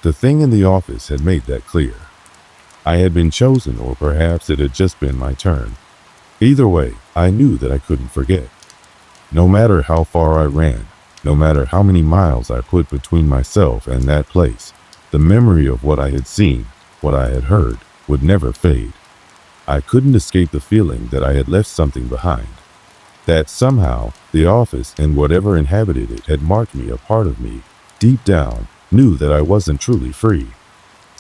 The thing in the office had made that clear. I had been chosen, or perhaps it had just been my turn. Either way, I knew that I couldn't forget. No matter how far I ran, no matter how many miles I put between myself and that place, the memory of what I had seen, what I had heard, would never fade. I couldn't escape the feeling that I had left something behind. That somehow, the office and whatever inhabited it had marked me a part of me, deep down, knew that I wasn't truly free.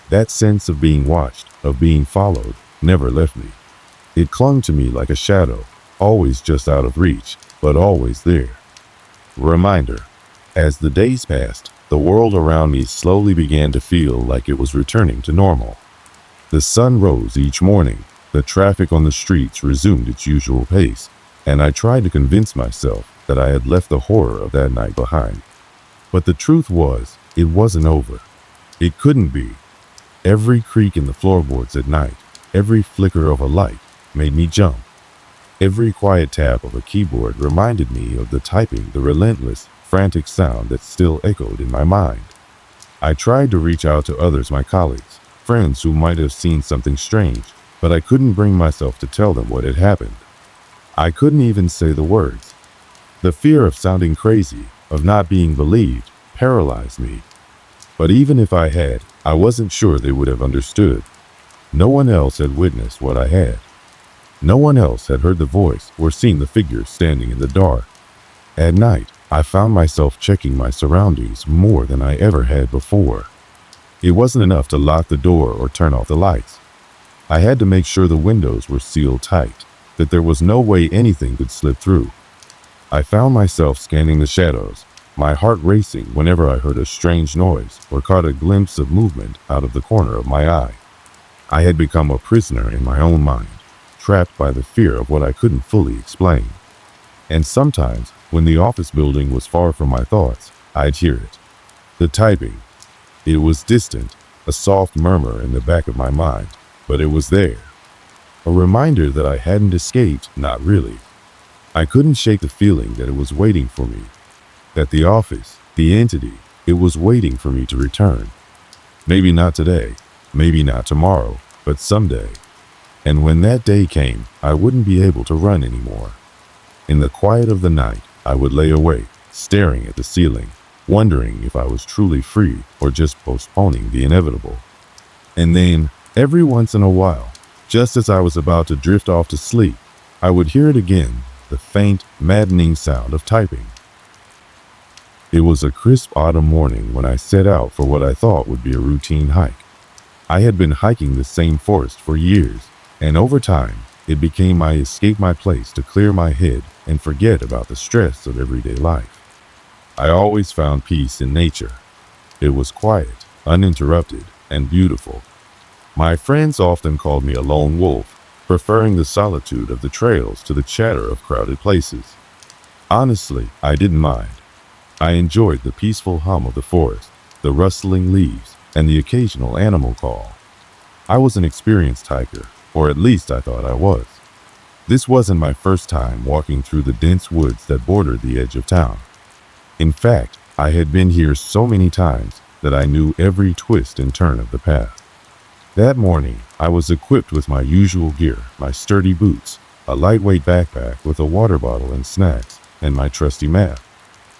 That sense of being watched, of being followed, never left me. It clung to me like a shadow, always just out of reach, but always there. Reminder. As the days passed, the world around me slowly began to feel like it was returning to normal. The sun rose each morning, the traffic on the streets resumed its usual pace, and I tried to convince myself that I had left the horror of that night behind. But the truth was, it wasn't over. It couldn't be. Every creak in the floorboards at night, every flicker of a light, made me jump. Every quiet tap of a keyboard reminded me of the typing, the relentless, frantic sound that still echoed in my mind. I tried to reach out to others, my colleagues, friends who might have seen something strange, but I couldn't bring myself to tell them what had happened. I couldn't even say the words. The fear of sounding crazy, of not being believed, paralyzed me. But even if I had, I wasn't sure they would have understood. No one else had witnessed what I had. No one else had heard the voice or seen the figure standing in the dark. At night, I found myself checking my surroundings more than I ever had before. It wasn't enough to lock the door or turn off the lights. I had to make sure the windows were sealed tight, that there was no way anything could slip through. I found myself scanning the shadows, my heart racing whenever I heard a strange noise or caught a glimpse of movement out of the corner of my eye. I had become a prisoner in my own mind, trapped by the fear of what I couldn't fully explain. And sometimes, when the office building was far from my thoughts, I'd hear it. The typing. It was distant, a soft murmur in the back of my mind, but it was there. A reminder that I hadn't escaped, not really. I couldn't shake the feeling that it was waiting for me. That the office, the entity, it was waiting for me to return. Maybe not today, maybe not tomorrow, but someday. And when that day came, I wouldn't be able to run anymore. In the quiet of the night, I would lay awake, staring at the ceiling, wondering if I was truly free or just postponing the inevitable. And then, every once in a while, just as I was about to drift off to sleep, I would hear it again, the faint, maddening sound of typing. It was a crisp autumn morning when I set out for what I thought would be a routine hike. I had been hiking the same forest for years, and over time, it became my escape, my place to clear my head and forget about the stress of everyday life. I always found peace in nature. It was quiet, uninterrupted, and beautiful. My friends often called me a lone wolf, preferring the solitude of the trails to the chatter of crowded places. Honestly, I didn't mind. I enjoyed the peaceful hum of the forest, the rustling leaves, and the occasional animal call. I was an experienced hiker, or at least I thought I was. This wasn't my first time walking through the dense woods that bordered the edge of town. In fact, I had been here so many times that I knew every twist and turn of the path. That morning, I was equipped with my usual gear, my sturdy boots, a lightweight backpack with a water bottle and snacks, and my trusty map.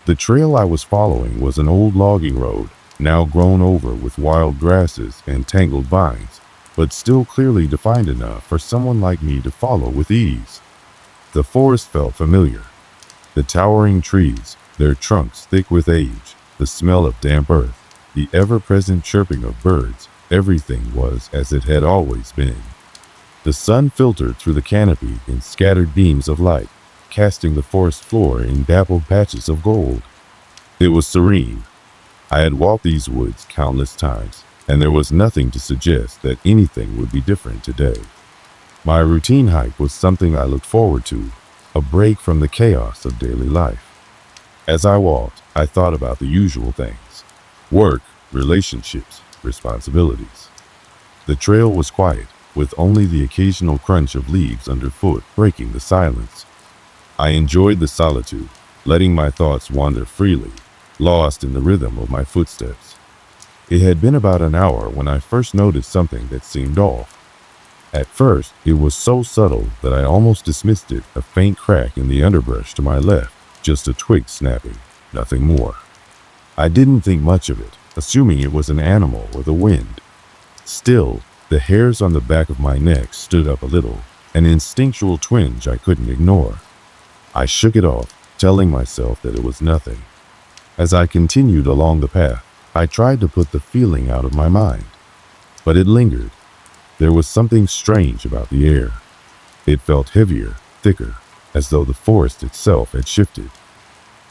The trail I was following was an old logging road, now grown over with wild grasses and tangled vines, but still clearly defined enough for someone like me to follow with ease. The forest felt familiar. The towering trees, their trunks thick with age, the smell of damp earth, the ever-present chirping of birds, everything was as it had always been. The sun filtered through the canopy in scattered beams of light, casting the forest floor in dappled patches of gold. It was serene. I had walked these woods countless times, and there was nothing to suggest that anything would be different today. My routine hike was something I looked forward to, a break from the chaos of daily life. As I walked, I thought about the usual things: work, relationships, responsibilities. The trail was quiet, with only the occasional crunch of leaves underfoot breaking the silence. I enjoyed the solitude, letting my thoughts wander freely, lost in the rhythm of my footsteps. It had been about an hour when I first noticed something that seemed off. At first, it was so subtle that I almost dismissed it, a faint crack in the underbrush to my left, just a twig snapping, nothing more. I didn't think much of it, assuming it was an animal or the wind. Still, the hairs on the back of my neck stood up a little, an instinctual twinge I couldn't ignore. I shook it off, telling myself that it was nothing. As I continued along the path, I tried to put the feeling out of my mind. But it lingered. There was something strange about the air. It felt heavier, thicker, as though the forest itself had shifted.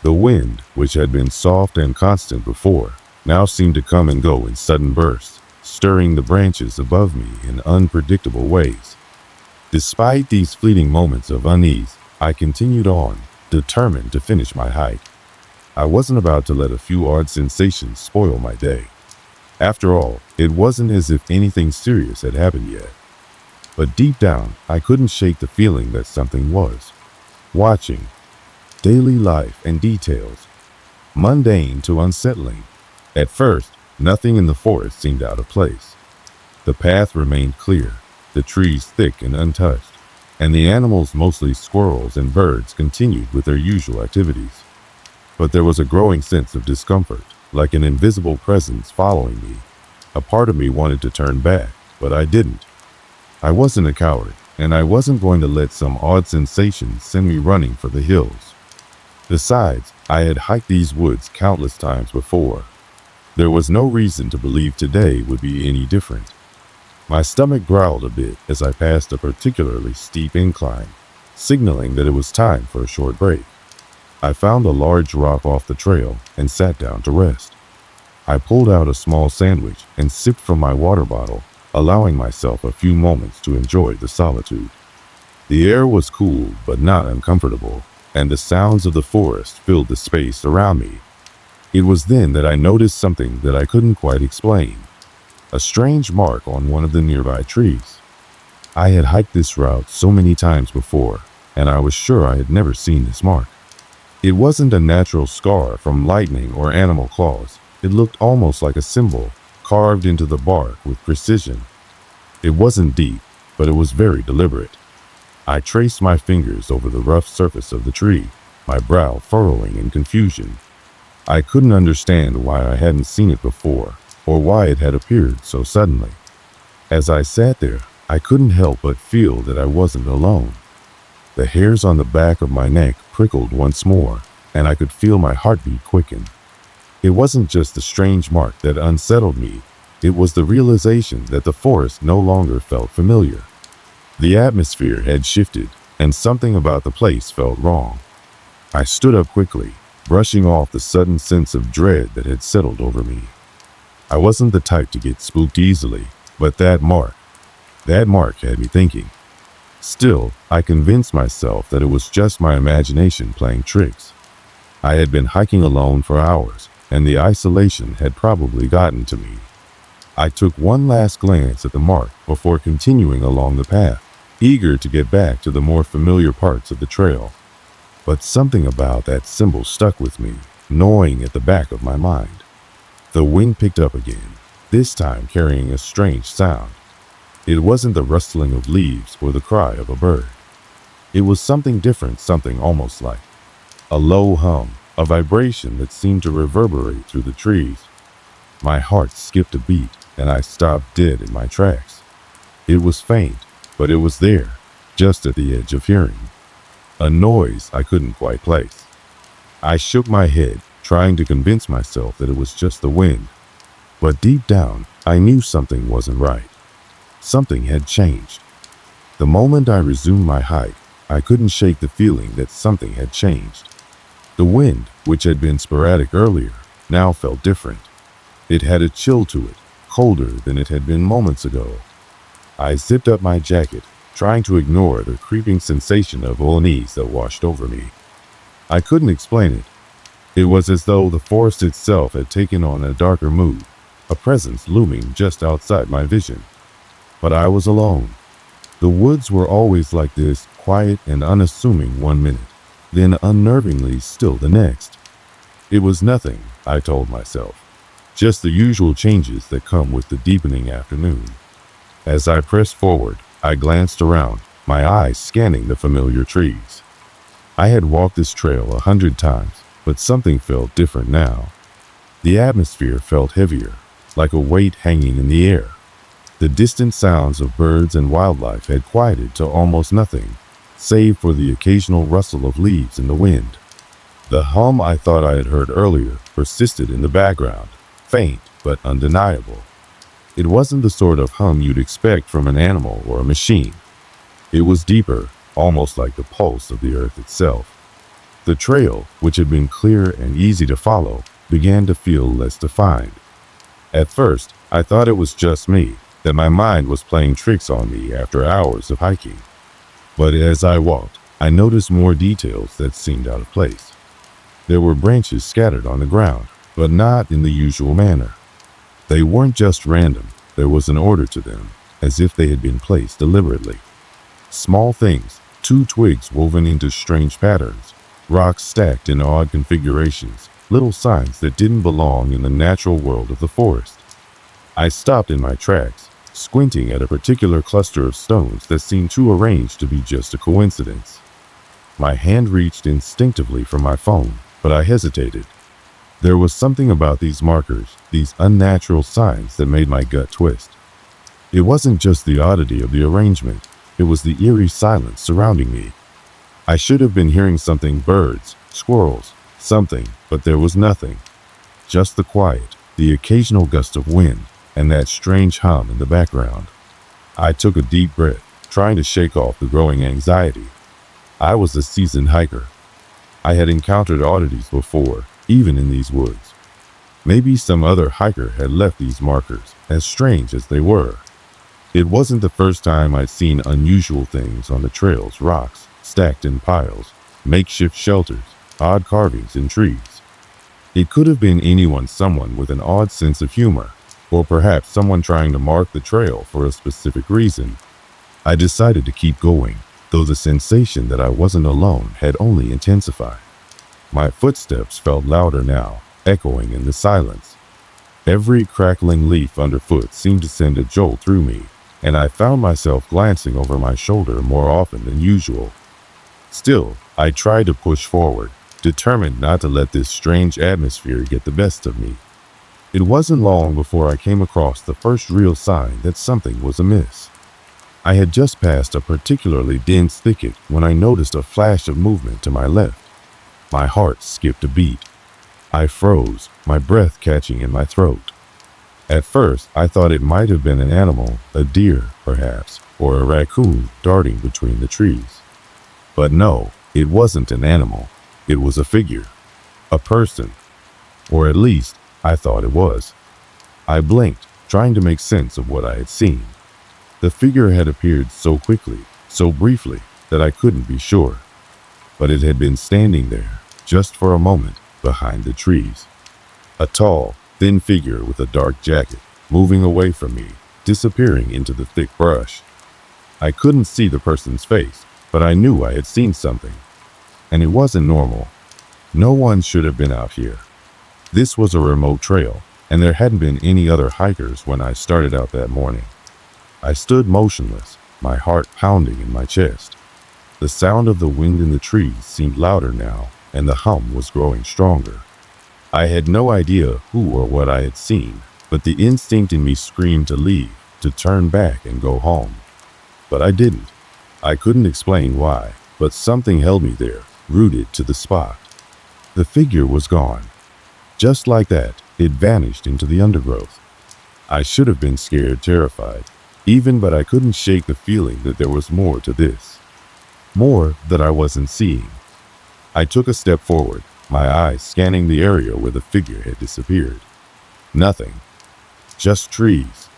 The wind, which had been soft and constant before, now seemed to come and go in sudden bursts, stirring the branches above me in unpredictable ways. Despite these fleeting moments of unease, I continued on, determined to finish my hike. I wasn't about to let a few odd sensations spoil my day. After all, it wasn't as if anything serious had happened yet. But deep down, I couldn't shake the feeling that something was watching. Daily life and details, mundane to unsettling. At first, nothing in the forest seemed out of place. The path remained clear, the trees thick and untouched, and the animals, mostly squirrels and birds, continued with their usual activities. But there was a growing sense of discomfort, like an invisible presence following me. A part of me wanted to turn back, but I didn't. I wasn't a coward, and I wasn't going to let some odd sensation send me running for the hills. Besides, I had hiked these woods countless times before. There was no reason to believe today would be any different. My stomach growled a bit as I passed a particularly steep incline, signaling that it was time for a short break. I found a large rock off the trail and sat down to rest. I pulled out a small sandwich and sipped from my water bottle, allowing myself a few moments to enjoy the solitude. The air was cool but not uncomfortable, and the sounds of the forest filled the space around me. It was then that I noticed something that I couldn't quite explain: a strange mark on one of the nearby trees. I had hiked this route so many times before, and I was sure I had never seen this mark. It wasn't a natural scar from lightning or animal claws. It looked almost like a symbol, carved into the bark with precision. It wasn't deep, but it was very deliberate. I traced my fingers over the rough surface of the tree, my brow furrowing in confusion. I couldn't understand why I hadn't seen it before, or why it had appeared so suddenly. As I sat there, I couldn't help but feel that I wasn't alone. The hairs on the back of my neck prickled once more, and I could feel my heartbeat quicken. It wasn't just the strange mark that unsettled me, it was the realization that the forest no longer felt familiar. The atmosphere had shifted, and something about the place felt wrong. I stood up quickly, brushing off the sudden sense of dread that had settled over me. I wasn't the type to get spooked easily, but that mark had me thinking. Still, I convinced myself that it was just my imagination playing tricks. I had been hiking alone for hours, and the isolation had probably gotten to me. I took one last glance at the mark before continuing along the path, eager to get back to the more familiar parts of the trail. But something about that symbol stuck with me, gnawing at the back of my mind. The wind picked up again, this time carrying a strange sound. It wasn't the rustling of leaves or the cry of a bird. It was something different, something almost like a low hum, a vibration that seemed to reverberate through the trees. My heart skipped a beat, and I stopped dead in my tracks. It was faint, but it was there, just at the edge of hearing. A noise I couldn't quite place. I shook my head, trying to convince myself that it was just the wind. But deep down, I knew something wasn't right. Something had changed. The moment I resumed my hike, I couldn't shake the feeling that something had changed. The wind, which had been sporadic earlier, now felt different. It had a chill to it, colder than it had been moments ago. I zipped up my jacket, trying to ignore the creeping sensation of unease that washed over me. I couldn't explain it. It was as though the forest itself had taken on a darker mood, a presence looming just outside my vision. But I was alone. The woods were always like this, quiet and unassuming one minute, then unnervingly still the next. It was nothing, I told myself. Just the usual changes that come with the deepening afternoon. As I pressed forward, I glanced around, my eyes scanning the familiar trees. I had walked this trail 100 times, but something felt different now. The atmosphere felt heavier, like a weight hanging in the air. The distant sounds of birds and wildlife had quieted to almost nothing, save for the occasional rustle of leaves in the wind. The hum I thought I had heard earlier persisted in the background, faint but undeniable. It wasn't the sort of hum you'd expect from an animal or a machine. It was deeper, almost like the pulse of the earth itself. The trail, which had been clear and easy to follow, began to feel less defined. At first, I thought it was just me, that my mind was playing tricks on me after hours of hiking. But as I walked, I noticed more details that seemed out of place. There were branches scattered on the ground, but not in the usual manner. They weren't just random, there was an order to them, as if they had been placed deliberately. Small things, 2 twigs woven into strange patterns, rocks stacked in odd configurations, little signs that didn't belong in the natural world of the forest. I stopped in my tracks, squinting at a particular cluster of stones that seemed too arranged to be just a coincidence. My hand reached instinctively for my phone, but I hesitated. There was something about these markers, these unnatural signs, that made my gut twist. It wasn't just the oddity of the arrangement, it was the eerie silence surrounding me. I should have been hearing something, birds, squirrels, something, but there was nothing. Just the quiet, the occasional gust of wind, and that strange hum in the background. I took a deep breath, trying to shake off the growing anxiety. I was a seasoned hiker. I had encountered oddities before, even in these woods. Maybe some other hiker had left these markers, as strange as they were. It wasn't the first time I'd seen unusual things on the trails, rocks stacked in piles, makeshift shelters, odd carvings in trees. It could have been anyone, someone with an odd sense of humor, or perhaps someone trying to mark the trail for a specific reason. I decided to keep going, though the sensation that I wasn't alone had only intensified. My footsteps felt louder now, echoing in the silence. Every crackling leaf underfoot seemed to send a jolt through me, and I found myself glancing over my shoulder more often than usual. Still, I tried to push forward, determined not to let this strange atmosphere get the best of me. It wasn't long before I came across the first real sign that something was amiss. I had just passed a particularly dense thicket when I noticed a flash of movement to my left. My heart skipped a beat. I froze, my breath catching in my throat. At first, I thought it might have been an animal, a deer, perhaps, or a raccoon darting between the trees. But no, it wasn't an animal. It was a figure. A person. Or at least, I thought it was. I blinked, trying to make sense of what I had seen. The figure had appeared so quickly, so briefly, that I couldn't be sure. But it had been standing there, just for a moment, behind the trees. A tall, thin figure with a dark jacket, moving away from me, disappearing into the thick brush. I couldn't see the person's face, but I knew I had seen something. And it wasn't normal. No one should have been out here. This was a remote trail, and there hadn't been any other hikers when I started out that morning. I stood motionless, my heart pounding in my chest. The sound of the wind in the trees seemed louder now, and the hum was growing stronger. I had no idea who or what I had seen, but the instinct in me screamed to leave, to turn back and go home. But I didn't. I couldn't explain why, but something held me there, rooted to the spot. The figure was gone. Just like that, it vanished into the undergrowth. I should have been scared, terrified, but I couldn't shake the feeling that there was more to this. More that I wasn't seeing. I took a step forward, my eyes scanning the area where the figure had disappeared. Nothing. Just trees.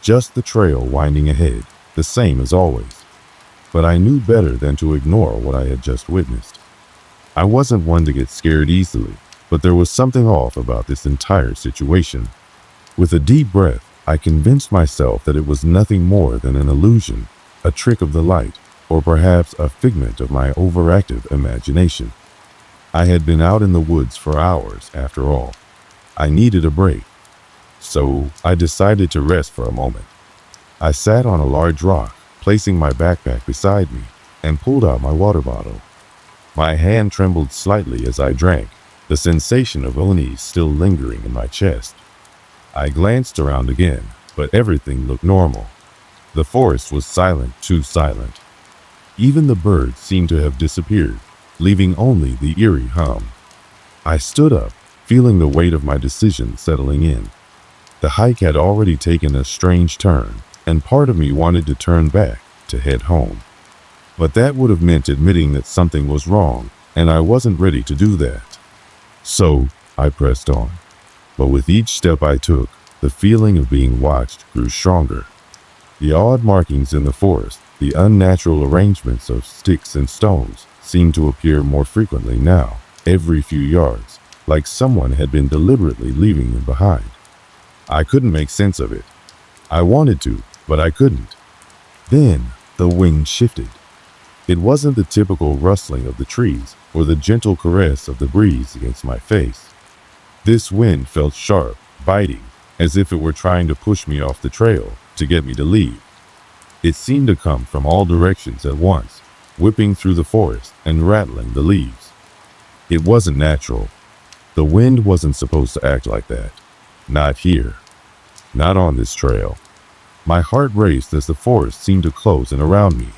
Just the trail winding ahead, the same as always. But I knew better than to ignore what I had just witnessed. I wasn't one to get scared easily, but there was something off about this entire situation. With a deep breath, I convinced myself that it was nothing more than an illusion, a trick of the light, or perhaps a figment of my overactive imagination. I had been out in the woods for hours, after all. I needed a break. So I decided to rest for a moment. I sat on a large rock, placing my backpack beside me, and pulled out my water bottle. My hand trembled slightly as I drank, the sensation of unease still lingering in my chest. I glanced around again, but everything looked normal. The forest was silent, too silent. Even the birds seemed to have disappeared, leaving only the eerie hum. I stood up, feeling the weight of my decision settling in. The hike had already taken a strange turn, and part of me wanted to turn back, to head home. But that would have meant admitting that something was wrong, and I wasn't ready to do that. So I pressed on. But with each step I took, the feeling of being watched grew stronger. The odd markings in the forest, the unnatural arrangements of sticks and stones, seemed to appear more frequently now, every few yards, like someone had been deliberately leaving them behind. I couldn't make sense of it. I wanted to, but I couldn't. Then the wind shifted. It wasn't the typical rustling of the trees or the gentle caress of the breeze against my face. This wind felt sharp, biting, as if it were trying to push me off the trail, to get me to leave. It seemed to come from all directions at once, whipping through the forest and rattling the leaves. It wasn't natural. The wind wasn't supposed to act like that. Not here. Not on this trail. My heart raced as the forest seemed to close in around me.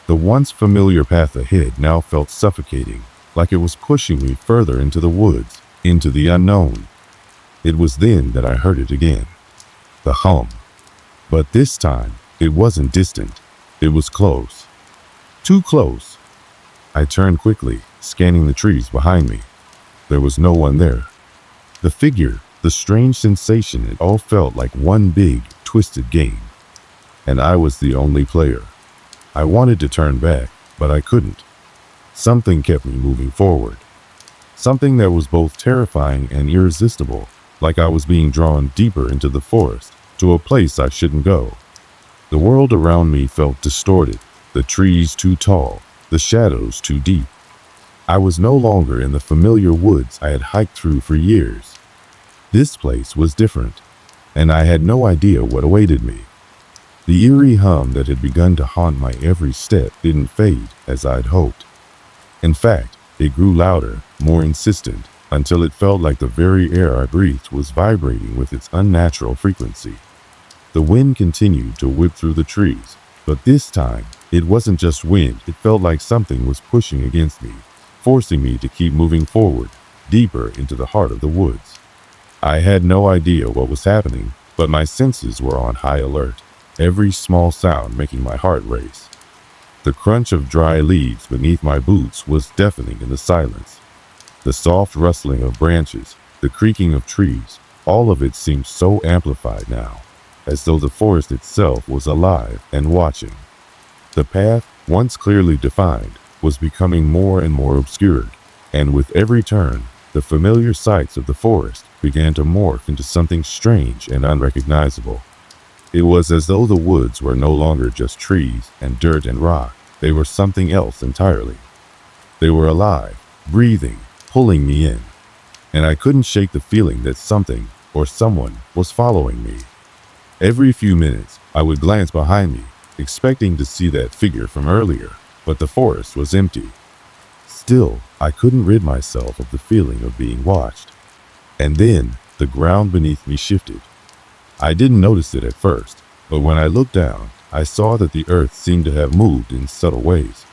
The once familiar path ahead now felt suffocating, like it was pushing me further into the woods, into the unknown. It was then that I heard it again. The hum. But this time, it wasn't distant. It was close. Too close. I turned quickly, scanning the trees behind me. There was no one there. The figure, the strange sensation, it all felt like one big, twisted game. And I was the only player. I wanted to turn back, but I couldn't. Something kept me moving forward. Something that was both terrifying and irresistible, like I was being drawn deeper into the forest, to a place I shouldn't go. The world around me felt distorted, the trees too tall, the shadows too deep. I was no longer in the familiar woods I had hiked through for years. This place was different, and I had no idea what awaited me. The eerie hum that had begun to haunt my every step didn't fade as I'd hoped. In fact, it grew louder, more insistent, until it felt like the very air I breathed was vibrating with its unnatural frequency. The wind continued to whip through the trees, but this time, it wasn't just wind. It felt like something was pushing against me, forcing me to keep moving forward, deeper into the heart of the woods. I had no idea what was happening, but my senses were on high alert, every small sound making my heart race. The crunch of dry leaves beneath my boots was deafening in the silence. The soft rustling of branches, the creaking of trees, all of it seemed so amplified now, as though the forest itself was alive and watching. The path, once clearly defined, was becoming more and more obscured. And with every turn, the familiar sights of the forest began to morph into something strange and unrecognizable. It was as though the woods were no longer just trees and dirt and rock. They were something else entirely. They were alive, breathing, pulling me in. And I couldn't shake the feeling that something or someone was following me. Every few minutes, I would glance behind me, expecting to see that figure from earlier, but the forest was empty. Still, I couldn't rid myself of the feeling of being watched. And then, the ground beneath me shifted. I didn't notice it at first, but when I looked down, I saw that the earth seemed to have moved in subtle ways.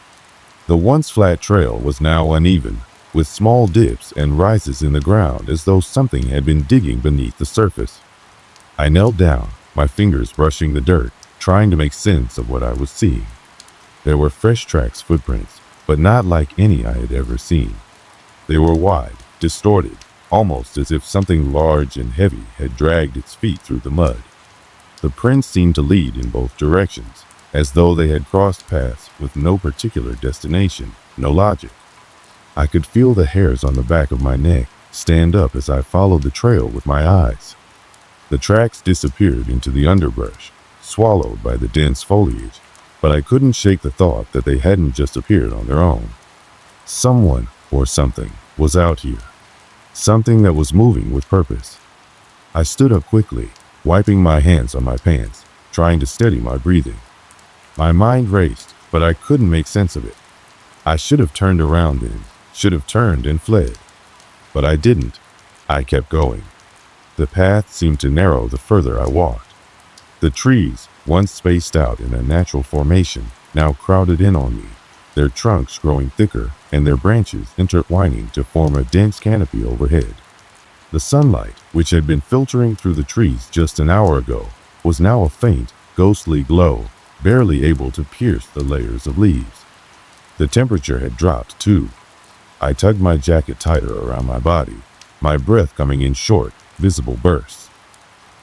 The once flat trail was now uneven, with small dips and rises in the ground as though something had been digging beneath the surface. I knelt down, my fingers brushing the dirt, trying to make sense of what I was seeing. There were fresh tracks, footprints, but not like any I had ever seen. They were wide, distorted, almost as if something large and heavy had dragged its feet through the mud. The prints seemed to lead in both directions, as though they had crossed paths with no particular destination, no logic. I could feel the hairs on the back of my neck stand up as I followed the trail with my eyes. The tracks disappeared into the underbrush, swallowed by the dense foliage, but I couldn't shake the thought that they hadn't just appeared on their own. Someone, or something, was out here. Something that was moving with purpose. I stood up quickly, wiping my hands on my pants, trying to steady my breathing. My mind raced, but I couldn't make sense of it. I should have turned around then, should have turned and fled. But I didn't. I kept going. The path seemed to narrow the further I walked. The trees, once spaced out in a natural formation, now crowded in on me, their trunks growing thicker and their branches intertwining to form a dense canopy overhead. The sunlight, which had been filtering through the trees just an hour ago, was now a faint, ghostly glow, barely able to pierce the layers of leaves. The temperature had dropped too. I tugged my jacket tighter around my body, my breath coming in short, visible bursts.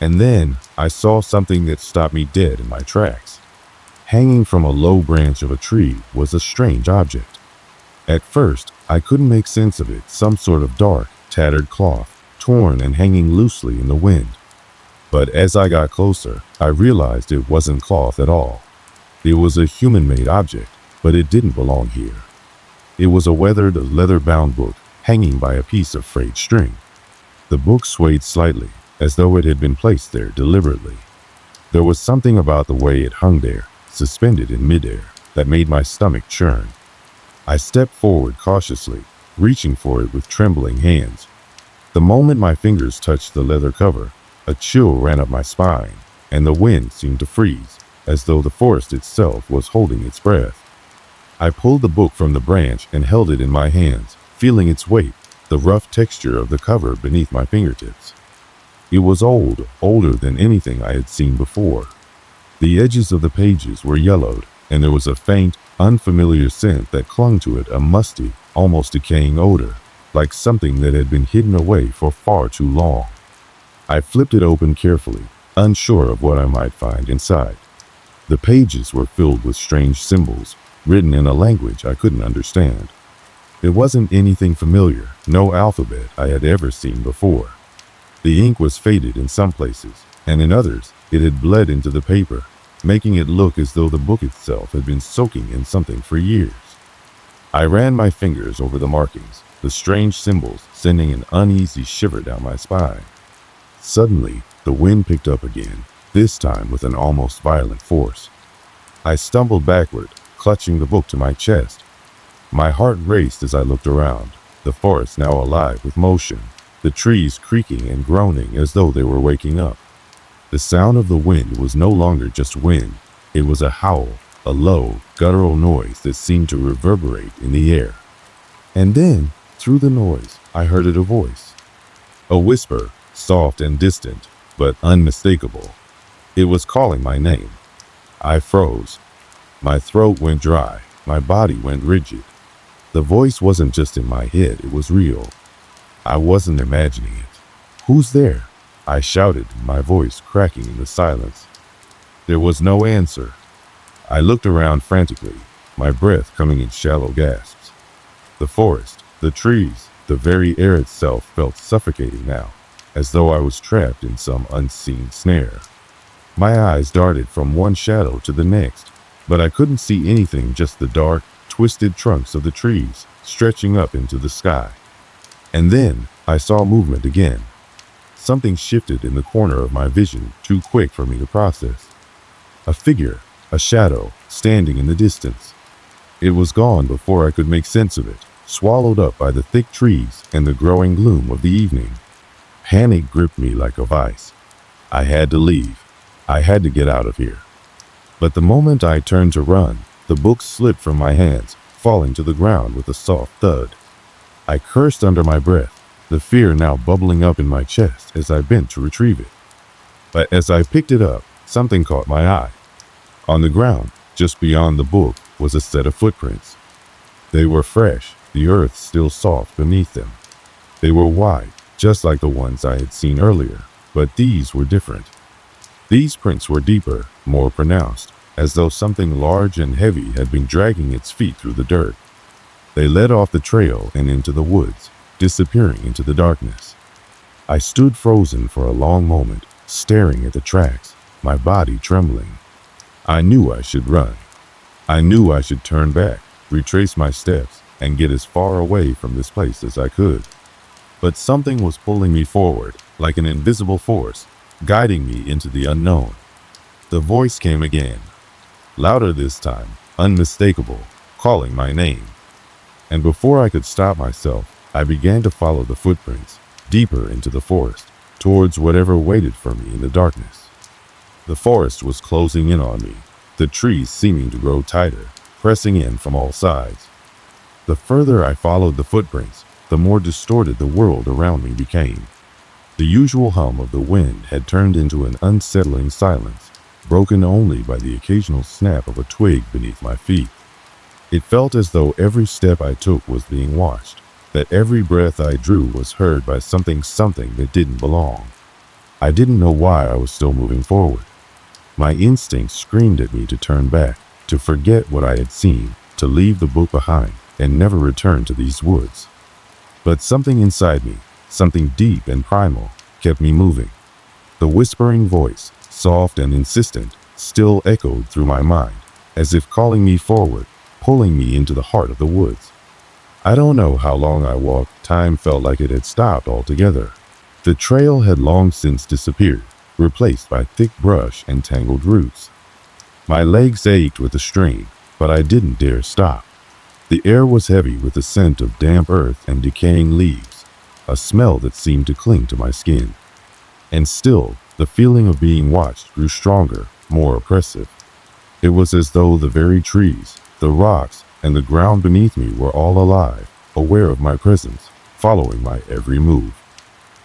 And then I saw something that stopped me dead in my tracks. Hanging from a low branch of a tree was a strange object. At first, I couldn't make sense of it, some sort of dark, tattered cloth, torn and hanging loosely in the wind. But as I got closer, I realized it wasn't cloth at all. It was a human-made object, but it didn't belong here. It was a weathered, leather-bound book hanging by a piece of frayed string. The book swayed slightly, as though it had been placed there deliberately. There was something about the way it hung there, suspended in midair, that made my stomach churn. I stepped forward cautiously, reaching for it with trembling hands. The moment my fingers touched the leather cover, a chill ran up my spine, and the wind seemed to freeze, as though the forest itself was holding its breath. I pulled the book from the branch and held it in my hands, feeling its weight, the rough texture of the cover beneath my fingertips. It was old, older than anything I had seen before. The edges of the pages were yellowed, and there was a faint, unfamiliar scent that clung to it, a musty, almost decaying odor, like something that had been hidden away for far too long. I flipped it open carefully, unsure of what I might find inside. The pages were filled with strange symbols, written in a language I couldn't understand. It wasn't anything familiar, no alphabet I had ever seen before. The ink was faded in some places, and in others, it had bled into the paper, making it look as though the book itself had been soaking in something for years. I ran my fingers over the markings, the strange symbols sending an uneasy shiver down my spine. Suddenly, the wind picked up again, this time with an almost violent force. I stumbled backward, clutching the book to my chest. My heart raced as I looked around, the forest now alive with motion, the trees creaking and groaning as though they were waking up. The sound of the wind was no longer just wind. It was a howl, a low, guttural noise that seemed to reverberate in the air. And then, through the noise, I heard a voice. A whisper, soft and distant, but unmistakable. It was calling my name. I froze. My throat went dry. My body went rigid. The voice wasn't just in my head, it was real. I wasn't imagining it. "Who's there?" I shouted, my voice cracking in the silence. There was no answer. I looked around frantically, my breath coming in shallow gasps. The forest, The trees, the very air itself felt suffocating now, as though I was trapped in some unseen snare. My eyes darted from one shadow to the next, but I couldn't see anything, just the dark, twisted trunks of the trees stretching up into the sky. And then I saw movement again. Something shifted in the corner of my vision, too quick for me to process. A figure, a shadow, standing in the distance. It was gone before I could make sense of it, swallowed up by the thick trees and the growing gloom of the evening. Panic gripped me like a vice. I had to leave. I had to get out of here. But the moment I turned to run, the book slipped from my hands, falling to the ground with a soft thud. I cursed under my breath, the fear now bubbling up in my chest as I bent to retrieve it. But as I picked it up, something caught my eye. On the ground, just beyond the book, was a set of footprints. They were fresh, the earth still soft beneath them. They were wide, just like the ones I had seen earlier, but these were different. These prints were deeper, more pronounced, as though something large and heavy had been dragging its feet through the dirt. They led off the trail and into the woods, disappearing into the darkness. I stood frozen for a long moment, staring at the tracks, my body trembling. I knew I should run. I knew I should turn back, retrace my steps, and get as far away from this place as I could. But something was pulling me forward, like an invisible force, guiding me into the unknown. The voice came again, louder this time, unmistakable, calling my name. And before I could stop myself, I began to follow the footprints, deeper into the forest, towards whatever waited for me in the darkness. The forest was closing in on me, the trees seeming to grow tighter, pressing in from all sides. The further I followed the footprints, the more distorted the world around me became. The usual hum of the wind had turned into an unsettling silence, broken only by the occasional snap of a twig beneath my feet. It felt as though every step I took was being watched, that every breath I drew was heard by something that didn't belong. I didn't know why I was still moving forward. My instincts screamed at me to turn back, to forget what I had seen, to leave the book behind, and never return to these woods. But something inside me, something deep and primal, kept me moving. The whispering voice, soft and insistent, still echoed through my mind, as if calling me forward, pulling me into the heart of the woods. I don't know how long I walked. Time felt like it had stopped altogether. The trail had long since disappeared, replaced by thick brush and tangled roots. My legs ached with the strain, but I didn't dare stop. The air was heavy with the scent of damp earth and decaying leaves, a smell that seemed to cling to my skin. And still, the feeling of being watched grew stronger, more oppressive. It was as though the very trees, the rocks, and the ground beneath me were all alive, aware of my presence, following my every move.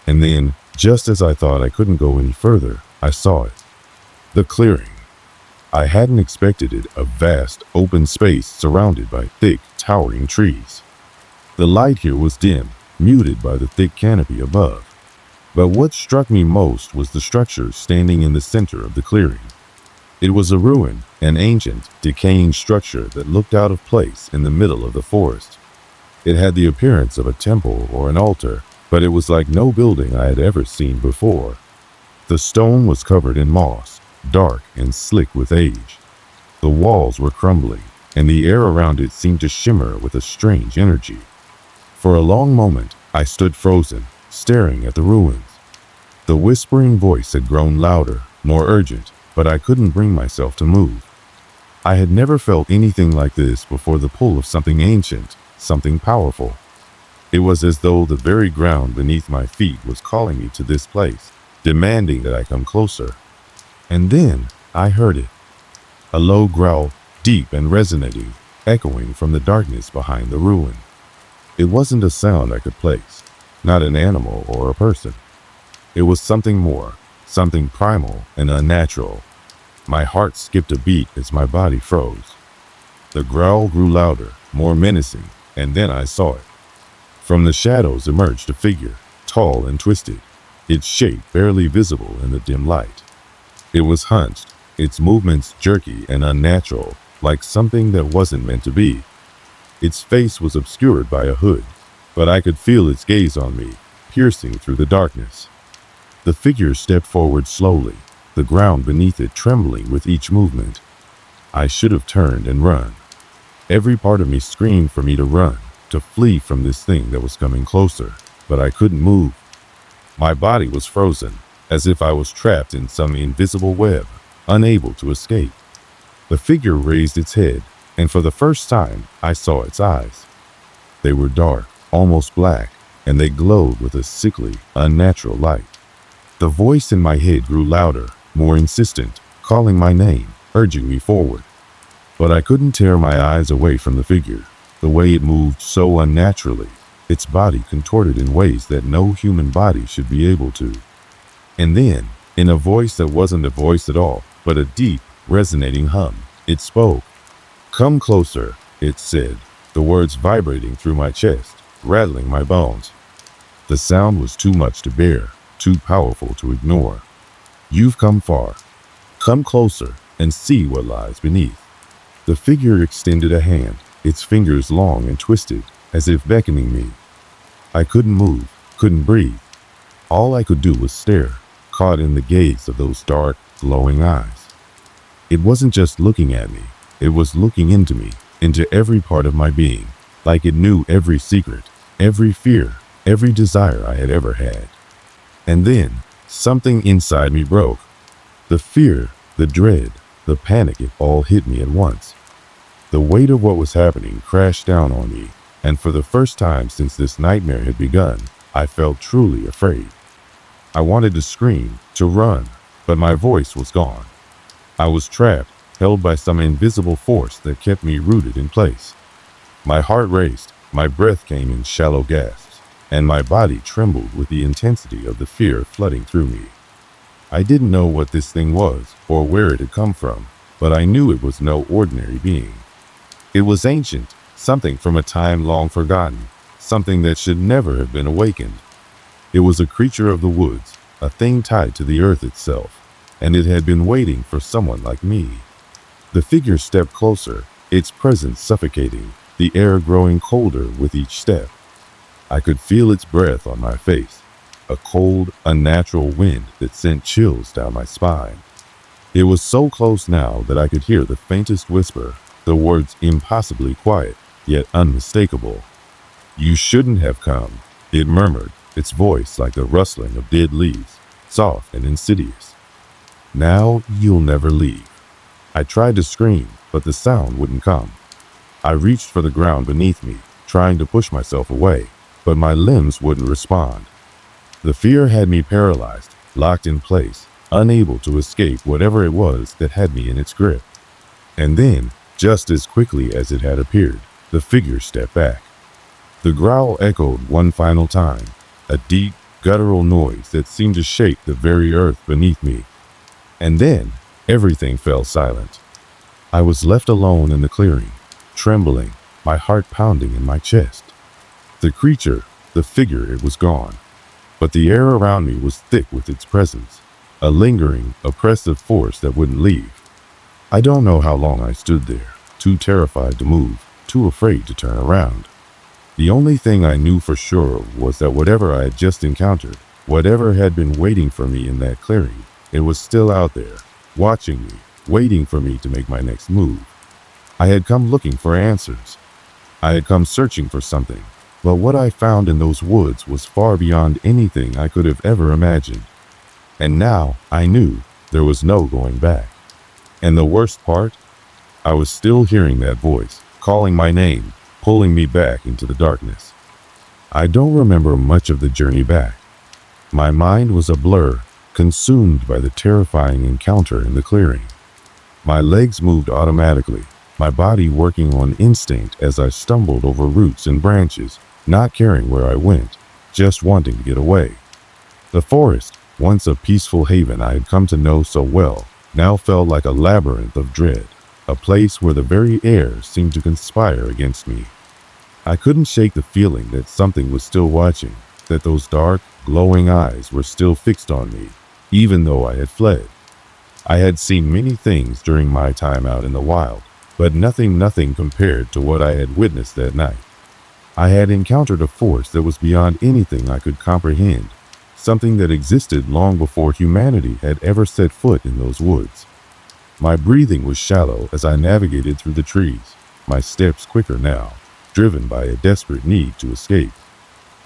And then, just as I thought I couldn't go any further, I saw it. The clearing. I hadn't expected it, a vast, open space surrounded by thick, towering trees. The light here was dim, muted by the thick canopy above. But what struck me most was the structure standing in the center of the clearing. It was a ruin, an ancient, decaying structure that looked out of place in the middle of the forest. It had the appearance of a temple or an altar, but it was like no building I had ever seen before. The stone was covered in moss, dark and slick with age. The walls were crumbling, and the air around it seemed to shimmer with a strange energy. For a long moment, I stood frozen, staring at the ruins. The whispering voice had grown louder, more urgent, but I couldn't bring myself to move. I had never felt anything like this before, the pull of something ancient, something powerful. It was as though the very ground beneath my feet was calling me to this place, demanding that I come closer. And then I heard it. A low growl, deep and resonating, echoing from the darkness behind the ruin. It wasn't a sound I could place, not an animal or a person. It was something more, something primal and unnatural. My heart skipped a beat as my body froze. The growl grew louder, more menacing, and then I saw it. From the shadows emerged a figure, tall and twisted, its shape barely visible in the dim light. It was hunched, its movements jerky and unnatural, like something that wasn't meant to be. Its face was obscured by a hood, but I could feel its gaze on me, piercing through the darkness. The figure stepped forward slowly, the ground beneath it trembling with each movement. I should have turned and run. Every part of me screamed for me to run, to flee from this thing that was coming closer, but I couldn't move. My body was frozen, as if I was trapped in some invisible web, unable to escape. The figure raised its head, and for the first time, I saw its eyes. They were dark, almost black, and they glowed with a sickly, unnatural light. The voice in my head grew louder, more insistent, calling my name, urging me forward. But I couldn't tear my eyes away from the figure, the way it moved so unnaturally, its body contorted in ways that no human body should be able to. And then, in a voice that wasn't a voice at all, but a deep, resonating hum, it spoke. "Come closer," it said, the words vibrating through my chest, rattling my bones. The sound was too much to bear, too powerful to ignore. "You've come far. Come closer and see what lies beneath." The figure extended a hand, its fingers long and twisted, as if beckoning me. I couldn't move, couldn't breathe. All I could do was stare, caught in the gaze of those dark, glowing eyes. It wasn't just looking at me, it was looking into me, into every part of my being, like it knew every secret, every fear, every desire I had ever had. And then, something inside me broke. The fear, the dread, the panic, it all hit me at once. The weight of what was happening crashed down on me, and for the first time since this nightmare had begun, I felt truly afraid. I wanted to scream, to run, but my voice was gone. I was trapped, held by some invisible force that kept me rooted in place. My heart raced, my breath came in shallow gasps, and my body trembled with the intensity of the fear flooding through me. I didn't know what this thing was, or where it had come from, but I knew it was no ordinary being. It was ancient, something from a time long forgotten, something that should never have been awakened. It was a creature of the woods, a thing tied to the earth itself, and it had been waiting for someone like me. The figure stepped closer, its presence suffocating, the air growing colder with each step. I could feel its breath on my face, a cold, unnatural wind that sent chills down my spine. It was so close now that I could hear the faintest whisper, the words impossibly quiet, yet unmistakable. "You shouldn't have come," it murmured, its voice like the rustling of dead leaves, soft and insidious. "Now you'll never leave." I tried to scream, but the sound wouldn't come. I reached for the ground beneath me, trying to push myself away, but my limbs wouldn't respond. The fear had me paralyzed, locked in place, unable to escape whatever it was that had me in its grip. And then, just as quickly as it had appeared, the figure stepped back. The growl echoed one final time, a deep, guttural noise that seemed to shake the very earth beneath me. And then, everything fell silent. I was left alone in the clearing, trembling, my heart pounding in my chest. The creature, the figure, it was gone. But the air around me was thick with its presence, a lingering, oppressive force that wouldn't leave. I don't know how long I stood there, too terrified to move, too afraid to turn around. The only thing I knew for sure was that whatever I had just encountered, whatever had been waiting for me in that clearing, it was still out there, watching me, waiting for me to make my next move. I had come looking for answers. I had come searching for something, but what I found in those woods was far beyond anything I could have ever imagined. And now I knew there was no going back. And the worst part? I was still hearing that voice, calling my name, pulling me back into the darkness. I don't remember much of the journey back. My mind was a blur, consumed by the terrifying encounter in the clearing. My legs moved automatically, my body working on instinct as I stumbled over roots and branches, not caring where I went, just wanting to get away. The forest, once a peaceful haven I had come to know so well, now felt like a labyrinth of dread, a place where the very air seemed to conspire against me. I couldn't shake the feeling that something was still watching, that those dark, glowing eyes were still fixed on me, even though I had fled. I had seen many things during my time out in the wild, but nothing compared to what I had witnessed that night. I had encountered a force that was beyond anything I could comprehend, something that existed long before humanity had ever set foot in those woods. My breathing was shallow as I navigated through the trees, my steps quicker now, driven by a desperate need to escape.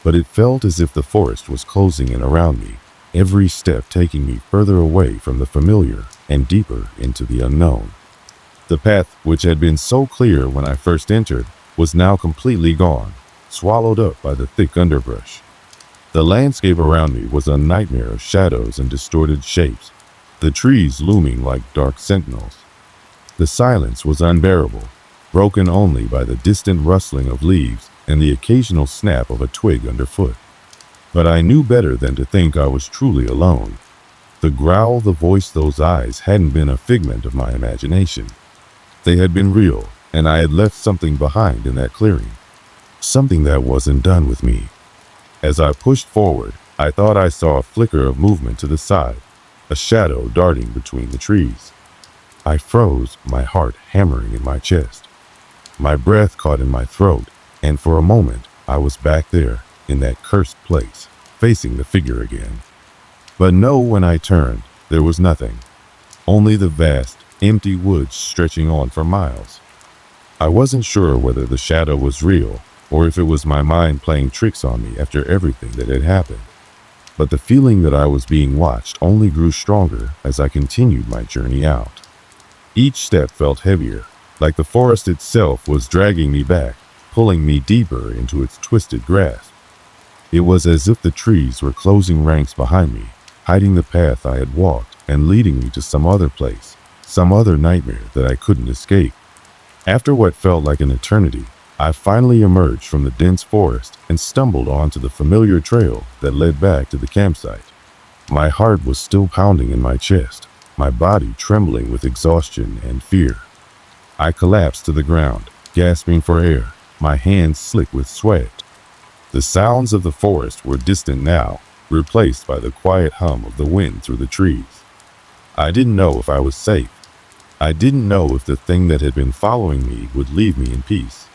But it felt as if the forest was closing in around me, every step taking me further away from the familiar and deeper into the unknown. The path, which had been so clear when I first entered, was now completely gone, swallowed up by the thick underbrush. The landscape around me was a nightmare of shadows and distorted shapes, the trees looming like dark sentinels. The silence was unbearable, broken only by the distant rustling of leaves and the occasional snap of a twig underfoot. But I knew better than to think I was truly alone. The growl, the voice, those eyes hadn't been a figment of my imagination. They had been real, and I had left something behind in that clearing. Something that wasn't done with me. As I pushed forward, I thought I saw a flicker of movement to the side, a shadow darting between the trees. I froze, my heart hammering in my chest. My breath caught in my throat, and for a moment, I was back there, in that cursed place, facing the figure again. But no, when I turned, there was nothing. Only the vast, empty woods stretching on for miles. I wasn't sure whether the shadow was real, or if it was my mind playing tricks on me after everything that had happened. But the feeling that I was being watched only grew stronger as I continued my journey out. Each step felt heavier, like the forest itself was dragging me back, pulling me deeper into its twisted grasp. It was as if the trees were closing ranks behind me, hiding the path I had walked and leading me to some other place, some other nightmare that I couldn't escape. After what felt like an eternity, I finally emerged from the dense forest and stumbled onto the familiar trail that led back to the campsite. My heart was still pounding in my chest, my body trembling with exhaustion and fear. I collapsed to the ground, gasping for air, my hands slick with sweat. The sounds of the forest were distant now, replaced by the quiet hum of the wind through the trees. I didn't know if I was safe. I didn't know if the thing that had been following me would leave me in peace.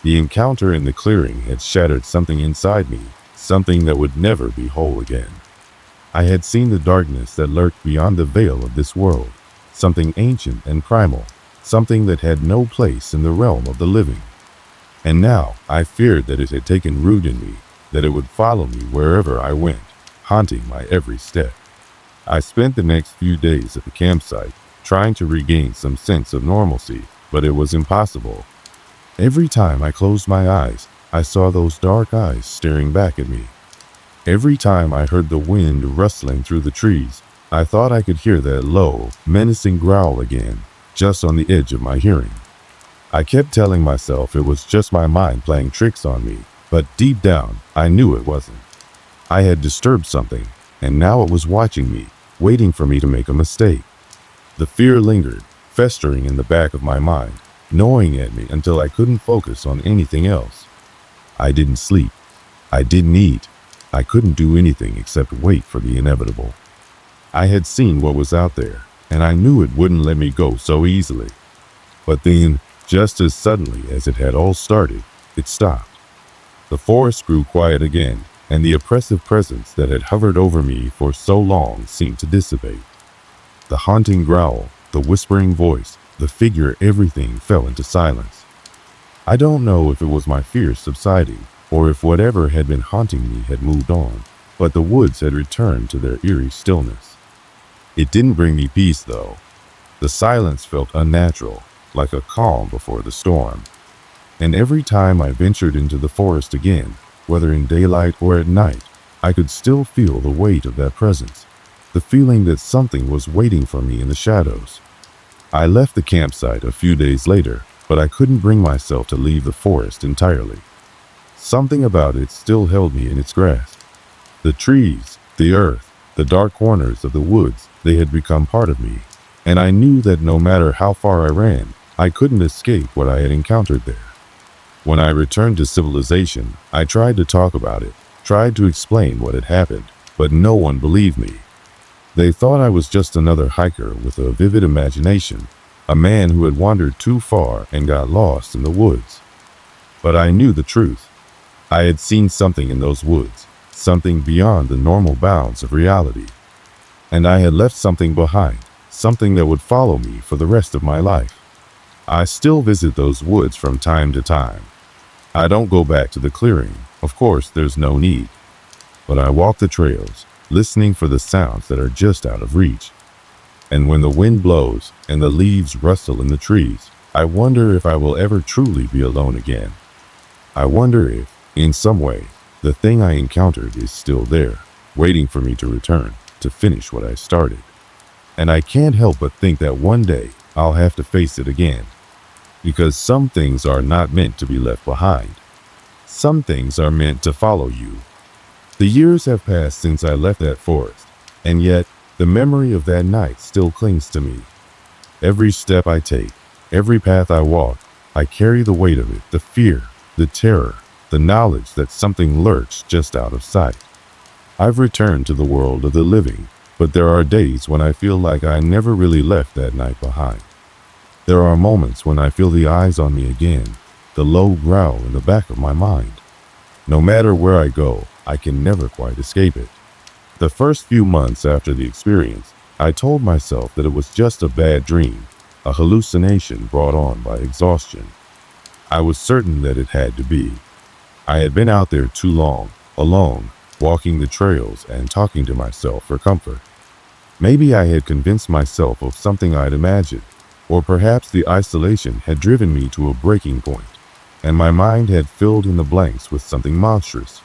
The encounter in the clearing had shattered something inside me, something that would never be whole again. I had seen the darkness that lurked beyond the veil of this world, something ancient and primal, something that had no place in the realm of the living. And now I feared that it had taken root in me, that it would follow me wherever I went, haunting my every step. I spent the next few days at the campsite, trying to regain some sense of normalcy, but it was impossible. Every time I closed my eyes, I saw those dark eyes staring back at me. Every time I heard the wind rustling through the trees, I thought I could hear that low, menacing growl again, just on the edge of my hearing. I kept telling myself it was just my mind playing tricks on me, but deep down, I knew it wasn't. I had disturbed something, and now it was watching me, waiting for me to make a mistake. The fear lingered, festering in the back of my mind, gnawing at me until I couldn't focus on anything else. I didn't sleep. I didn't eat. I couldn't do anything except wait for the inevitable. I had seen what was out there, and I knew it wouldn't let me go so easily. But then, just as suddenly as it had all started, it stopped. The forest grew quiet again, and the oppressive presence that had hovered over me for so long seemed to dissipate. The haunting growl, the whispering voice, the figure, everything fell into silence. I don't know if it was my fears subsiding, or if whatever had been haunting me had moved on, but the woods had returned to their eerie stillness. It didn't bring me peace, though. The silence felt unnatural, like a calm before the storm. And every time I ventured into the forest again, whether in daylight or at night, I could still feel the weight of that presence, the feeling that something was waiting for me in the shadows. I left the campsite a few days later, but I couldn't bring myself to leave the forest entirely. Something about it still held me in its grasp. The trees, the earth, the dark corners of the woods, they had become part of me, and I knew that no matter how far I ran, I couldn't escape what I had encountered there. When I returned to civilization, I tried to talk about it, tried to explain what had happened, but no one believed me. They thought I was just another hiker with a vivid imagination, a man who had wandered too far and got lost in the woods. But I knew the truth. I had seen something in those woods, something beyond the normal bounds of reality. And I had left something behind, something that would follow me for the rest of my life. I still visit those woods from time to time. I don't go back to the clearing, of course there's no need. But I walk the trails, listening for the sounds that are just out of reach. And when the wind blows and the leaves rustle in the trees, I wonder if I will ever truly be alone again. I wonder if, in some way, the thing I encountered is still there, waiting for me to return, to finish what I started. And I can't help but think that one day I'll have to face it again. Because some things are not meant to be left behind. Some things are meant to follow you. The years have passed since I left that forest, and yet the memory of that night still clings to me. Every step I take, every path I walk, I carry the weight of it, the fear, the terror, the knowledge that something lurks just out of sight. I've returned to the world of the living, but there are days when I feel like I never really left that night behind. There are moments when I feel the eyes on me again, the low growl in the back of my mind. No matter where I go, I can never quite escape it. The first few months after the experience, I told myself that it was just a bad dream, a hallucination brought on by exhaustion. I was certain that it had to be. I had been out there too long, alone, walking the trails and talking to myself for comfort. Maybe I had convinced myself of something I'd imagined, or perhaps the isolation had driven me to a breaking point, and my mind had filled in the blanks with something monstrous.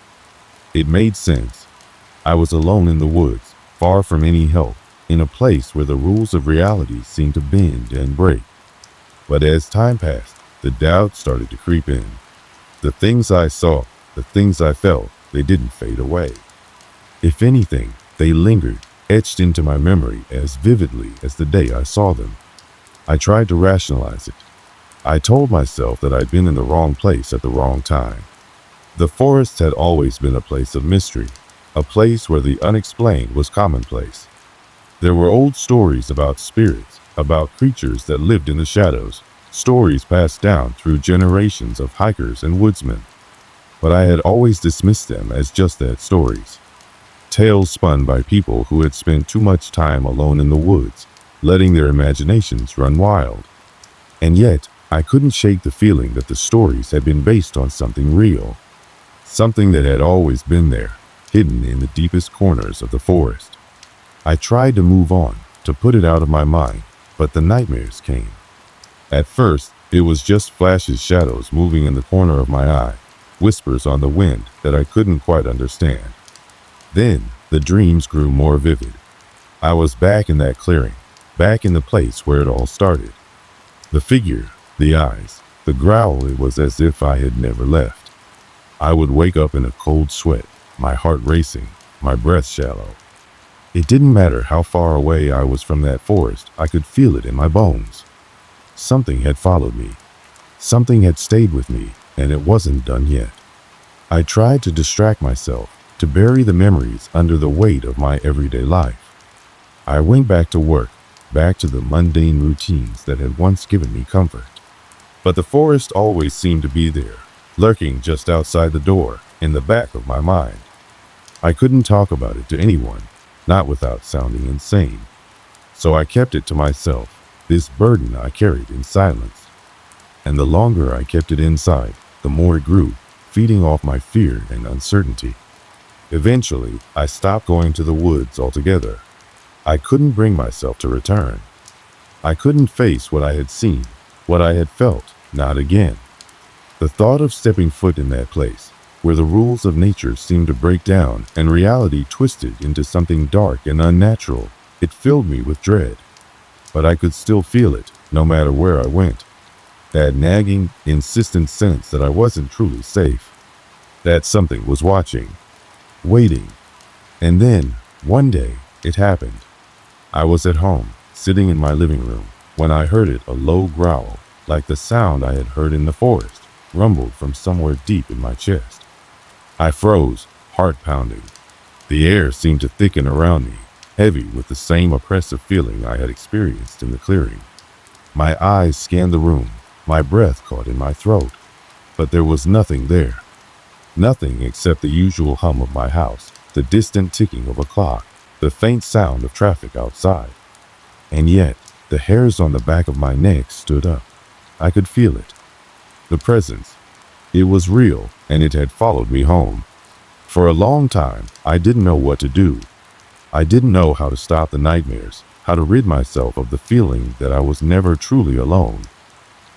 It made sense. I was alone in the woods, far from any help, in a place where the rules of reality seemed to bend and break. But as time passed, the doubt started to creep in. The things I saw, the things I felt, they didn't fade away. If anything, they lingered, etched into my memory as vividly as the day I saw them. I tried to rationalize it. I told myself that I'd been in the wrong place at the wrong time. The forest had always been a place of mystery, a place where the unexplained was commonplace. There were old stories about spirits, about creatures that lived in the shadows, stories passed down through generations of hikers and woodsmen. But I had always dismissed them as just that, stories. Tales spun by people who had spent too much time alone in the woods, letting their imaginations run wild. And yet, I couldn't shake the feeling that the stories had been based on something real. Something that had always been there, hidden in the deepest corners of the forest. I tried to move on, to put it out of my mind, but the nightmares came. At first, it was just flashes, shadows moving in the corner of my eye, whispers on the wind that I couldn't quite understand. Then, the dreams grew more vivid. I was back in that clearing, back in the place where it all started. The figure, the eyes, the growl, it was as if I had never left. I would wake up in a cold sweat, my heart racing, my breath shallow. It didn't matter how far away I was from that forest, I could feel it in my bones. Something had followed me. Something had stayed with me, and it wasn't done yet. I tried to distract myself, to bury the memories under the weight of my everyday life. I went back to work, back to the mundane routines that had once given me comfort. But the forest always seemed to be there, lurking just outside the door, in the back of my mind. I couldn't talk about it to anyone, not without sounding insane. So I kept it to myself, this burden I carried in silence. And the longer I kept it inside, the more it grew, feeding off my fear and uncertainty. Eventually, I stopped going to the woods altogether. I couldn't bring myself to return. I couldn't face what I had seen, what I had felt, not again. The thought of stepping foot in that place, where the rules of nature seemed to break down and reality twisted into something dark and unnatural, it filled me with dread. But I could still feel it, no matter where I went. That nagging, insistent sense that I wasn't truly safe. That something was watching, waiting. And then, one day, it happened. I was at home, sitting in my living room, when I heard it, a low growl, like the sound I had heard in the forest, rumbled from somewhere deep in my chest. I froze, heart pounding. The air seemed to thicken around me, heavy with the same oppressive feeling I had experienced in the clearing. My eyes scanned the room, my breath caught in my throat, but there was nothing there. Nothing except the usual hum of my house, the distant ticking of a clock, the faint sound of traffic outside. And yet, the hairs on the back of my neck stood up. I could feel it. The presence. It was real, and it had followed me home. For a long time, I didn't know what to do. I didn't know how to stop the nightmares, how to rid myself of the feeling that I was never truly alone.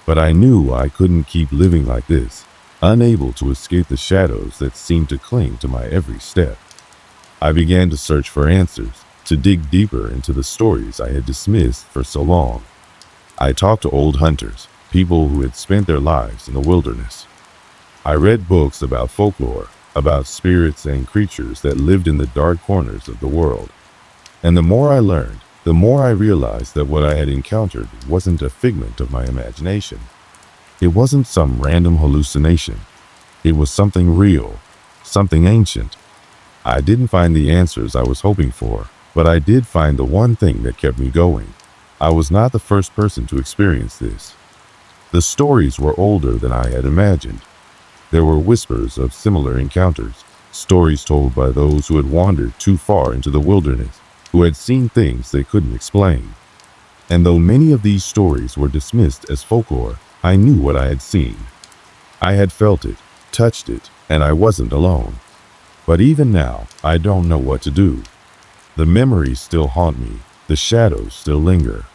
But I knew I couldn't keep living like this, unable to escape the shadows that seemed to cling to my every step. I began to search for answers, to dig deeper into the stories I had dismissed for so long. I talked to old hunters, people who had spent their lives in the wilderness. I read books about folklore, about spirits and creatures that lived in the dark corners of the world. And the more I learned, the more I realized that what I had encountered wasn't a figment of my imagination. It wasn't some random hallucination. It was something real, something ancient. I didn't find the answers I was hoping for, but I did find the one thing that kept me going. I was not the first person to experience this. The stories were older than I had imagined. There were whispers of similar encounters, stories told by those who had wandered too far into the wilderness, who had seen things they couldn't explain. And though many of these stories were dismissed as folklore, I knew what I had seen. I had felt it, touched it, and I wasn't alone. But even now, I don't know what to do. The memories still haunt me, the shadows still linger.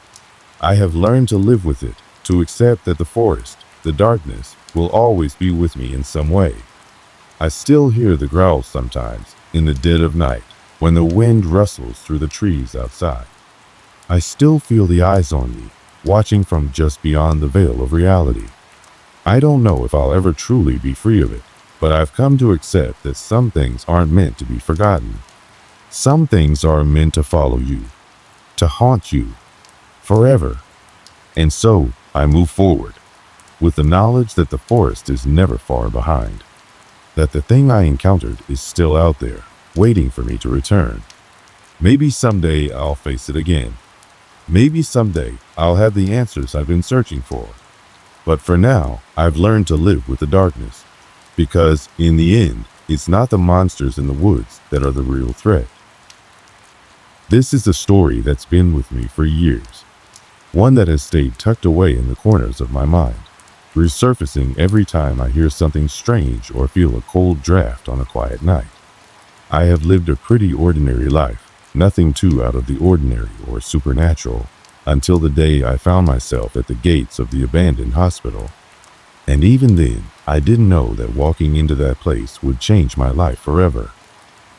I have learned to live with it, to accept that the forest, the darkness, will always be with me in some way. I still hear the growls sometimes, in the dead of night, when the wind rustles through the trees outside. I still feel the eyes on me, watching from just beyond the veil of reality. I don't know if I'll ever truly be free of it, but I've come to accept that some things aren't meant to be forgotten. Some things are meant to follow you, to haunt you, forever. And so, I move forward, with the knowledge that the forest is never far behind, that the thing I encountered is still out there, waiting for me to return. Maybe someday I'll face it again. Maybe someday I'll have the answers I've been searching for. But for now, I've learned to live with the darkness, because in the end, it's not the monsters in the woods that are the real threat. This is a story that's been with me for years, one that has stayed tucked away in the corners of my mind, resurfacing every time I hear something strange or feel a cold draft on a quiet night. I have lived a pretty ordinary life, nothing too out of the ordinary or supernatural, until the day I found myself at the gates of the abandoned hospital. And even then, I didn't know that walking into that place would change my life forever.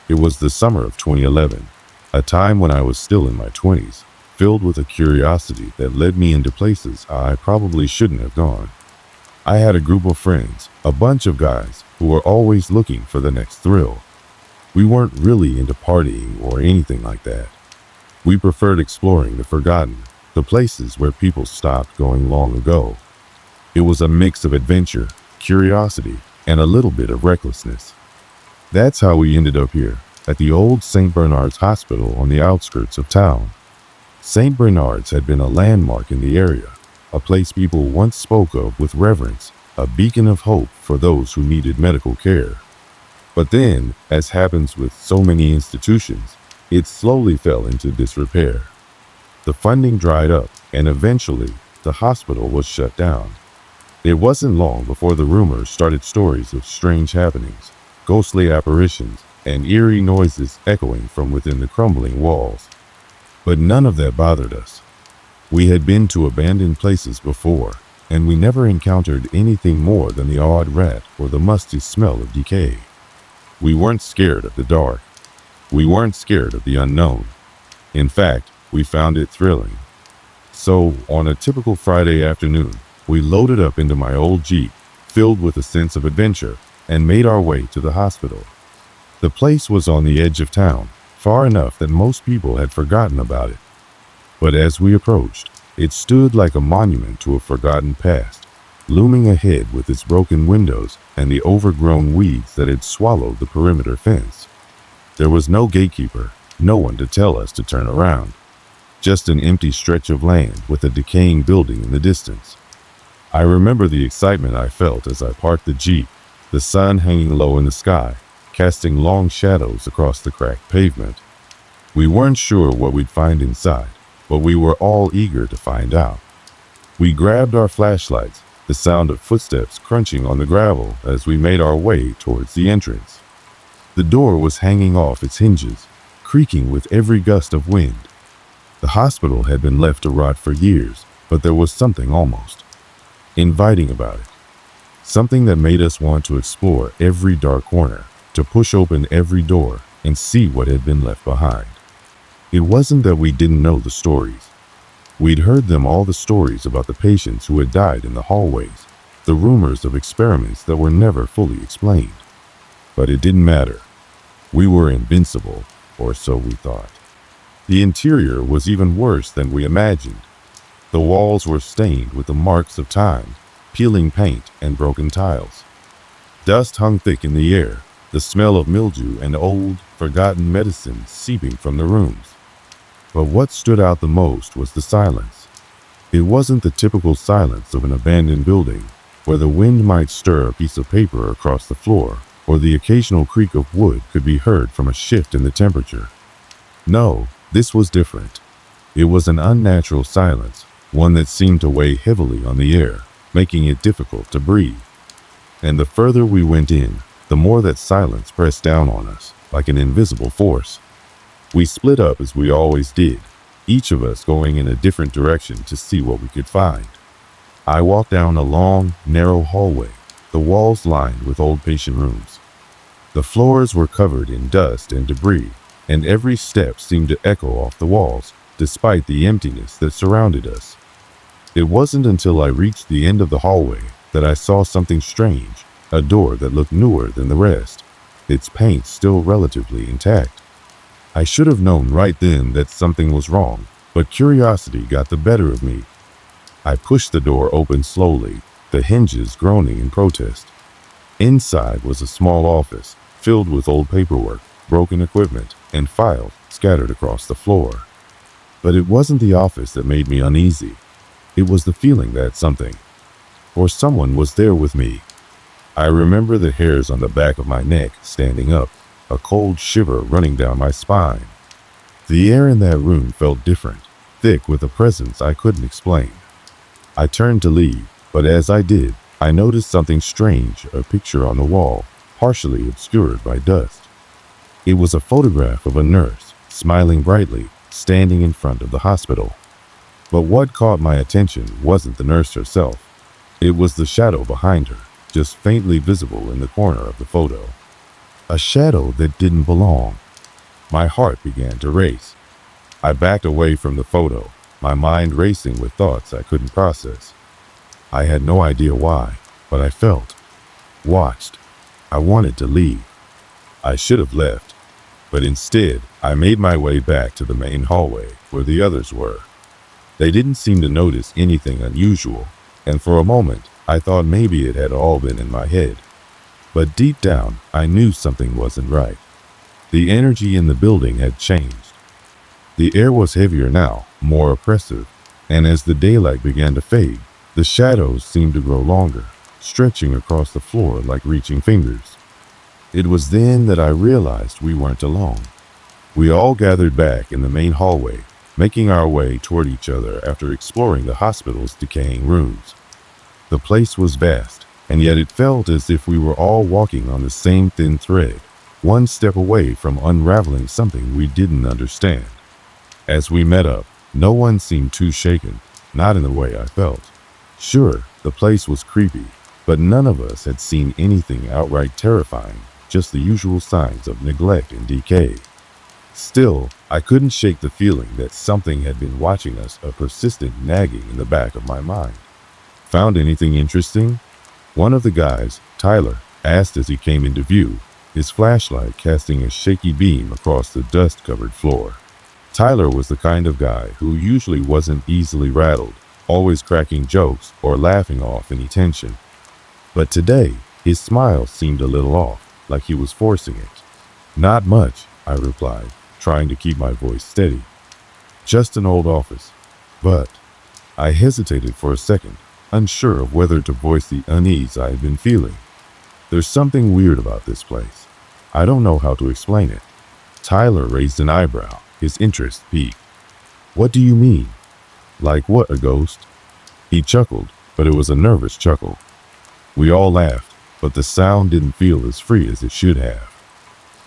It was the summer of 2011, a time when I was still in my 20s, filled with a curiosity that led me into places I probably shouldn't have gone. I had a group of friends, a bunch of guys who were always looking for the next thrill. We weren't really into partying or anything like that. We preferred exploring the forgotten, the places where people stopped going long ago. It was a mix of adventure, curiosity, and a little bit of recklessness. That's how we ended up here, at the old St. Bernard's Hospital on the outskirts of town. St. Bernard's had been a landmark in the area, a place people once spoke of with reverence, a beacon of hope for those who needed medical care. But then, as happens with so many institutions, it slowly fell into disrepair. The funding dried up, and eventually, the hospital was shut down. It wasn't long before the rumors started stories of strange happenings, ghostly apparitions, and eerie noises echoing from within the crumbling walls. But none of that bothered us. We had been to abandoned places before, and we never encountered anything more than the odd rat or the musty smell of decay. We weren't scared of the dark. We weren't scared of the unknown. In fact, we found it thrilling. So, on a typical Friday afternoon, we loaded up into my old Jeep, filled with a sense of adventure, and made our way to the hospital. The place was on the edge of town, far enough that most people had forgotten about it. But as we approached, it stood like a monument to a forgotten past, looming ahead with its broken windows and the overgrown weeds that had swallowed the perimeter fence. There was no gatekeeper, no one to tell us to turn around. Just an empty stretch of land with a decaying building in the distance. I remember the excitement I felt as I parked the Jeep, the sun hanging low in the sky, casting long shadows across the cracked pavement. We weren't sure what we'd find inside, but we were all eager to find out. We grabbed our flashlights, the sound of footsteps crunching on the gravel as we made our way towards the entrance. The door was hanging off its hinges, creaking with every gust of wind. The hospital had been left to rot for years, but there was something almost inviting about it. Something that made us want to explore every dark corner, to push open every door and see what had been left behind. It wasn't that we didn't know the stories. We'd heard them, all the stories about the patients who had died in the hallways, the rumors of experiments that were never fully explained. But it didn't matter. We were invincible, or so we thought. The interior was even worse than we imagined. The walls were stained with the marks of time, peeling paint and broken tiles. Dust hung thick in the air, the smell of mildew and old, forgotten medicine seeping from the rooms. But what stood out the most was the silence. It wasn't the typical silence of an abandoned building, where the wind might stir a piece of paper across the floor, or the occasional creak of wood could be heard from a shift in the temperature. No, this was different. It was an unnatural silence, one that seemed to weigh heavily on the air, making it difficult to breathe. And the further we went in, the more that silence pressed down on us, like an invisible force. We split up as we always did, each of us going in a different direction to see what we could find. I walked down a long, narrow hallway, the walls lined with old patient rooms. The floors were covered in dust and debris, and every step seemed to echo off the walls, despite the emptiness that surrounded us. It wasn't until I reached the end of the hallway that I saw something strange, a door that looked newer than the rest, its paint still relatively intact. I should have known right then that something was wrong, but curiosity got the better of me. I pushed the door open slowly, the hinges groaning in protest. Inside was a small office, filled with old paperwork, broken equipment, and files scattered across the floor. But it wasn't the office that made me uneasy. It was the feeling that something, or someone, was there with me. I remember the hairs on the back of my neck standing up, a cold shiver running down my spine. The air in that room felt different, thick with a presence I couldn't explain. I turned to leave, but as I did, I noticed something strange, a picture on the wall, partially obscured by dust. It was a photograph of a nurse, smiling brightly, standing in front of the hospital. But what caught my attention wasn't the nurse herself. It was the shadow behind her, just faintly visible in the corner of the photo. A shadow that didn't belong. My heart began to race. I backed away from the photo, my mind racing with thoughts I couldn't process. I had no idea why, but I felt, watched. I wanted to leave. I should have left, but instead, I made my way back to the main hallway where the others were. They didn't seem to notice anything unusual, and for a moment, I thought maybe it had all been in my head. But deep down, I knew something wasn't right. The energy in the building had changed. The air was heavier now, more oppressive, and as the daylight began to fade, the shadows seemed to grow longer, stretching across the floor like reaching fingers. It was then that I realized we weren't alone. We all gathered back in the main hallway, making our way toward each other after exploring the hospital's decaying rooms. The place was vast, and yet it felt as if we were all walking on the same thin thread, one step away from unraveling something we didn't understand. As we met up, no one seemed too shaken, not in the way I felt. Sure, the place was creepy, but none of us had seen anything outright terrifying, just the usual signs of neglect and decay. Still, I couldn't shake the feeling that something had been watching us, a persistent nagging in the back of my mind. Found anything interesting? One of the guys, Tyler, asked as he came into view, his flashlight casting a shaky beam across the dust-covered floor. Tyler was the kind of guy who usually wasn't easily rattled, always cracking jokes or laughing off any tension. But today, his smile seemed a little off, like he was forcing it. "Not much," I replied, trying to keep my voice steady. "Just an old office." But I hesitated for a second, unsure of whether to voice the unease I had been feeling. There's something weird about this place. I don't know how to explain it. Tyler raised an eyebrow, his interest piqued. What do you mean? Like what, a ghost? He chuckled, but it was a nervous chuckle. We all laughed, but the sound didn't feel as free as it should have.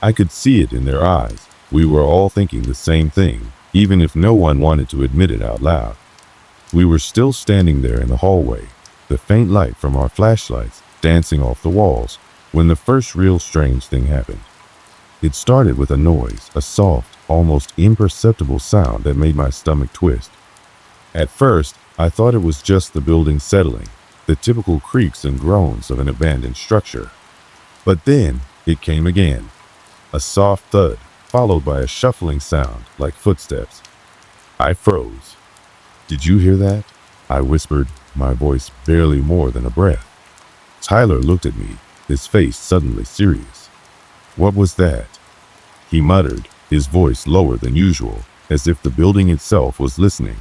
I could see it in their eyes. We were all thinking the same thing, even if no one wanted to admit it out loud. We were still standing there in the hallway, the faint light from our flashlights dancing off the walls, when the first real strange thing happened. It started with a noise, a soft, almost imperceptible sound that made my stomach twist. At first, I thought it was just the building settling, the typical creaks and groans of an abandoned structure. But then, it came again. A soft thud, followed by a shuffling sound like footsteps. I froze. Did you hear that? I whispered, my voice barely more than a breath. Tyler looked at me, his face suddenly serious. What was that? He muttered, his voice lower than usual, as if the building itself was listening.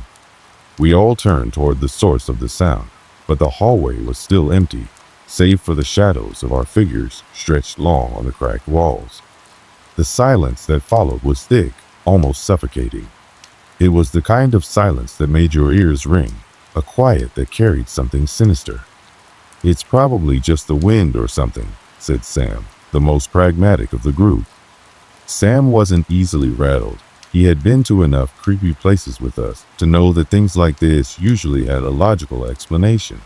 We all turned toward the source of the sound, but the hallway was still empty, save for the shadows of our figures stretched long on the cracked walls. The silence that followed was thick, almost suffocating. It was the kind of silence that made your ears ring, a quiet that carried something sinister. It's probably just the wind or something, said Sam, the most pragmatic of the group. Sam wasn't easily rattled. He had been to enough creepy places with us to know that things like this usually had a logical explanation.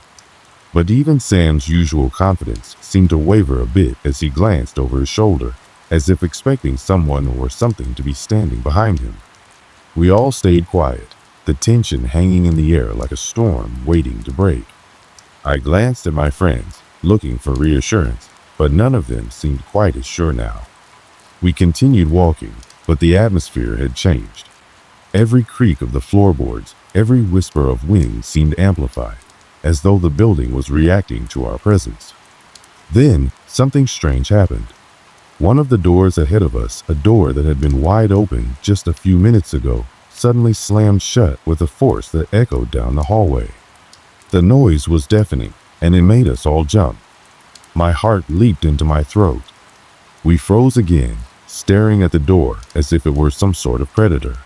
But even Sam's usual confidence seemed to waver a bit as he glanced over his shoulder, as if expecting someone or something to be standing behind him. We all stayed quiet, the tension hanging in the air like a storm waiting to break. I glanced at my friends, looking for reassurance, but none of them seemed quite as sure now. We continued walking, but the atmosphere had changed. Every creak of the floorboards, every whisper of wind seemed amplified, as though the building was reacting to our presence. Then, something strange happened. One of the doors ahead of us, a door that had been wide open just a few minutes ago, suddenly slammed shut with a force that echoed down the hallway. The noise was deafening, and it made us all jump. My heart leaped into my throat. We froze again, staring at the door as if it were some sort of predator.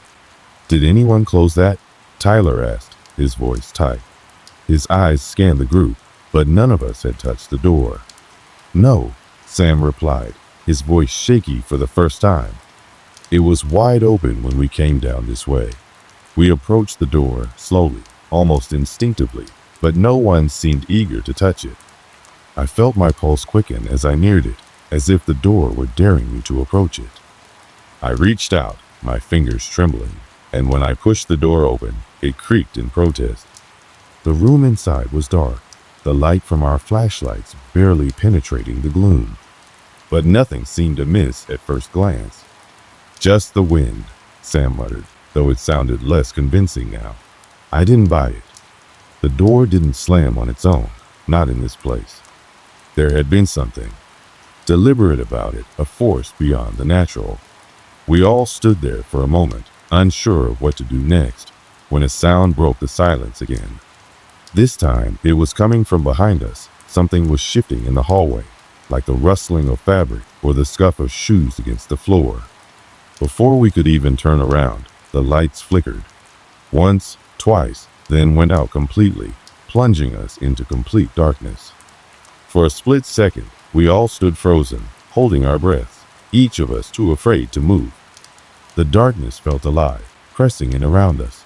Did anyone close that? Tyler asked, his voice tight. His eyes scanned the group, but none of us had touched the door. No, Sam replied, his voice shaky for the first time. It was wide open when we came down this way. We approached the door slowly, almost instinctively, but no one seemed eager to touch it. I felt my pulse quicken as I neared it, as if the door were daring me to approach it. I reached out, my fingers trembling, and when I pushed the door open, it creaked in protest. The room inside was dark, the light from our flashlights barely penetrating the gloom. But nothing seemed amiss at first glance. Just the wind, Sam muttered, though it sounded less convincing now. I didn't buy it. The door didn't slam on its own, not in this place. There had been something deliberate about it, a force beyond the natural. We all stood there for a moment, unsure of what to do next, when a sound broke the silence again. This time, it was coming from behind us. Something was shifting in the hallway, like the rustling of fabric or the scuff of shoes against the floor. Before we could even turn around, the lights flickered. Once, twice, then went out completely, plunging us into complete darkness. For a split second, we all stood frozen, holding our breaths, each of us too afraid to move. The darkness felt alive, pressing in around us.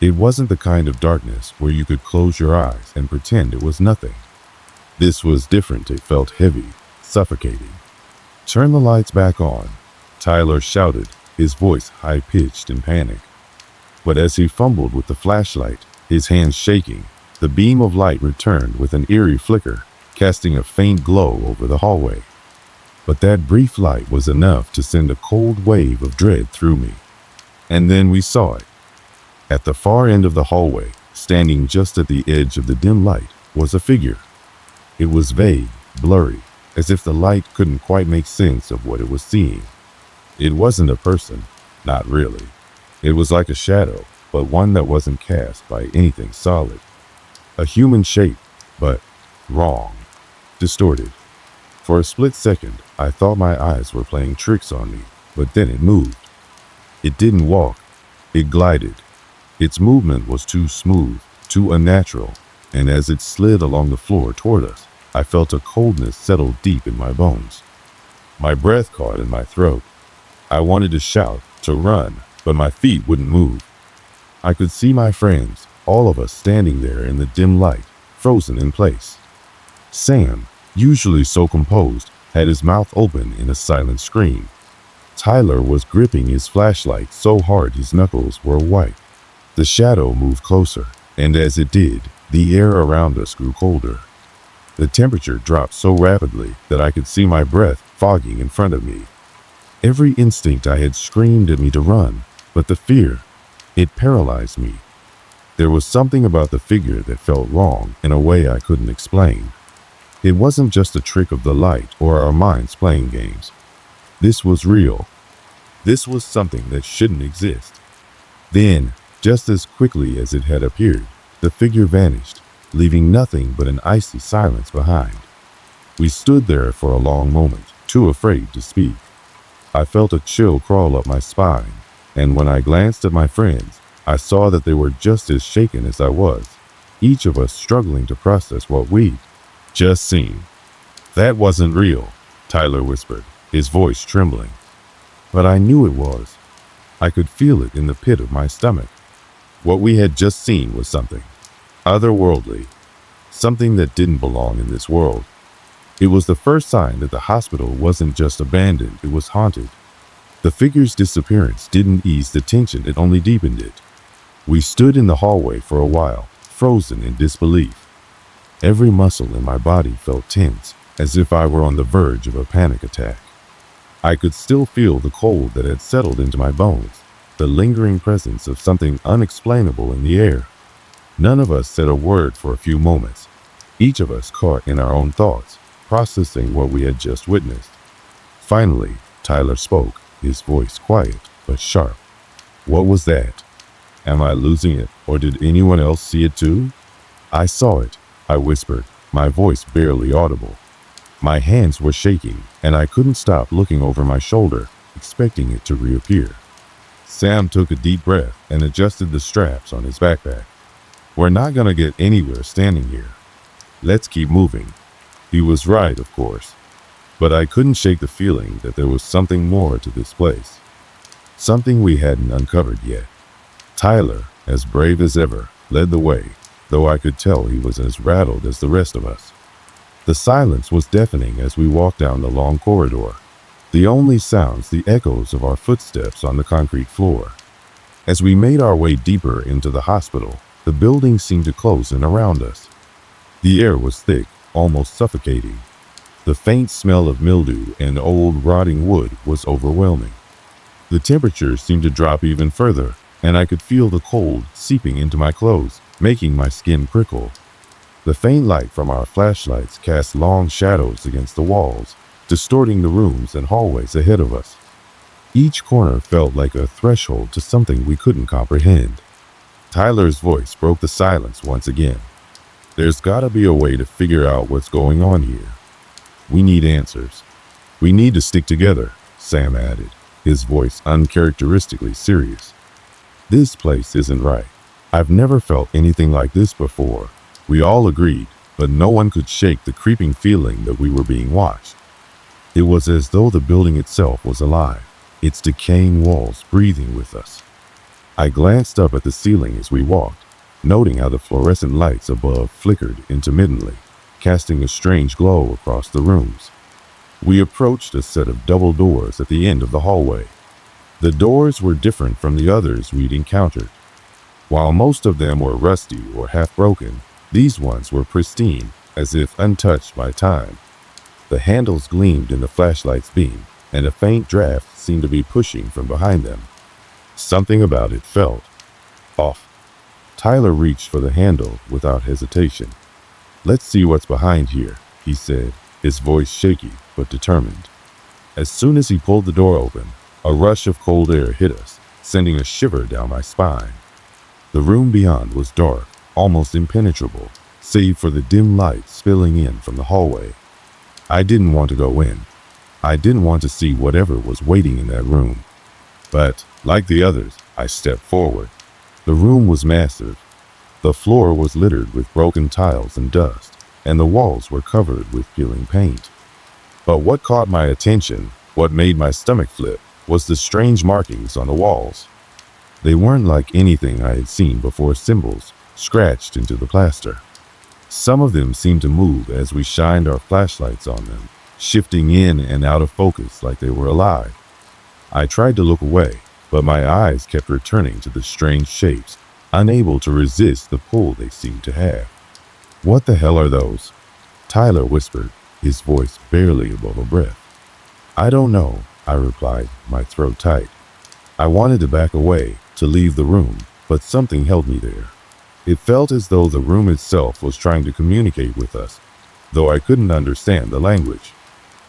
It wasn't the kind of darkness where you could close your eyes and pretend it was nothing. This was different. It felt heavy, suffocating. Turn the lights back on, Tyler shouted, his voice high-pitched in panic. But as he fumbled with the flashlight, his hands shaking, the beam of light returned with an eerie flicker, casting a faint glow over the hallway. But that brief light was enough to send a cold wave of dread through me. And then we saw it. At the far end of the hallway, standing just at the edge of the dim light, was a figure. It was vague, blurry, as if the light couldn't quite make sense of what it was seeing. It wasn't a person, not really. It was like a shadow, but one that wasn't cast by anything solid. A human shape, but wrong, distorted. For a split second, I thought my eyes were playing tricks on me, but then it moved. It didn't walk, it glided. Its movement was too smooth, too unnatural, and as it slid along the floor toward us, I felt a coldness settle deep in my bones. My breath caught in my throat. I wanted to shout, to run, but my feet wouldn't move. I could see my friends, all of us standing there in the dim light, frozen in place. Sam, usually so composed, had his mouth open in a silent scream. Tyler was gripping his flashlight so hard his knuckles were white. The shadow moved closer, and as it did, the air around us grew colder. The temperature dropped so rapidly that I could see my breath fogging in front of me. Every instinct I had screamed at me to run, but the fear, it paralyzed me. There was something about the figure that felt wrong in a way I couldn't explain. It wasn't just a trick of the light or our minds playing games. This was real. This was something that shouldn't exist. Then, just as quickly as it had appeared, the figure vanished, leaving nothing but an icy silence behind. We stood there for a long moment, too afraid to speak. I felt a chill crawl up my spine, and when I glanced at my friends, I saw that they were just as shaken as I was, each of us struggling to process what we'd just seen. "That wasn't real," Tyler whispered, his voice trembling. But I knew it was. I could feel it in the pit of my stomach. What we had just seen was something otherworldly, something that didn't belong in this world. It was the first sign that the hospital wasn't just abandoned, it was haunted. The figure's disappearance didn't ease the tension, it only deepened it. We stood in the hallway for a while, frozen in disbelief. Every muscle in my body felt tense, as if I were on the verge of a panic attack. I could still feel the cold that had settled into my bones, the lingering presence of something unexplainable in the air. None of us said a word for a few moments, each of us caught in our own thoughts, processing what we had just witnessed. Finally, Tyler spoke, his voice quiet but sharp. "What was that? Am I losing it, or did anyone else see it too?" "I saw it," I whispered, my voice barely audible. My hands were shaking, and I couldn't stop looking over my shoulder, expecting it to reappear. Sam took a deep breath and adjusted the straps on his backpack. "We're not gonna get anywhere standing here. Let's keep moving." He was right, of course, but I couldn't shake the feeling that there was something more to this place. Something we hadn't uncovered yet. Tyler, as brave as ever, led the way, though I could tell he was as rattled as the rest of us. The silence was deafening as we walked down the long corridor. The only sounds the echoes of our footsteps on the concrete floor. As we made our way deeper into the hospital, the building seemed to close in around us. The air was thick, almost suffocating. The faint smell of mildew and old rotting wood was overwhelming. The temperature seemed to drop even further, and I could feel the cold seeping into my clothes, making my skin prickle. The faint light from our flashlights cast long shadows against the walls, distorting the rooms and hallways ahead of us. Each corner felt like a threshold to something we couldn't comprehend. Tyler's voice broke the silence once again. "There's gotta be a way to figure out what's going on here. We need answers. We need to stick together," Sam added, his voice uncharacteristically serious. "This place isn't right. I've never felt anything like this before." We all agreed, but no one could shake the creeping feeling that we were being watched. It was as though the building itself was alive, its decaying walls breathing with us. I glanced up at the ceiling as we walked, noting how the fluorescent lights above flickered intermittently, casting a strange glow across the rooms. We approached a set of double doors at the end of the hallway. The doors were different from the others we'd encountered. While most of them were rusty or half broken, these ones were pristine, as if untouched by time. The handles gleamed in the flashlight's beam, and a faint draft seemed to be pushing from behind them. Something about it felt off. Tyler reached for the handle without hesitation. "Let's see what's behind here," he said, his voice shaky but determined. As soon as he pulled the door open, a rush of cold air hit us, sending a shiver down my spine. The room beyond was dark, almost impenetrable, save for the dim light spilling in from the hallway. I didn't want to go in. I didn't want to see whatever was waiting in that room. But, like the others, I stepped forward. The room was massive. The floor was littered with broken tiles and dust, and the walls were covered with peeling paint. But what caught my attention, what made my stomach flip, was the strange markings on the walls. They weren't like anything I had seen before, symbols scratched into the plaster. Some of them seemed to move as we shined our flashlights on them, shifting in and out of focus like they were alive. I tried to look away, but my eyes kept returning to the strange shapes, unable to resist the pull they seemed to have. "What the hell are those?" Tyler whispered, his voice barely above a breath. "I don't know," I replied, my throat tight. I wanted to back away, to leave the room, but something held me there. It felt as though the room itself was trying to communicate with us, though I couldn't understand the language.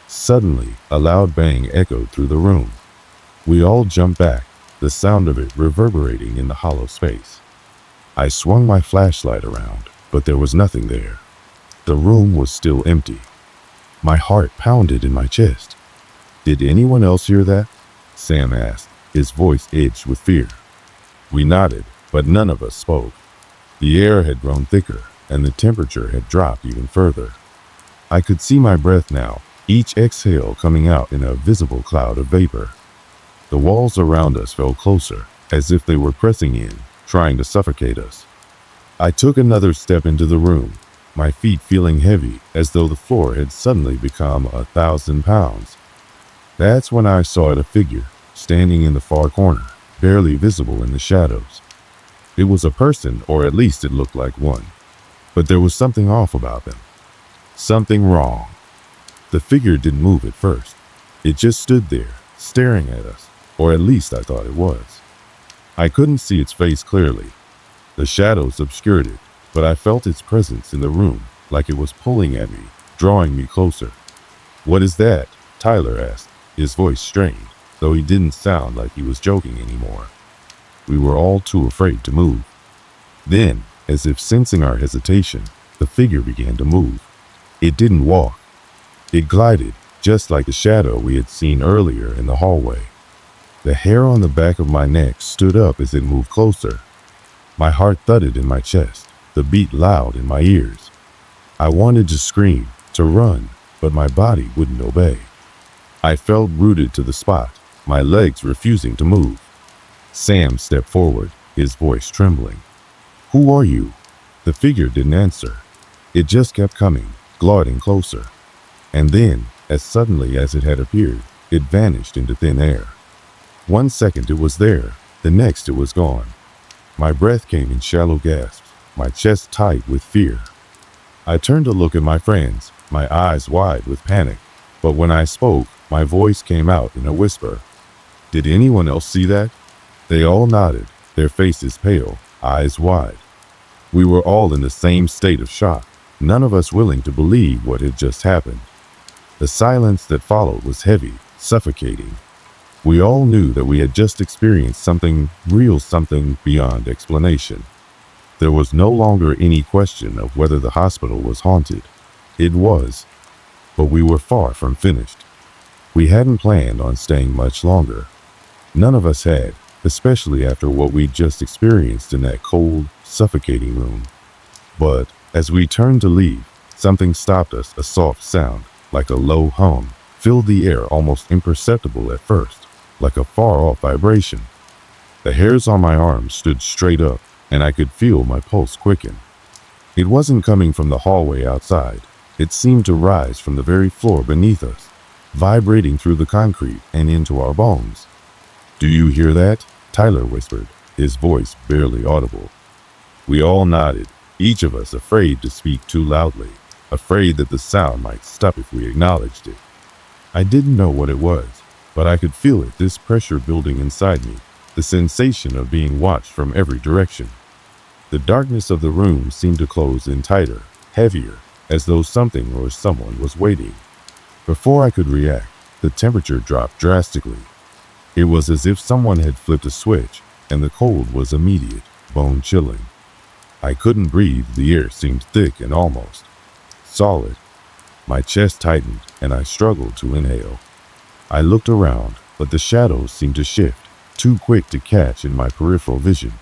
Suddenly, a loud bang echoed through the room. We all jumped back, the sound of it reverberating in the hollow space. I swung my flashlight around, but there was nothing there. The room was still empty. My heart pounded in my chest. "Did anyone else hear that?" Sam asked, his voice edged with fear. We nodded, but none of us spoke. The air had grown thicker, and the temperature had dropped even further. I could see my breath now, each exhale coming out in a visible cloud of vapor. The walls around us fell closer, as if they were pressing in, trying to suffocate us. I took another step into the room, my feet feeling heavy, as though the floor had suddenly become 1,000 pounds. That's when I saw a figure, standing in the far corner, barely visible in the shadows. It was a person, or at least it looked like one. But there was something off about them. Something wrong. The figure didn't move at first. It just stood there, staring at us, or at least I thought it was. I couldn't see its face clearly. The shadows obscured it, but I felt its presence in the room, like it was pulling at me, drawing me closer. "What is that?" Tyler asked, his voice strained, though he didn't sound like he was joking anymore. We were all too afraid to move. Then, as if sensing our hesitation, the figure began to move. It didn't walk. It glided, just like the shadow we had seen earlier in the hallway. The hair on the back of my neck stood up as it moved closer. My heart thudded in my chest, the beat loud in my ears. I wanted to scream, to run, but my body wouldn't obey. I felt rooted to the spot, my legs refusing to move. Sam stepped forward, his voice trembling. "Who are you?" The figure didn't answer. It just kept coming, gliding closer. And then, as suddenly as it had appeared, it vanished into thin air. 1 second it was there, the next it was gone. My breath came in shallow gasps, my chest tight with fear. I turned to look at my friends, my eyes wide with panic, but when I spoke, my voice came out in a whisper. "Did anyone else see that?" They all nodded, their faces pale, eyes wide. We were all in the same state of shock, none of us willing to believe what had just happened. The silence that followed was heavy, suffocating. We all knew that we had just experienced something real, something beyond explanation. There was no longer any question of whether the hospital was haunted. It was, but we were far from finished. We hadn't planned on staying much longer. None of us had, especially after what we'd just experienced in that cold, suffocating room. But as we turned to leave, something stopped us. A soft sound, like a low hum, filled the air, almost imperceptible at first, like a far-off vibration. The hairs on my arms stood straight up, and I could feel my pulse quicken. It wasn't coming from the hallway outside. It seemed to rise from the very floor beneath us, vibrating through the concrete and into our bones. "Do you hear that?" Tyler whispered, his voice barely audible. We all nodded, each of us afraid to speak too loudly, afraid that the sound might stop if we acknowledged it. I didn't know what it was, but I could feel it, this pressure building inside me, the sensation of being watched from every direction. The darkness of the room seemed to close in tighter, heavier, as though something or someone was waiting. Before I could react, the temperature dropped drastically. It was as if someone had flipped a switch, and the cold was immediate, bone-chilling. I couldn't breathe, the air seemed thick and almost solid. My chest tightened, and I struggled to inhale. I looked around, but the shadows seemed to shift, too quick to catch in my peripheral vision.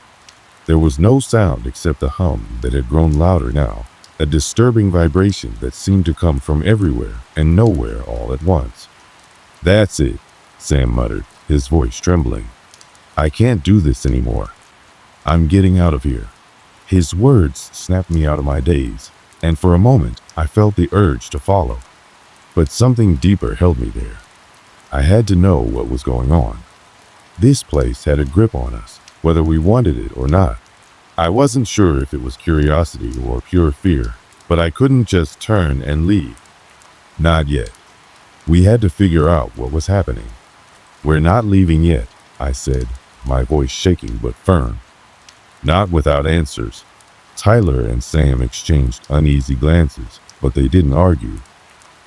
There was no sound except the hum that had grown louder now, a disturbing vibration that seemed to come from everywhere and nowhere all at once. "That's it," Sam muttered, his voice trembling. "I can't do this anymore. I'm getting out of here." His words snapped me out of my daze, and for a moment I felt the urge to follow. But something deeper held me there. I had to know what was going on. This place had a grip on us, whether we wanted it or not. I wasn't sure if it was curiosity or pure fear, but I couldn't just turn and leave. Not yet. We had to figure out what was happening. "We're not leaving yet," I said, my voice shaking but firm. Not without answers. Tyler and Sam exchanged uneasy glances, but they didn't argue.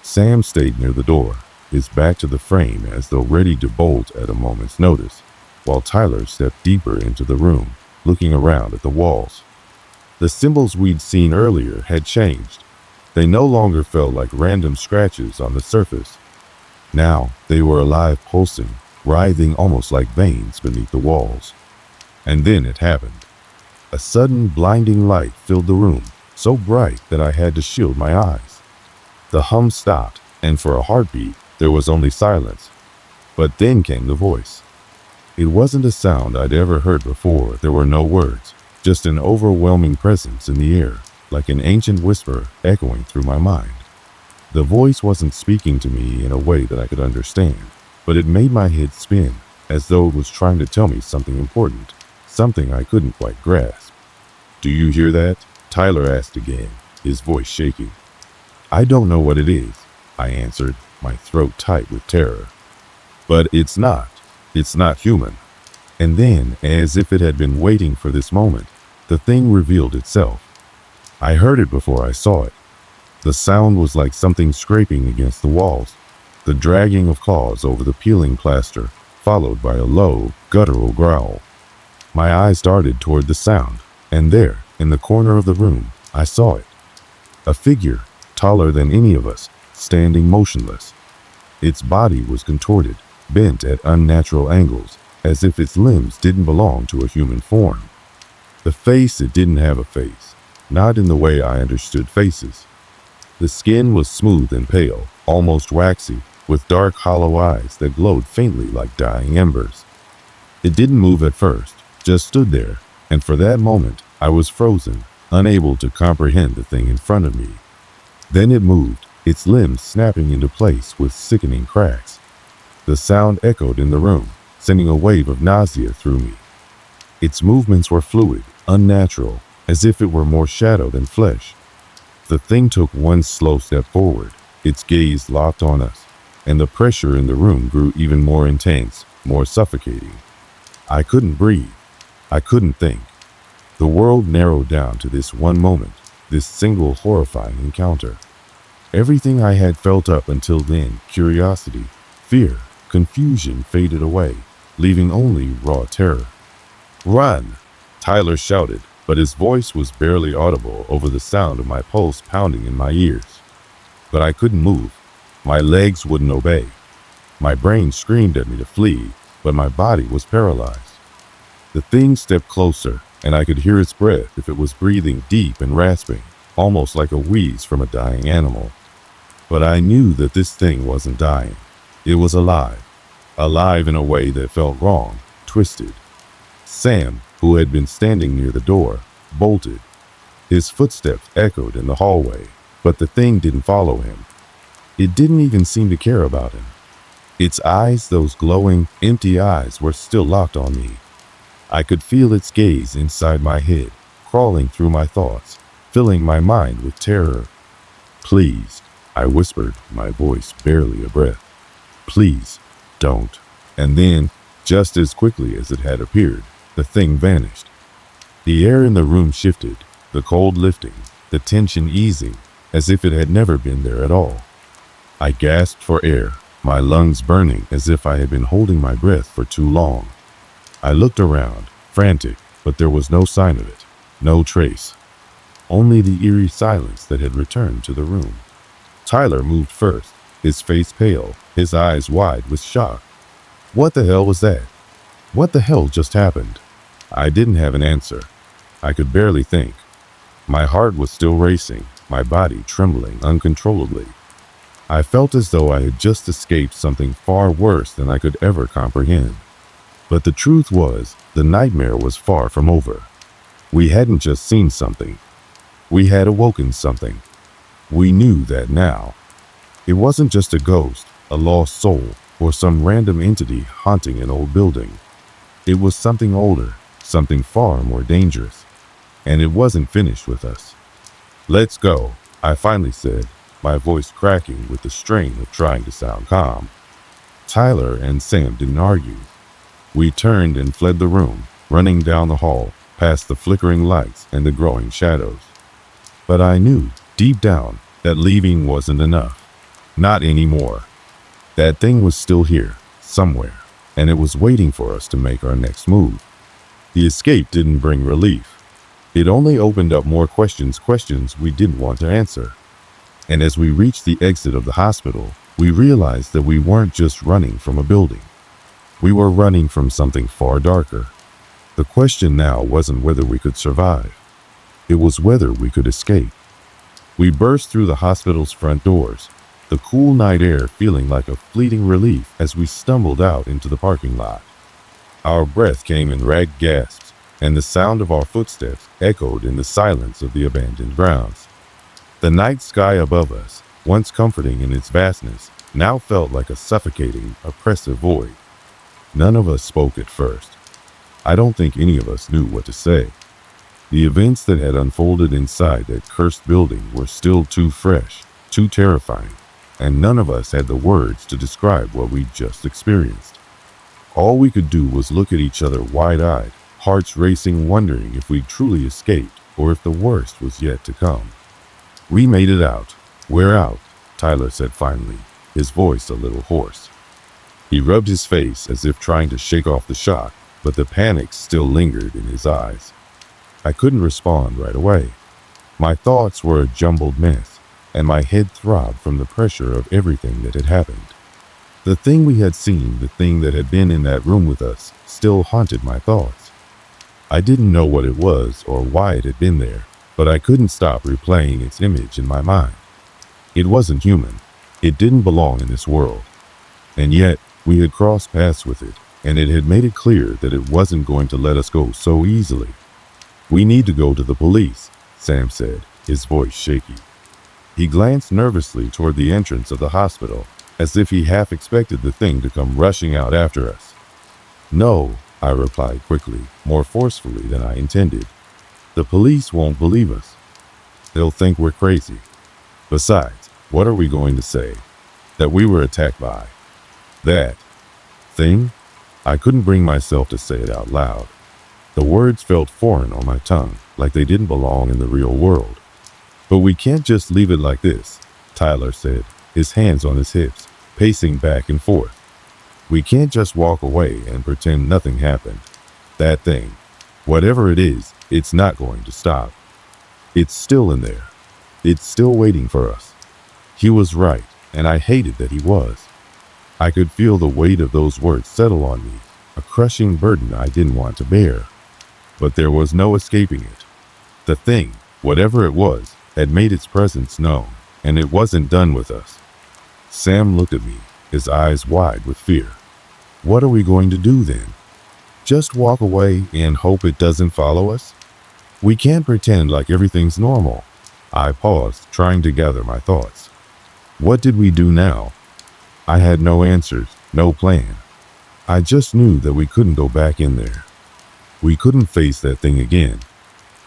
Sam stayed near the door, his back to the frame as though ready to bolt at a moment's notice, while Tyler stepped deeper into the room, looking around at the walls. The symbols we'd seen earlier had changed. They no longer felt like random scratches on the surface. Now they were alive, pulsing, writhing almost like veins beneath the walls. And then it happened. A sudden blinding light filled the room, so bright that I had to shield my eyes. The hum stopped, and for a heartbeat, there was only silence. But then came the voice. It wasn't a sound I'd ever heard before. There were no words, just an overwhelming presence in the air, like an ancient whisper echoing through my mind. The voice wasn't speaking to me in a way that I could understand, but it made my head spin, as though it was trying to tell me something important, something I couldn't quite grasp. "Do you hear that?" Tyler asked again, his voice shaking. "I don't know what it is," I answered, my throat tight with terror. "But it's not human." And then, as if it had been waiting for this moment, the thing revealed itself. I heard it before I saw it. The sound was like something scraping against the walls, the dragging of claws over the peeling plaster, followed by a low, guttural growl. My eyes darted toward the sound, and there, in the corner of the room, I saw it. A figure, taller than any of us, standing motionless. Its body was contorted, bent at unnatural angles, as if its limbs didn't belong to a human form. The face, it didn't have a face, not in the way I understood faces. The skin was smooth and pale, almost waxy, with dark hollow eyes that glowed faintly like dying embers. It didn't move at first, just stood there, and for that moment I was frozen, unable to comprehend the thing in front of me. Then it moved, its limbs snapping into place with sickening cracks. The sound echoed in the room, sending a wave of nausea through me. Its movements were fluid, unnatural, as if it were more shadow than flesh. The thing took one slow step forward, its gaze locked on us, and the pressure in the room grew even more intense, more suffocating. I couldn't breathe. I couldn't think. The world narrowed down to this one moment, this single horrifying encounter. Everything I had felt up until then, curiosity, fear, confusion, faded away, leaving only raw terror. "Run!" Tyler shouted, but his voice was barely audible over the sound of my pulse pounding in my ears. But I couldn't move. My legs wouldn't obey. My brain screamed at me to flee, but my body was paralyzed. The thing stepped closer, and I could hear its breath if it was breathing deep and rasping, almost like a wheeze from a dying animal. But I knew that this thing wasn't dying. It was alive. Alive in a way that felt wrong, twisted. Sam, who had been standing near the door, bolted. His footsteps echoed in the hallway, but the thing didn't follow him. It didn't even seem to care about him. Its eyes, those glowing, empty eyes, were still locked on me. I could feel its gaze inside my head, crawling through my thoughts, filling my mind with terror. "Please," I whispered, my voice barely a breath. "Please, don't." And then, just as quickly as it had appeared, the thing vanished. The air in the room shifted, the cold lifting, the tension easing, as if it had never been there at all. I gasped for air, my lungs burning as if I had been holding my breath for too long. I looked around, frantic, but there was no sign of it, no trace. Only the eerie silence that had returned to the room. Tyler moved first, his face pale, his eyes wide with shock. What the hell was that? What the hell just happened? I didn't have an answer. I could barely think. My heart was still racing, my body trembling uncontrollably. I felt as though I had just escaped something far worse than I could ever comprehend. But the truth was, the nightmare was far from over. We hadn't just seen something. We had awoken something. We knew that now. It wasn't just a ghost, a lost soul, or some random entity haunting an old building. It was something older, something far more dangerous. And it wasn't finished with us. "Let's go," I finally said, my voice cracking with the strain of trying to sound calm. Tyler and Sam didn't argue. We turned and fled the room, running down the hall, past the flickering lights and the growing shadows. But I knew, deep down, that leaving wasn't enough. Not anymore. That thing was still here, somewhere, and it was waiting for us to make our next move. The escape didn't bring relief. It only opened up more questions we didn't want to answer. And as we reached the exit of the hospital, we realized that we weren't just running from a building. We were running from something far darker. The question now wasn't whether we could survive. It was whether we could escape. We burst through the hospital's front doors, the cool night air feeling like a fleeting relief as we stumbled out into the parking lot. Our breath came in ragged gasps, and the sound of our footsteps echoed in the silence of the abandoned grounds. The night sky above us, once comforting in its vastness, now felt like a suffocating, oppressive void. None of us spoke at first. I don't think any of us knew what to say. The events that had unfolded inside that cursed building were still too fresh, too terrifying, and none of us had the words to describe what we'd just experienced. All we could do was look at each other wide-eyed, hearts racing, wondering if we'd truly escaped or if the worst was yet to come. "We made it out. We're out," Tyler said finally, his voice a little hoarse. He rubbed his face as if trying to shake off the shock, but the panic still lingered in his eyes. I couldn't respond right away. My thoughts were a jumbled mess, and my head throbbed from the pressure of everything that had happened. The thing we had seen, the thing that had been in that room with us, still haunted my thoughts. I didn't know what it was or why it had been there, but I couldn't stop replaying its image in my mind. It wasn't human. It didn't belong in this world. And yet, we had crossed paths with it, and it had made it clear that it wasn't going to let us go so easily. "We need to go to the police," Sam said, his voice shaky. He glanced nervously toward the entrance of the hospital, as if he half expected the thing to come rushing out after us. "No," I replied quickly, more forcefully than I intended. "The police won't believe us. They'll think we're crazy. Besides, what are we going to say? That we were attacked by that thing?" I couldn't bring myself to say it out loud. The words felt foreign on my tongue, like they didn't belong in the real world. "But we can't just leave it like this," Tyler said, his hands on his hips, pacing back and forth. "We can't just walk away and pretend nothing happened. That thing, whatever it is, it's not going to stop. It's still in there. It's still waiting for us." He was right, and I hated that he was. I could feel the weight of those words settle on me, a crushing burden I didn't want to bear. But there was no escaping it. The thing, whatever it was, had made its presence known, and it wasn't done with us. Sam looked at me, his eyes wide with fear. "What are we going to do then? Just walk away and hope it doesn't follow us? We can't pretend like everything's normal." I paused, trying to gather my thoughts. What did we do now? I had no answers, no plan. I just knew that we couldn't go back in there. We couldn't face that thing again.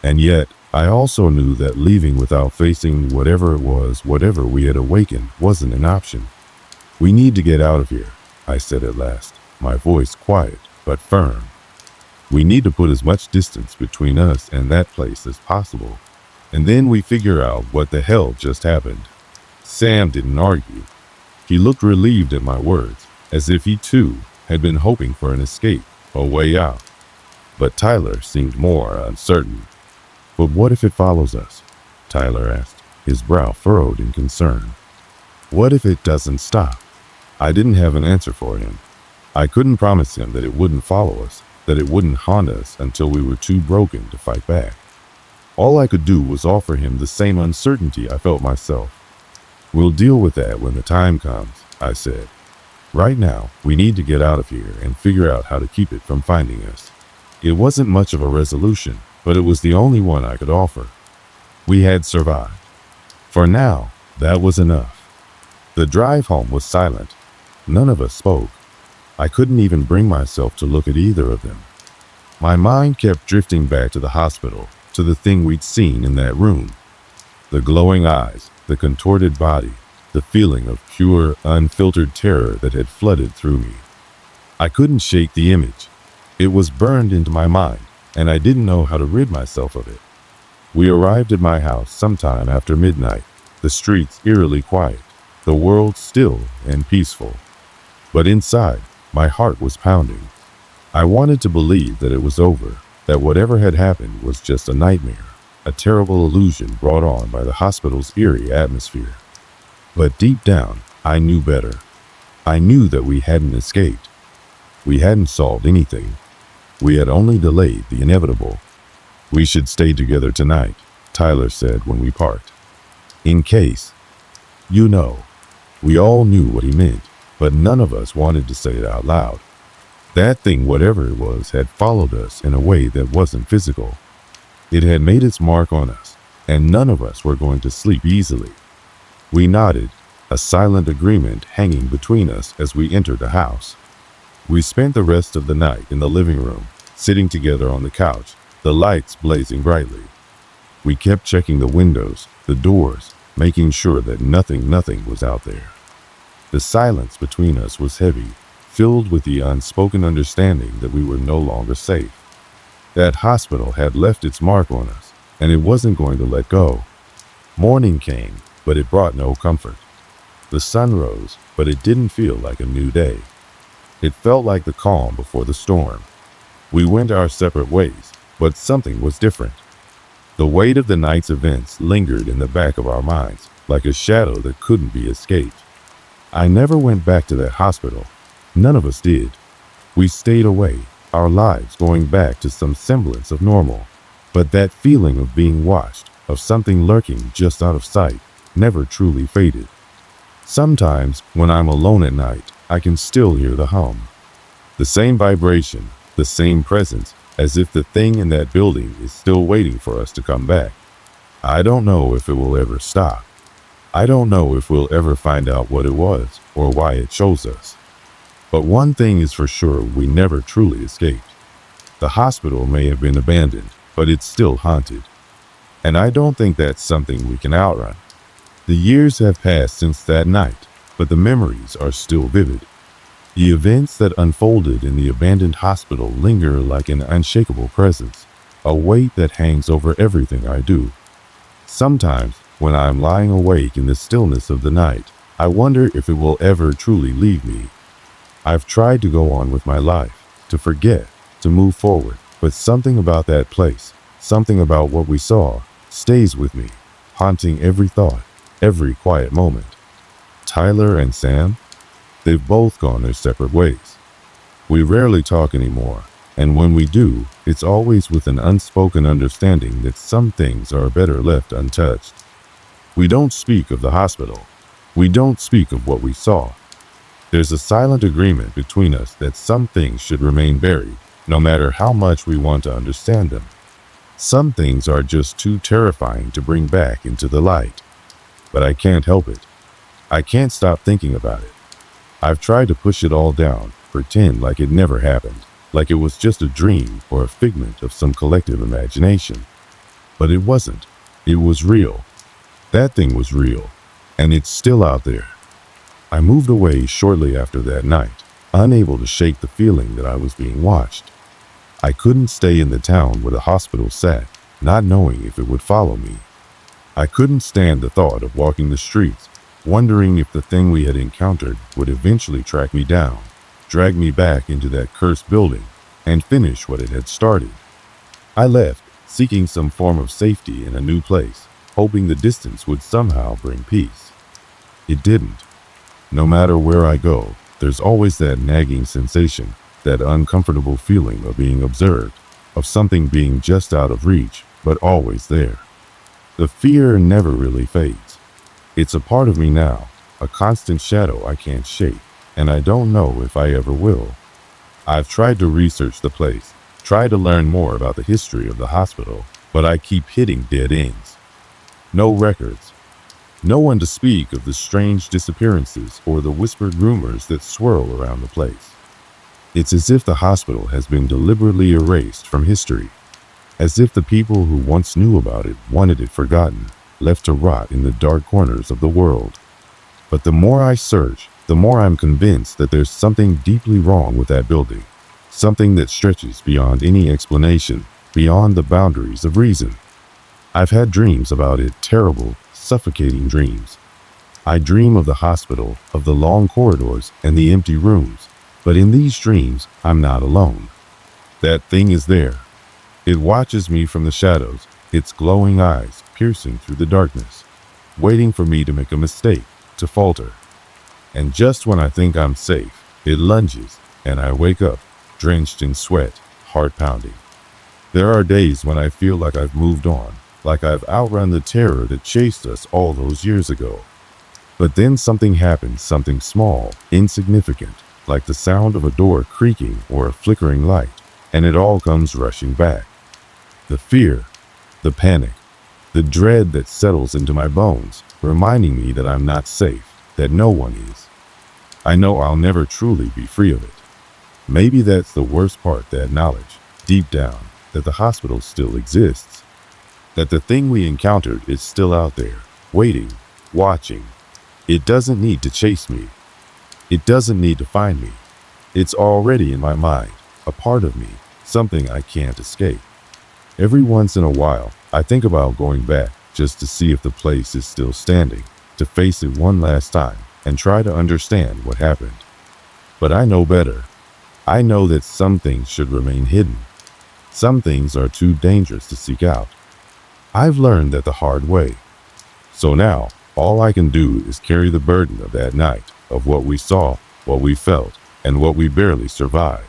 And yet, I also knew that leaving without facing whatever it was, whatever we had awakened, wasn't an option. "We need to get out of here," I said at last, my voice quiet but firm. "We need to put as much distance between us and that place as possible. And then we figure out what the hell just happened." Sam didn't argue. He looked relieved at my words, as if he too had been hoping for an escape, a way out. But Tyler seemed more uncertain. "But what if it follows us?" Tyler asked, his brow furrowed in concern. What if it doesn't stop? I didn't have an answer for him. I couldn't promise him that it wouldn't follow us, that it wouldn't haunt us until we were too broken to fight back. All I could do was offer him the same uncertainty I felt myself. We'll deal with that when the time comes, I said. Right now, we need to get out of here and figure out how to keep it from finding us. It wasn't much of a resolution, but it was the only one I could offer. We had survived. For now, that was enough. The drive home was silent. None of us spoke. I couldn't even bring myself to look at either of them. My mind kept drifting back to the hospital, to the thing we'd seen in that room. The glowing eyes, the contorted body, the feeling of pure, unfiltered terror that had flooded through me. I couldn't shake the image. It was burned into my mind, and I didn't know how to rid myself of it. We arrived at my house sometime after midnight, the streets eerily quiet, the world still and peaceful. But inside, my heart was pounding. I wanted to believe that it was over, that whatever had happened was just a nightmare, a terrible illusion brought on by the hospital's eerie atmosphere. But deep down, I knew better. I knew that we hadn't escaped. We hadn't solved anything. We had only delayed the inevitable. We should stay together tonight, Tyler said when we parked. In case. You know. We all knew what he meant, but none of us wanted to say it out loud. That thing, whatever it was, had followed us in a way that wasn't physical. It had made its mark on us, and none of us were going to sleep easily. We nodded, a silent agreement hanging between us as we entered the house. We spent the rest of the night in the living room, sitting together on the couch, the lights blazing brightly. We kept checking the windows, the doors, making sure that nothing was out there. The silence between us was heavy, filled with the unspoken understanding that we were no longer safe. That hospital had left its mark on us, and it wasn't going to let go. Morning came, but it brought no comfort. The sun rose, but it didn't feel like a new day. It felt like the calm before the storm. We went our separate ways, but something was different. The weight of the night's events lingered in the back of our minds, like a shadow that couldn't be escaped. I never went back to that hospital. None of us did. We stayed away, our lives going back to some semblance of normal. But that feeling of being watched, of something lurking just out of sight, never truly faded. Sometimes, when I'm alone at night, I can still hear the hum. The same vibration, the same presence, as if the thing in that building is still waiting for us to come back. I don't know if it will ever stop. I don't know if we'll ever find out what it was or why it chose us. But one thing is for sure, we never truly escaped. The hospital may have been abandoned, but it's still haunted. And I don't think that's something we can outrun. The years have passed since that night, but the memories are still vivid. The events that unfolded in the abandoned hospital linger like an unshakable presence, a weight that hangs over everything I do. Sometimes, when I'm lying awake in the stillness of the night, I wonder if it will ever truly leave me. I've tried to go on with my life, to forget, to move forward, but something about that place, something about what we saw, stays with me, haunting every thought, every quiet moment. Tyler and Sam? They've both gone their separate ways. We rarely talk anymore, and when we do, it's always with an unspoken understanding that some things are better left untouched. We don't speak of the hospital. We don't speak of what we saw. There's a silent agreement between us that some things should remain buried, no matter how much we want to understand them. Some things are just too terrifying to bring back into the light. But I can't help it. I can't stop thinking about it. I've tried to push it all down, pretend like it never happened, like it was just a dream or a figment of some collective imagination. But it wasn't. It was real. That thing was real, and it's still out there. I moved away shortly after that night, unable to shake the feeling that I was being watched. I couldn't stay in the town where the hospital sat, not knowing if it would follow me. I couldn't stand the thought of walking the streets, wondering if the thing we had encountered would eventually track me down, drag me back into that cursed building, and finish what it had started. I left, seeking some form of safety in a new place, hoping the distance would somehow bring peace. it didn't. No matter where I go, there's always that nagging sensation, that uncomfortable feeling of being observed, of something being just out of reach, but always there. The fear never really fades. It's a part of me now, a constant shadow I can't shake, and I don't know if I ever will. I've tried to research the place, tried to learn more about the history of the hospital, but I keep hitting dead ends. No records. No one to speak of the strange disappearances or the whispered rumors that swirl around the place. It's as if the hospital has been deliberately erased from history, as if the people who once knew about it wanted it forgotten, left to rot in the dark corners of the world. But the more I search, the more I'm convinced that there's something deeply wrong with that building, something that stretches beyond any explanation, beyond the boundaries of reason. I've had dreams about it, terrible, suffocating dreams. I dream of the hospital, of the long corridors and the empty rooms, but in these dreams, I'm not alone. That thing is there. It watches me from the shadows, its glowing eyes piercing through the darkness, waiting for me to make a mistake, to falter. And just when I think I'm safe, it lunges, and I wake up, drenched in sweat, heart pounding. There are days when I feel like I've moved on, like I've outrun the terror that chased us all those years ago. But then something happens, something small, insignificant, like the sound of a door creaking or a flickering light, and it all comes rushing back. The fear, the panic, the dread that settles into my bones, reminding me that I'm not safe, that no one is. I know I'll never truly be free of it. Maybe that's the worst part, that knowledge, deep down, that the hospital still exists, that the thing we encountered is still out there, waiting, watching. It doesn't need to chase me. It doesn't need to find me. It's already in my mind, a part of me, something I can't escape. Every once in a while, I think about going back just to see if the place is still standing, to face it one last time and try to understand what happened. But I know better. I know that some things should remain hidden. Some things are too dangerous to seek out. I've learned that the hard way. So now, all I can do is carry the burden of that night, of what we saw, what we felt, and what we barely survived.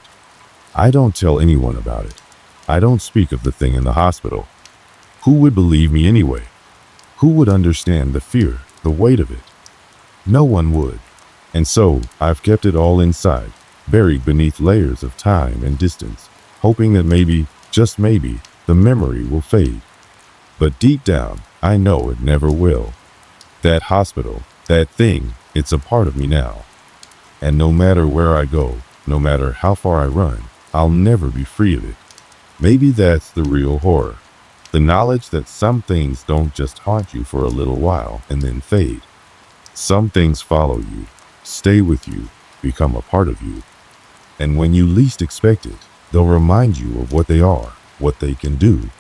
I don't tell anyone about it. I don't speak of the thing in the hospital. Who would believe me anyway? Who would understand the fear, the weight of it? No one would. And so, I've kept it all inside, buried beneath layers of time and distance, hoping that maybe, just maybe, the memory will fade. But deep down, I know it never will. That hospital, that thing, it's a part of me now. And no matter where I go, no matter how far I run, I'll never be free of it. Maybe that's the real horror. The knowledge that some things don't just haunt you for a little while and then fade. Some things follow you, stay with you, become a part of you. And when you least expect it, they'll remind you of what they are, what they can do,